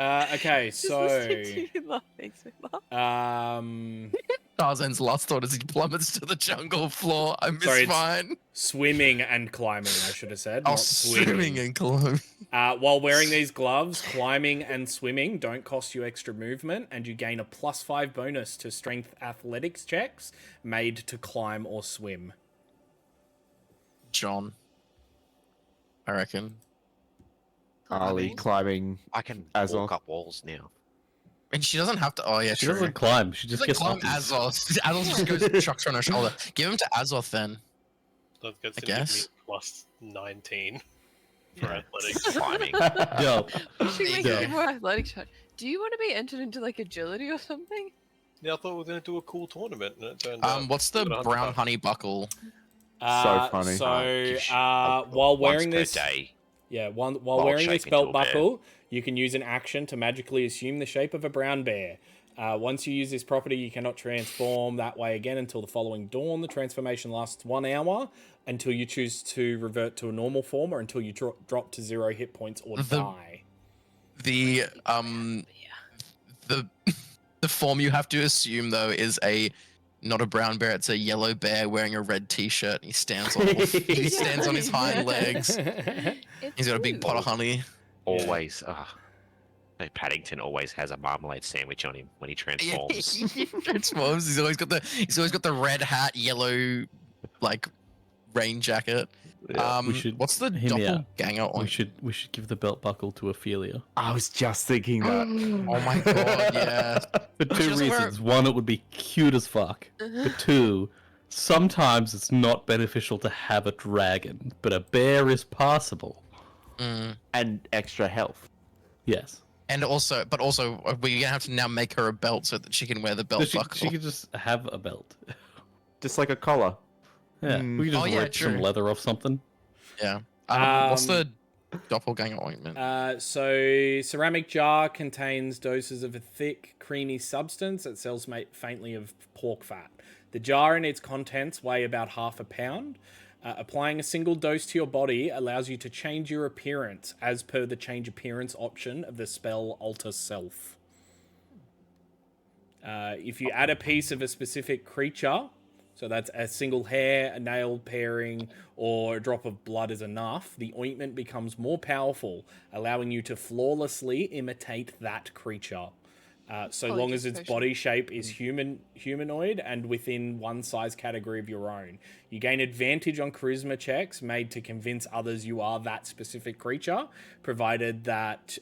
Okay, Just so listening to you laugh makes me laugh. Tarzan's last thought as he plummets to the jungle floor. I miss Sorry, it's- Vine. swimming and climbing, I should have said. Oh, not swimming and climbing. While wearing these gloves, climbing and swimming don't cost you extra movement, and you gain a +5 bonus to strength athletics checks made to climb or swim. John, I reckon. Ali mean- climbing. I can As walk well. up walls now. And she doesn't have to. Oh yeah, She true. doesn't climb. She just Like gets climb up. Azoth. Azoth just goes chucks her on her shoulder. Give him to Azoth then. That's going to give guess. me plus 19 for Yeah. athletics. Climbing. Yo, We should make Yeah. it more athletic shot. Do you want to be entered into like agility or something? Yeah, I thought we were going to do a cool tournament, and it turned out. What's the we got 100 brown bucks. honey buckle? So funny. While wearing Once this, per day. yeah, while Wild wearing shape this into belt a bear. buckle, you can use an action to magically assume the shape of a brown bear. Once you use this property, you cannot transform that way again until the following dawn. The transformation lasts 1 hour until you choose to revert to a normal form or until you drop to 0 hit points or The- die. The the form you have to assume though is not a brown bear. It's a yellow bear wearing a red t-shirt. He stands on he stands on his hind legs. He's got a big pot of honey. Always. No, Paddington always has a marmalade sandwich on him when he transforms. He transforms. He's always got the red hat, yellow like rain jacket. We should What's the hear me out. doppelganger we on? should give the belt buckle to Ophelia I was just thinking that. Oh my god, yeah. for She two doesn't wear- reasons. One, it would be cute as fuck. But two, sometimes it's not beneficial to have a dragon, but a bear is possible. Mm. And extra health. Yes. And also, we're gonna have to now make her a belt so that she can wear the belt So buckle. she could just have a belt. Just like a collar. Yeah. Mm. We could just Oh, yeah, rip some true. leather off something. Yeah. What's the doppelganger ointment? So ceramic jar contains doses of a thick, creamy substance that smells faintly of pork fat. The jar and its contents weigh about half a pound. Applying a single dose to your body allows you to change your appearance as per the change appearance option of the spell Alter Self. If you add a piece of a specific creature, so that's a single hair, a nail paring, or a drop of blood is enough, the ointment becomes more powerful, allowing you to flawlessly imitate that creature. So long as its body shape is humanoid and within one size category of your own. You gain advantage on charisma checks made to convince others you are that specific creature, provided that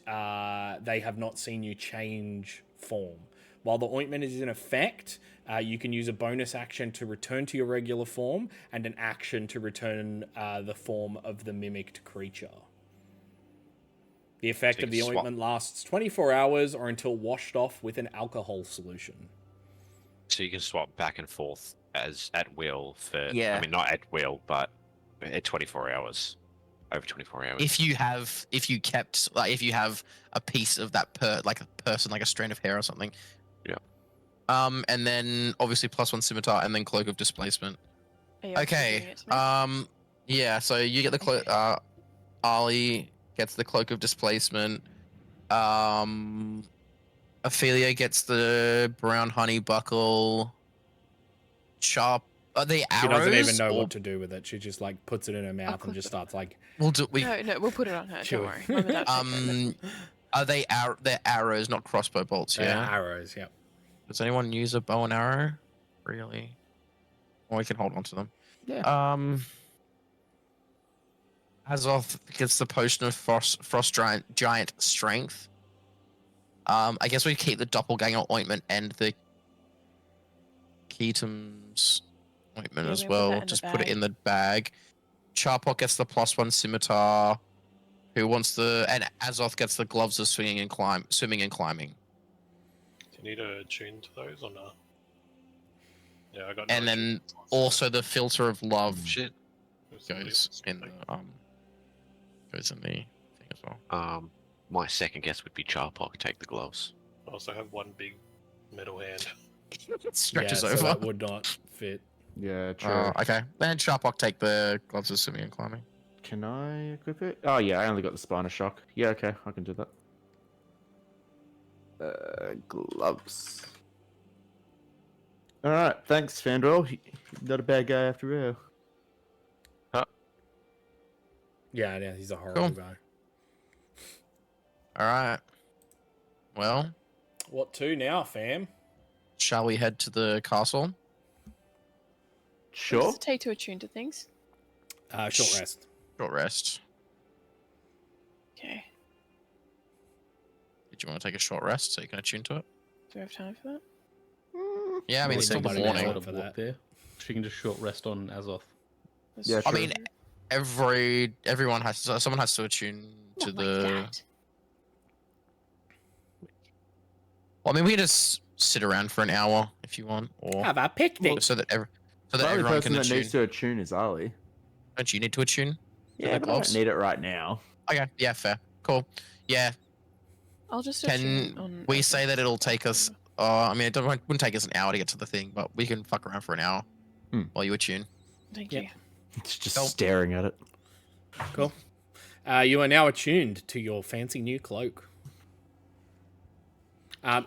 they have not seen you change form. While the ointment is in effect, you can use a bonus action to return to your regular form and an action to return the form of the mimicked creature. The effect of the ointment lasts 24 hours or until washed off with an alcohol solution. So you can swap back and forth at will for... Yeah. I mean, not at will, but at 24 hours. Over 24 hours. If you have a piece of that person, like a strand of hair or something. Yeah. And then obviously +1 scimitar and then cloak of displacement. Okay. Yeah. So you get the cloak. Ali gets the cloak of displacement. Ophelia gets the brown honey buckle. Sharp. Are they arrows? She doesn't even know what to do with it. She just like puts it in her mouth and just starts like. No, we'll put it on her. Don't worry. Are they they're arrows, not crossbow bolts? Yeah. Arrows. Yeah. Does anyone use a bow and arrow? Really? Or we can hold on to them. Yeah. Azoth gets the potion of frost giant strength. I guess we keep the doppelganger ointment and the Keatom's ointment as well. Just put it in the bag. Charpok gets the +1 scimitar. Who wants and Azoth gets the gloves of swimming and climbing. Do you need to attune to those or no? Yeah, I got. And then also the filter of love Shit. goes in the thing as well. My second guess would be Charpok take the gloves. I also have one big metal hand. Stretches so over. that would not fit. Yeah, true. Okay. Then Charpok take the gloves of swimming and climbing. Can I equip it? Oh yeah, I only got the Spina Shock. Yeah, okay, I can do that. Gloves. All right, thanks, Fandral. Not a bad guy after all. Yeah, he's a horrible guy. All right. Well, What to now, fam? shall we head to the castle? Sure. Does it take to attune to things? Short rest. Short rest. Okay. Did you want to take a short rest so you can attune to it? Do we have time for that? Yeah, I mean, it's still the Somebody morning. else for that. There. She can just short rest on Azoth. Yeah, I true. mean, everyone has to, someone has to attune to Not the. like that. Well, I mean, we can just sit around for an hour if you want, or Have a picnic. so that The only everyone person can that attune. needs to attune is Ali. Don't you need to attune? Yeah, the but I don't gloves? need it right now. Okay, yeah, fair, cool. Yeah, I'll just can attune on we say that it'll take us? I mean, wouldn't take us an hour to get to the thing, but we can fuck around for an hour while you attune. Thank Yep. you. It's just Nope. staring at it. Cool. You are now attuned to your fancy new cloak.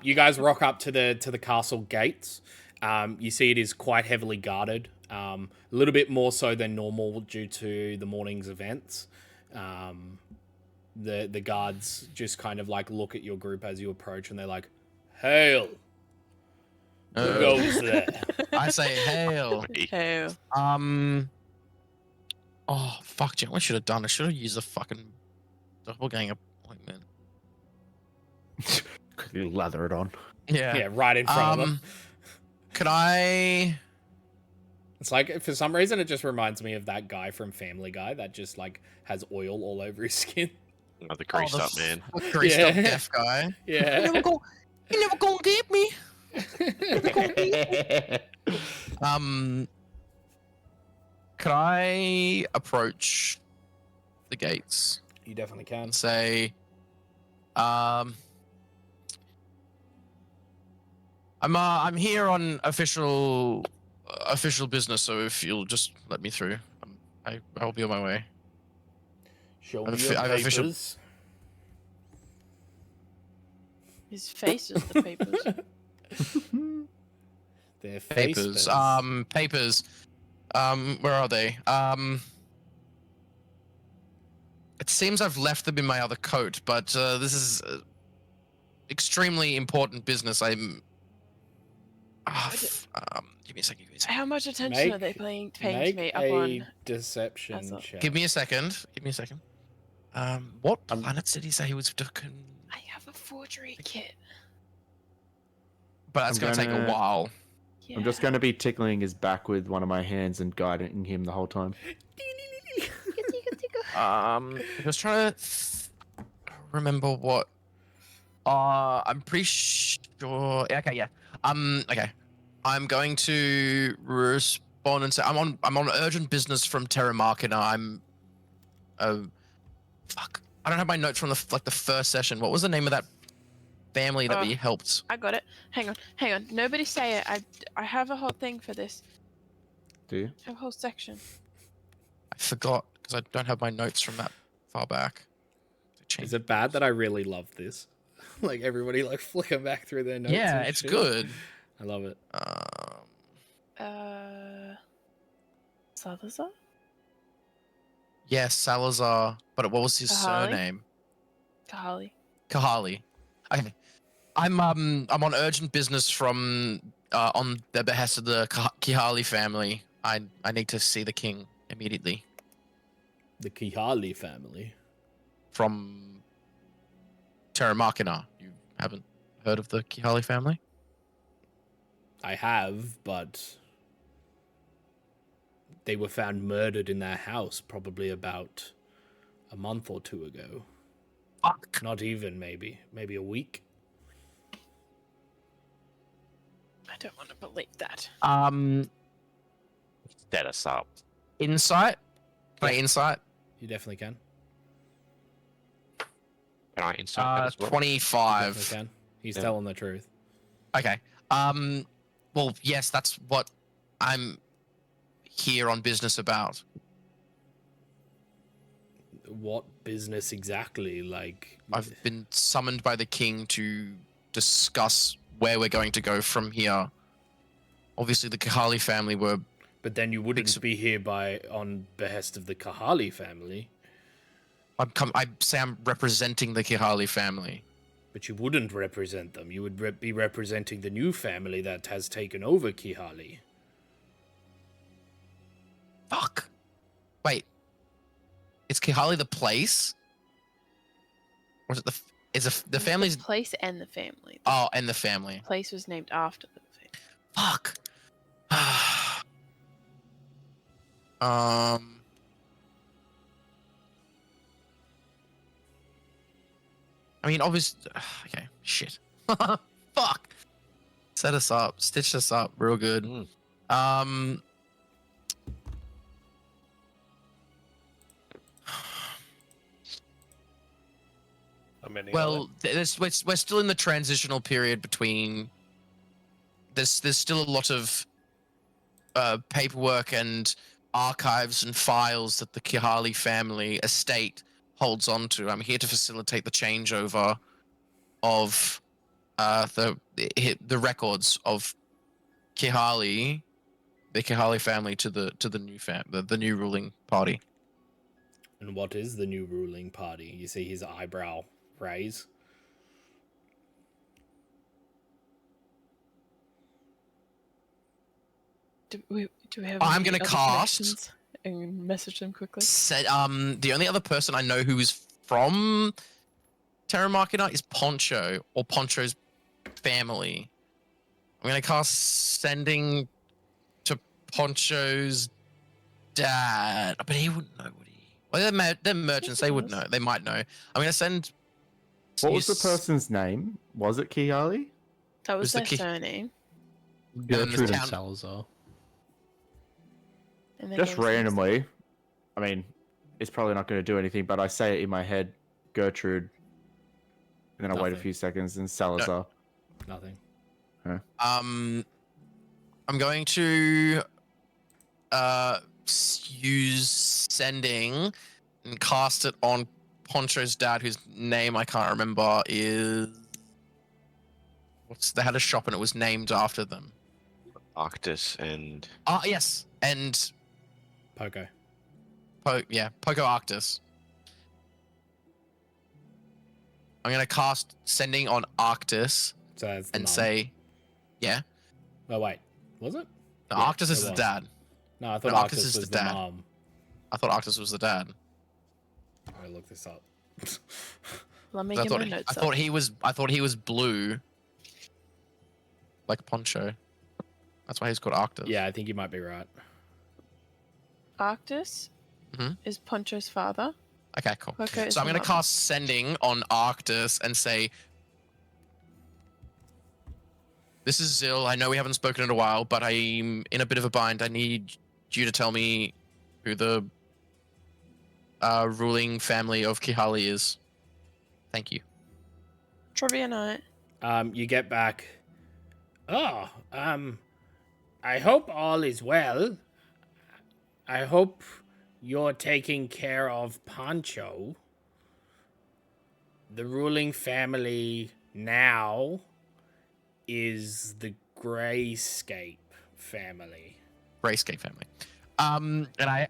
You guys rock up to the castle gates. You see it is quite heavily guarded, a little bit more so than normal due to the morning's events. The guards just kind of like look at your group as you approach, and they're like, "Hail! Who goes there?" I say hail. Oh. Oh fuck! Do you know what I should have done? I should have used a fucking doppelganger appointment. You lather it on. Yeah. Yeah, right in front of them. Could I? It's like, for some reason, it just reminds me of that guy from Family Guy that just like has oil all over his skin. Oh, the greased up man. Greased up Yeah. deaf guy. Yeah. You never gonna get me. Could I approach the gates? You definitely can. Say, I'm here on official business, so if you'll just let me through, I'll be on my way. Show I'm me fi- your I have official- papers. His face is the papers. Their Papers. faces. Papers. Where are they? It seems I've left them in my other coat, but this is extremely important business. I'm. Give me a second. How much attention are they paying to Make me up a on? deception Astral? check. Give me a second. What planet did he say he was? I have a forgery kit. But that's I'm gonna take a gonna- while. Yeah. I'm just going to be tickling his back with one of my hands and guiding him the whole time. I was trying to remember what. I'm pretty sure. Okay, yeah. Okay. I'm going to respond and say I'm on urgent business from Terramarkina. I'm. Fuck. I don't have my notes from the first session. What was the name of that family that we helped? I got it. Hang on. Nobody say it. I have a whole thing for this. Do you? I have a whole section. I forgot because I don't have my notes from that far back. Is it bad that I really love this? Like everybody like flicking back through their notes. Yeah, and it's shit. good. I love it. Salazar? Yes, Salazar. But what was his Kahali? surname? Kahali. Okay. I'm on urgent business from on the behest of the Kahali family. I need to see the king immediately. The Kihali family. From Terramarkina. You haven't heard of the Kahali family? I have, but they were found murdered in their house probably about a month or two ago. Fuck. Not even, maybe a week. I don't want to believe that. Set us up. Insight? Can I insight? You definitely can. Can I insight that as well? 25. Definitely can. He's Yeah. telling the truth. Okay. Well, yes, that's what I'm here on business about. What business exactly? Like, I've been summoned by the king to discuss where we're going to go from here. Obviously, the Kahali family were. but then you wouldn't be here on behest of the Kahali family. I say I'm representing the Kahali family. But you wouldn't represent them. You would be representing the new family that has taken over Kihali. Fuck. Wait. Is Kahali the place? Or is it the family's? The place and the family. Oh, and the family. The place was named after the family. Fuck. I mean, obviously. Okay. Shit. Fuck. Set us up. Stitch us up real good. Mm. How many? Well, we're still in the transitional period between. There's still a lot of paperwork and archives and files that the Kihali family estate holds on to. I'm here to facilitate the changeover of the records of Kihali, the Kihali family, to the new the new ruling party. And what is the new ruling party? You see his eyebrow raise. Do we have? I'm any gonna other cast- connections? And message them quickly. Said the only other person I know who is from Terramarkina is Poncho or Poncho's family. I'm gonna cast sending to Poncho's dad, but he wouldn't know, would he? Well, they're merchants. They would know. They might know. I'm gonna send. What was the use- person's name? Was it Kihali? That was was the their key- surname. Gertrude and town- Salazar. And their Just name's next. randomly. I mean, it's probably not going to do anything, but I say it in my head, Gertrude. And then I wait a Nothing. few seconds and Salazar. Nothing. I'm going to use sending and cast it on Poncho's dad, whose name I can't remember is. They had a shop and it was named after them. Arctis and Yes, and Poco. Poco Arctis. I'm gonna cast sending on Arctis So that's the and mum. say, yeah. Oh wait, was it? No, Yeah, Arctis it is the was. dad. No, I thought No, Arctis Arctis is was the the dad. mom. I thought Arctis was the dad. I'm gonna look this up. Let me I get thought my notes I up. thought he was blue, like Poncho. That's why he's called Arctis. Yeah, I think you might be right. Arctis Mhm. is Poncho's father. Okay, cool. Poco is So I'm the gonna mother. cast sending on Arctis and say, "This is Zill. I know we haven't spoken in a while, but I'm in a bit of a bind. I need you to tell me who the ruling family of Kihali is. Thank you." Trivia night. You get back. Oh, I hope all is well. I hope you're taking care of Pancho. The ruling family now is the Grayscape family. Grayscape family. And I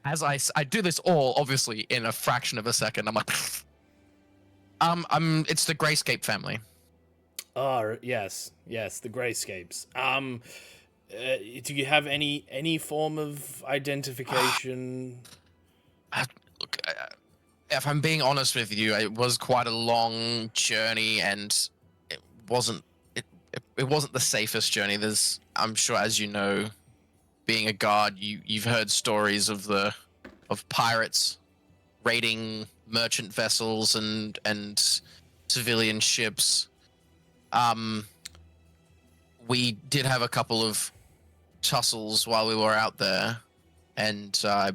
do this all obviously in a fraction of a second. I'm like, it's the Grayscape family. Oh, yes, the Grayscapes. Do you have any form of identification? Look, if I'm being honest with you, it was quite a long journey, and it wasn't the safest journey. I'm sure, as you know, being a guard, you've heard stories of pirates raiding merchant vessels and civilian ships. We did have a couple of tussles while we were out there, and I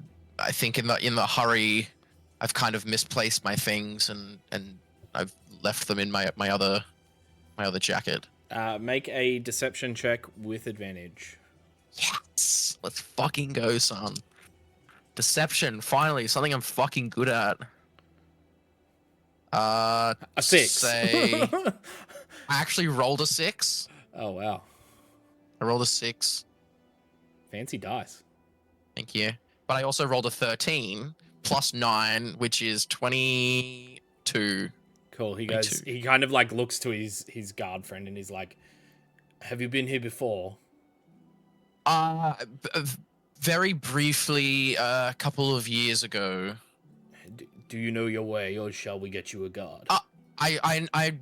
think in the hurry, I've kind of misplaced my things and I've left them in my other jacket. Make a deception check with advantage. Yes, let's fucking go, son. Deception, finally, something I'm fucking good at. A 6. Say, I actually rolled a 6. Oh wow, I rolled a 6. fancy dice. Thank you. But I also rolled a 13 plus 9, which is 22. Cool. He Me goes. too. He kind of like looks to his guard friend and he's like, "Have you been here before?" Very briefly, a couple of years ago. Do you know your way, or shall we get you a guard? I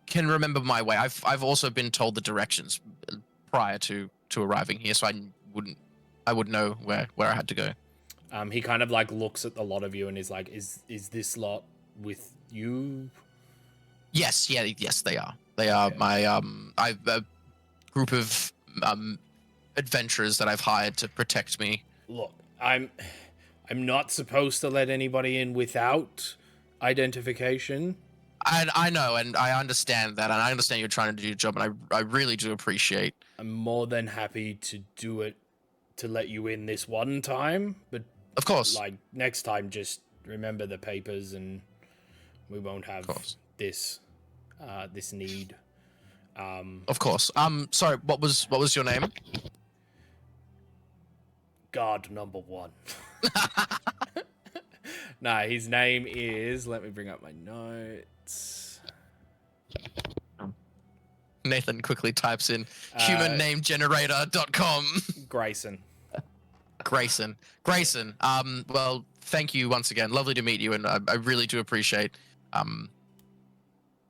can remember my way. I've also been told the directions prior to arriving here, so I would know where I had to go. He kind of like looks at the lot of you and is like, "Is this lot with you?" Yes, they are. They are Okay. my I've a group of adventurers that I've hired to protect me. Look, I'm not supposed to let anybody in without identification. I know, and I understand that, and I understand you're trying to do your job, and I really do appreciate. I'm more than happy to do it to let you in this one time, but Of course. like next time, just remember the papers, and we won't have this need. Of course. Sorry. What was your name? Guard number 1. Nah, his name is. Let me bring up my notes. Nathan quickly types in humannamegenerator.com. Grayson. Grayson. Well, thank you once again. Lovely to meet you, and I really do appreciate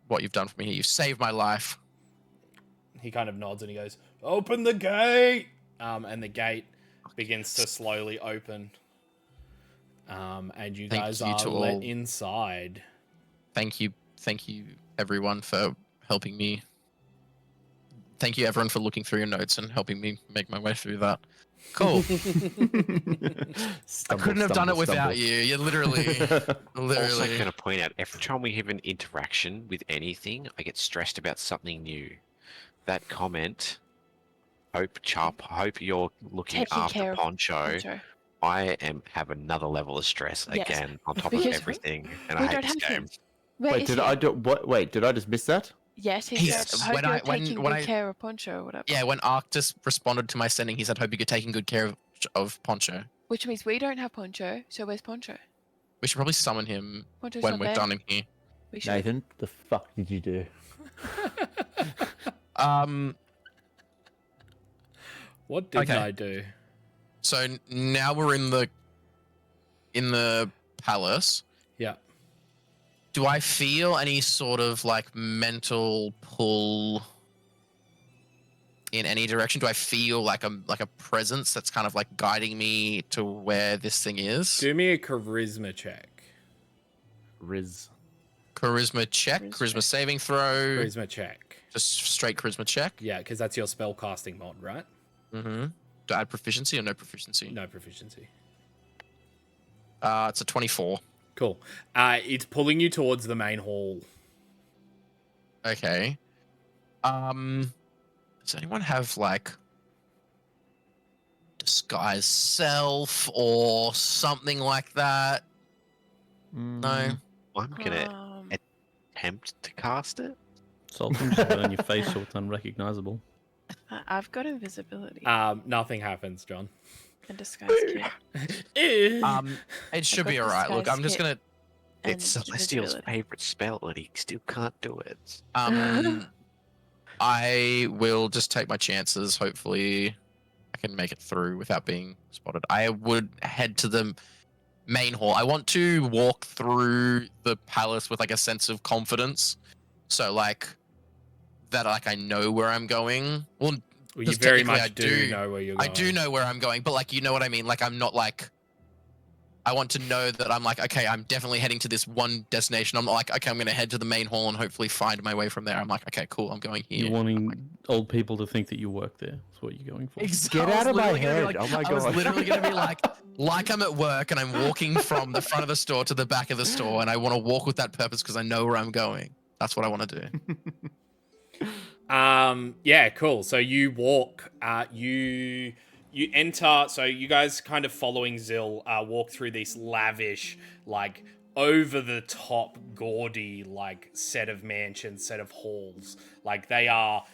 what you've done for me here. You've saved my life. He kind of nods and he goes, "Open the gate!" And the gate begins to slowly open. And you Thank guys you are to let all. inside. Thank you, everyone, for helping me thank you everyone for looking through your notes and helping me make my way through that. Cool. I couldn't have done it without you. You're literally. Also, going to point out, every time we have an interaction with anything, I get stressed about something new. That comment, hope you're looking Taking after care of Poncho. Poncho. I have another level of stress Yes, again on top because of everything, and we I hate don't this have game. him. Where Wait, is did he? I do what? Wait, did I just miss that? Yes, he He's- said, when hope I- you're when- taking when good I- care of Poncho or whatever. Yeah, when Arctis responded to my sending, he said, "Hope you're taking good care of Poncho." Which means we don't have Poncho, so where's Poncho? We should probably summon him Poncho's when not we're there. done in here. We should. Nathan, the fuck did you do? What did Okay. I do? So now we're in the palace. Yeah. Do I feel any sort of like mental pull in any direction? Do I feel like a presence that's kind of like guiding me to where this thing is? Do me a charisma check. Riz. Charisma check, Charisma. charisma saving throw, Charisma check. just straight charisma check. Yeah, because that's your spell casting mod, right? Mm-hmm. Do I add proficiency or no proficiency? No proficiency. It's a 24. Cool. It's pulling you towards the main hall. Okay. Does anyone have like disguise self or something like that? No. I'm gonna Um, attempt to cast it. Something just burn your face so it's unrecognizable. I've got invisibility Nothing happens, John. and disguise kit. It should got be alright. Look, disguise I'm just kit. gonna It's And Celestial's invisibility. favorite spell, and he still can't do it. I will just take my chances. Hopefully I can make it through without being spotted. I would head to the main hall. I want to walk through the palace with like a sense of confidence. So like that like I know where I'm going. Well, Well, you Because very technically much I do do- know where you're I going. do know where I'm going, but like you know what I mean? Like I'm not like I want to know that I'm like, okay, I'm definitely heading to this one destination. I'm not like, okay, I'm gonna head to the main hall and hopefully find my way from there. I'm like, okay, cool, I'm going here. You're wanting old people to think that you work there. That's what you're going for. Get out of my literally gonna be head. like- Oh my I was God. literally gonna be like I'm at work and I'm walking from the front of the store to the back of the store, and I want to walk with that purpose because I know where I'm going. That's what I want to do. Yeah, cool. So you walk, you enter, so you guys kind of following Zill, walk through this lavish, like over the top gaudy like set of mansions, set of halls. Like they are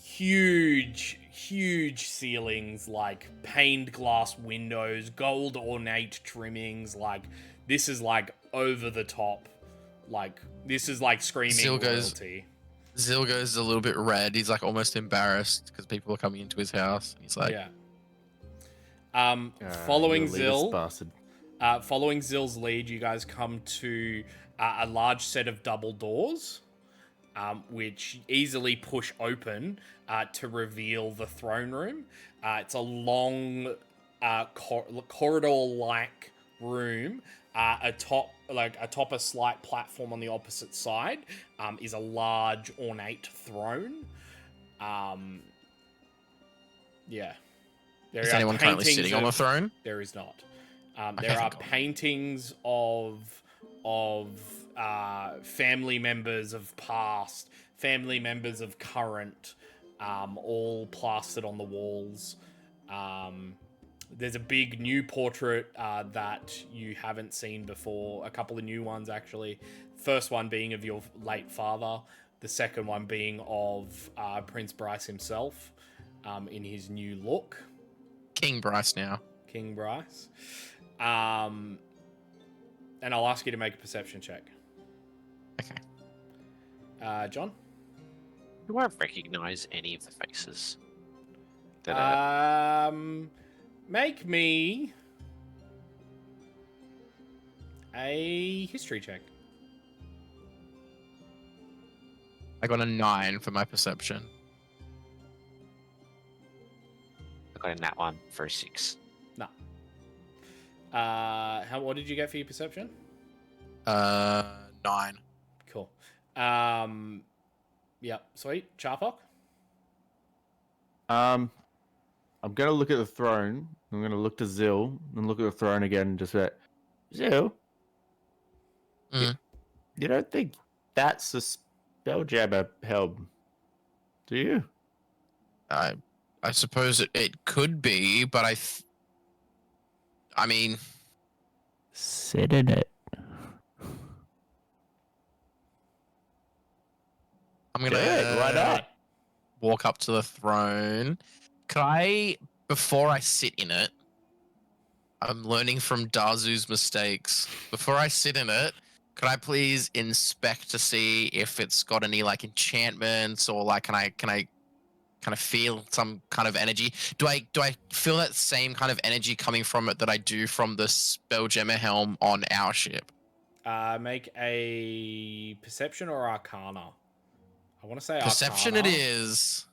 huge ceilings, like paned glass windows, gold ornate trimmings. Like this is like over the top, like this is like screaming Zill goes- royalty. Zill goes a little bit red. He's like almost embarrassed because people are coming into his house. He's like, Yeah. Following you elitist Zill, bastard. following Zill's lead, you guys come to a large set of double doors, which easily push open to reveal the throne room. It's a long corridor-like room. Atop a slight platform on the opposite side is a large ornate throne. Yeah. There is are anyone currently paintings sitting on the of- throne? There is not. Okay, There are thank God. paintings of family members of past, family members of current, all plastered on the walls. There's a big new portrait that you haven't seen before. A couple of new ones, actually. First one being of your late father. The second one being of Prince Bryce himself in his new look. King Bryce now. King Bryce. And I'll ask you to make a perception check. Okay. John? Do I recognize any of the faces? That are Make me a history check. I got a 9 for my perception. I got in that one for a 6. No. What did you get for your perception? 9. Cool. Yep, sweet. Charpok? I'm gonna look at the throne. I'm gonna look to Zill and look at the throne again and just say, Zill, Mhm. you don't think that's a spelljammer helm, do you? I suppose it could be, but I mean, Sit in it. I'm Do gonna it. Why not? walk up to the throne. Could I, before I sit in it, I'm learning from Dazu's mistakes. Before I sit in it, could I please inspect to see if it's got any like enchantments or like can I kind of feel some kind of energy? Do I feel that same kind of energy coming from it that I do from the Spelljammer helm on our ship? Make a perception or arcana. I want to say Perception arcana. it is.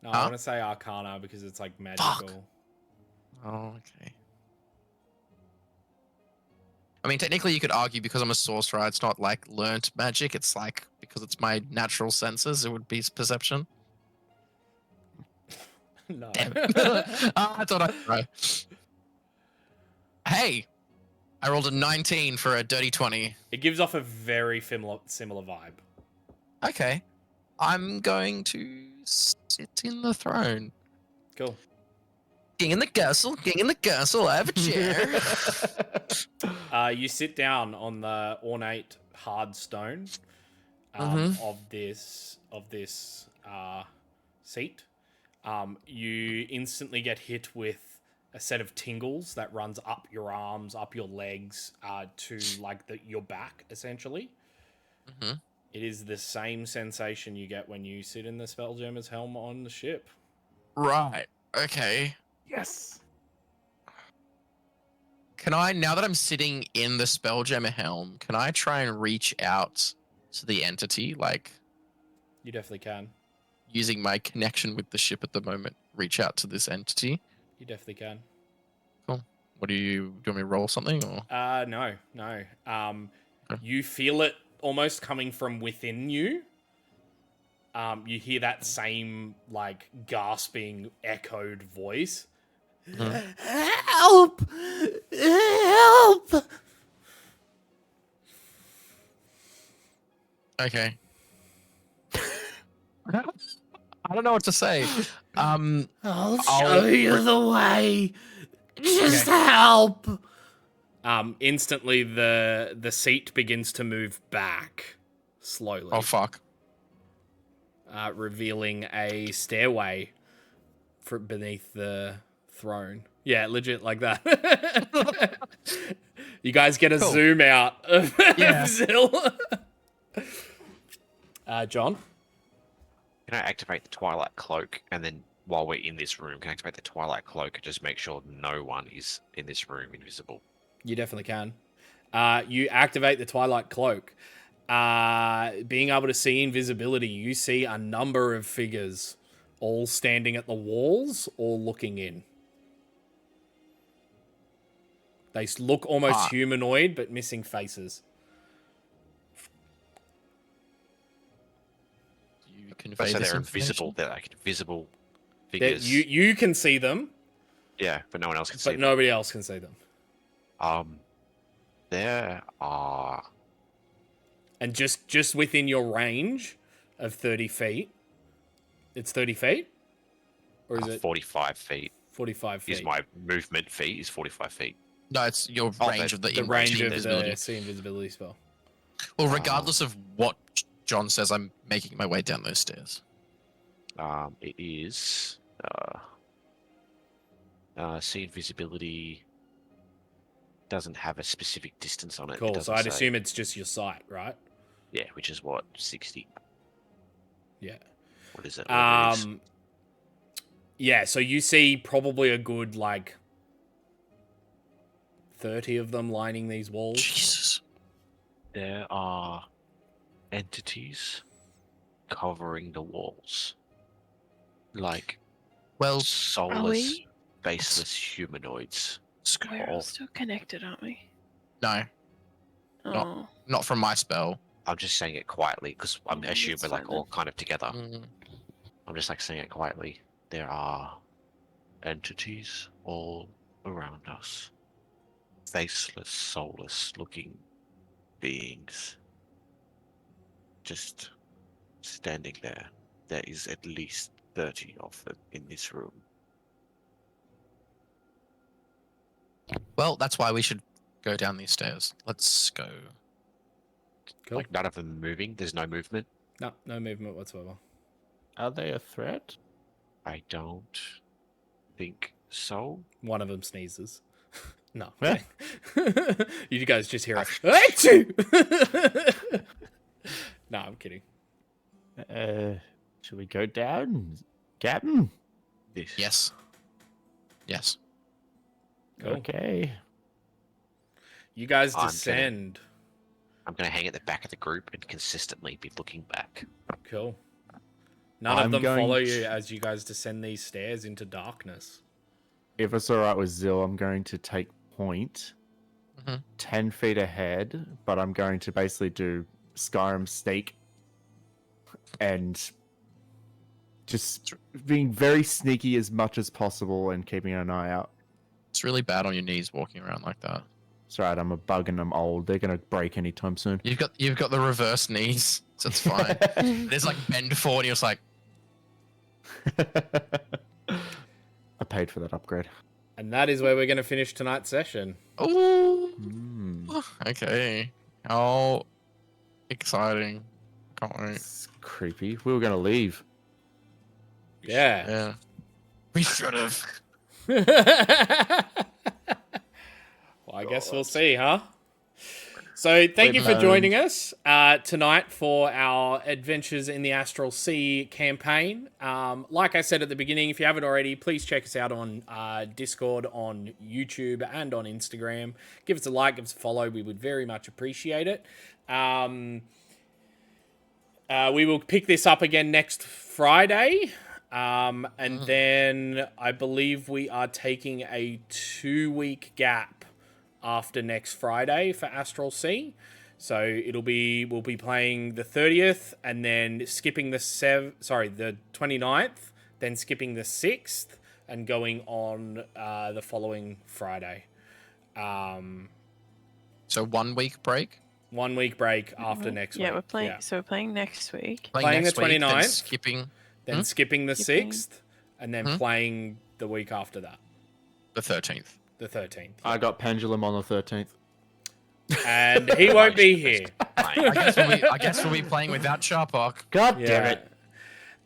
No, Huh? I want to say arcana because it's like magical. Oh, okay. I mean, technically, you could argue because I'm a sorcerer, it's not like learnt magic. It's like because it's my natural senses, it would be perception. No. Damn it! I thought I'd try. Hey, I rolled a 19 for a dirty 20. It gives off a very similar vibe. Okay, I'm going to sit in the throne. Cool. King in the castle, king in the castle. I have a chair. You sit down on the ornate hard stone of this seat. You instantly get hit with a set of tingles that runs up your arms, up your legs, to like your back, essentially. Mhm. It is the same sensation you get when you sit in the Spelljammer's helm on the ship. Right. Okay. Yes. Can I, now that I'm sitting in the Spelljammer helm, can I try and reach out to the entity, like You definitely can. using my connection with the ship at the moment, reach out to this entity? You definitely can. Cool. What do you want me to roll something or? No. Okay. You feel it almost coming from within you. You hear that same like gasping, echoed voice. Help! Help! Okay. I don't know what to say. I'll show you the way. Just Okay. help. Instantly the seat begins to move back slowly. Oh fuck. Revealing a stairway beneath the throne. Yeah, legit like that. You guys get a Cool. zoom out of Yeah. Zill. John? Can I activate the Twilight Cloak, and then while we're in this room, can I activate the Twilight Cloak and just make sure no one is in this room invisible? You definitely can. You activate the Twilight Cloak. Being able to see invisibility, you see a number of figures all standing at the walls, all looking in. They look almost humanoid, but missing faces. You can If I say they're invisible, they're like invisible figures. You can see them, Yeah, but no one else can see but nobody else can see them. them. There are... And just within your range of 30 feet, it's 30 feet? Or is it 45 feet. 45 feet? Is my movement feet is 45 feet. No, it's your range of the range of invisibility. the see invisibility spell. Well, regardless of what John says, I'm making my way down those stairs. It is... see invisibility doesn't have a specific distance on it. Cool, so I'd assume it's just your sight, right? Yeah, which is what, 60? Yeah. What is it? Whatever it is. Yeah, so you see probably a good, like, 30 of them lining these walls. Jesus. There are entities covering the walls. Like, Well, soulless, faceless humanoids. We're all still connected, aren't we? no, Oh. not from my spell. I'm just saying it quietly because I'm assuming that's we're like fine all kind of together. Mm. I'm just like saying it quietly. there are entities all around us. Faceless, soulless looking beings. Just standing there. There is at least 30 of them in this room. Well, that's why we should go down these stairs. Let's go. Cool. Like, none of them moving. There's no movement. No, no movement whatsoever. Are they a threat? I don't think so. One of them sneezes. No. Eh? kidding. You guys just hear a Achoo! No, I'm kidding. Should we go down, Captain? This. Yes. Yes. Cool. Okay. You guys I'm gonna- descend. I'm going to hang at the back of the group and consistently be looking back. Cool. None of I'm them going follow to- you as you guys descend these stairs into darkness. If it's all right with Zil, I'm going to take point Mhm. 10 feet ahead, but I'm going to basically do Skyrim sneak and just being very sneaky as much as possible and keeping an eye out. It's really bad on your knees walking around like that. It's right, I'm a bug and I'm old. They're gonna break anytime soon. You've got the reverse knees, so it's fine. There's like bend forward, and you're just like, I paid for that upgrade. And that is where we're going to finish tonight's session. oh, Mm, okay. How exciting. Can't wait. it's creepy. We were gonna leave. Yeah. Yeah. We should have. Well, I guess we'll see, huh? So thank you for joining us tonight for our Adventures in the Astral Sea campaign. Like I said at the beginning, if you haven't already, please check us out on Discord, on YouTube, and on Instagram. Give us a like, give us a follow. We would very much appreciate it. We will pick this up again next Friday. And then I believe we are taking a 2-week gap after next Friday for Astral Sea. So we'll be playing the 30th and then skipping the 29th, then skipping the 6th and going on the following Friday. So 1 week break? 1 week break after next week. Yeah, we're playing. Yeah. So we're playing next week. Playing next the week, then 29th. skipping Then skipping the Skipping. 6th and then Hmm? playing the week after that, the 13th. the 13th. I got Pendulum on the 13th. And he won't be here. I guess we'll be playing without Sharpak. God damn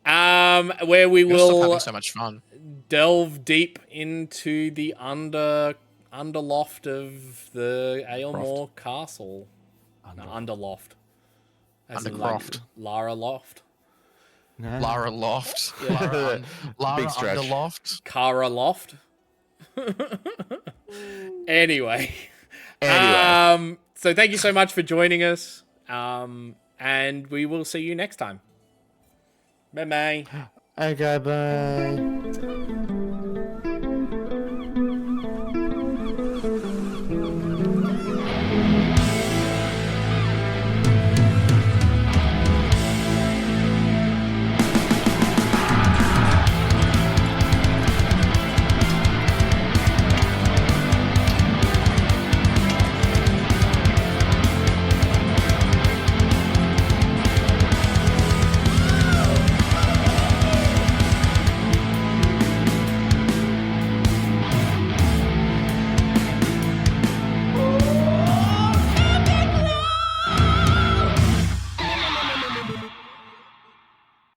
Yeah. it. Where we We're still will having so much fun. delve deep into the underloft of the Ailmoor Castle. No, underloft. As in, like, Undercroft. Lara Loft. No. Lara Loft. Yeah. Lara Big stretch. Underloft. Kara Loft. Anyway. So thank you so much for joining us. And we will see you next time. Bye-bye. Okay, bye.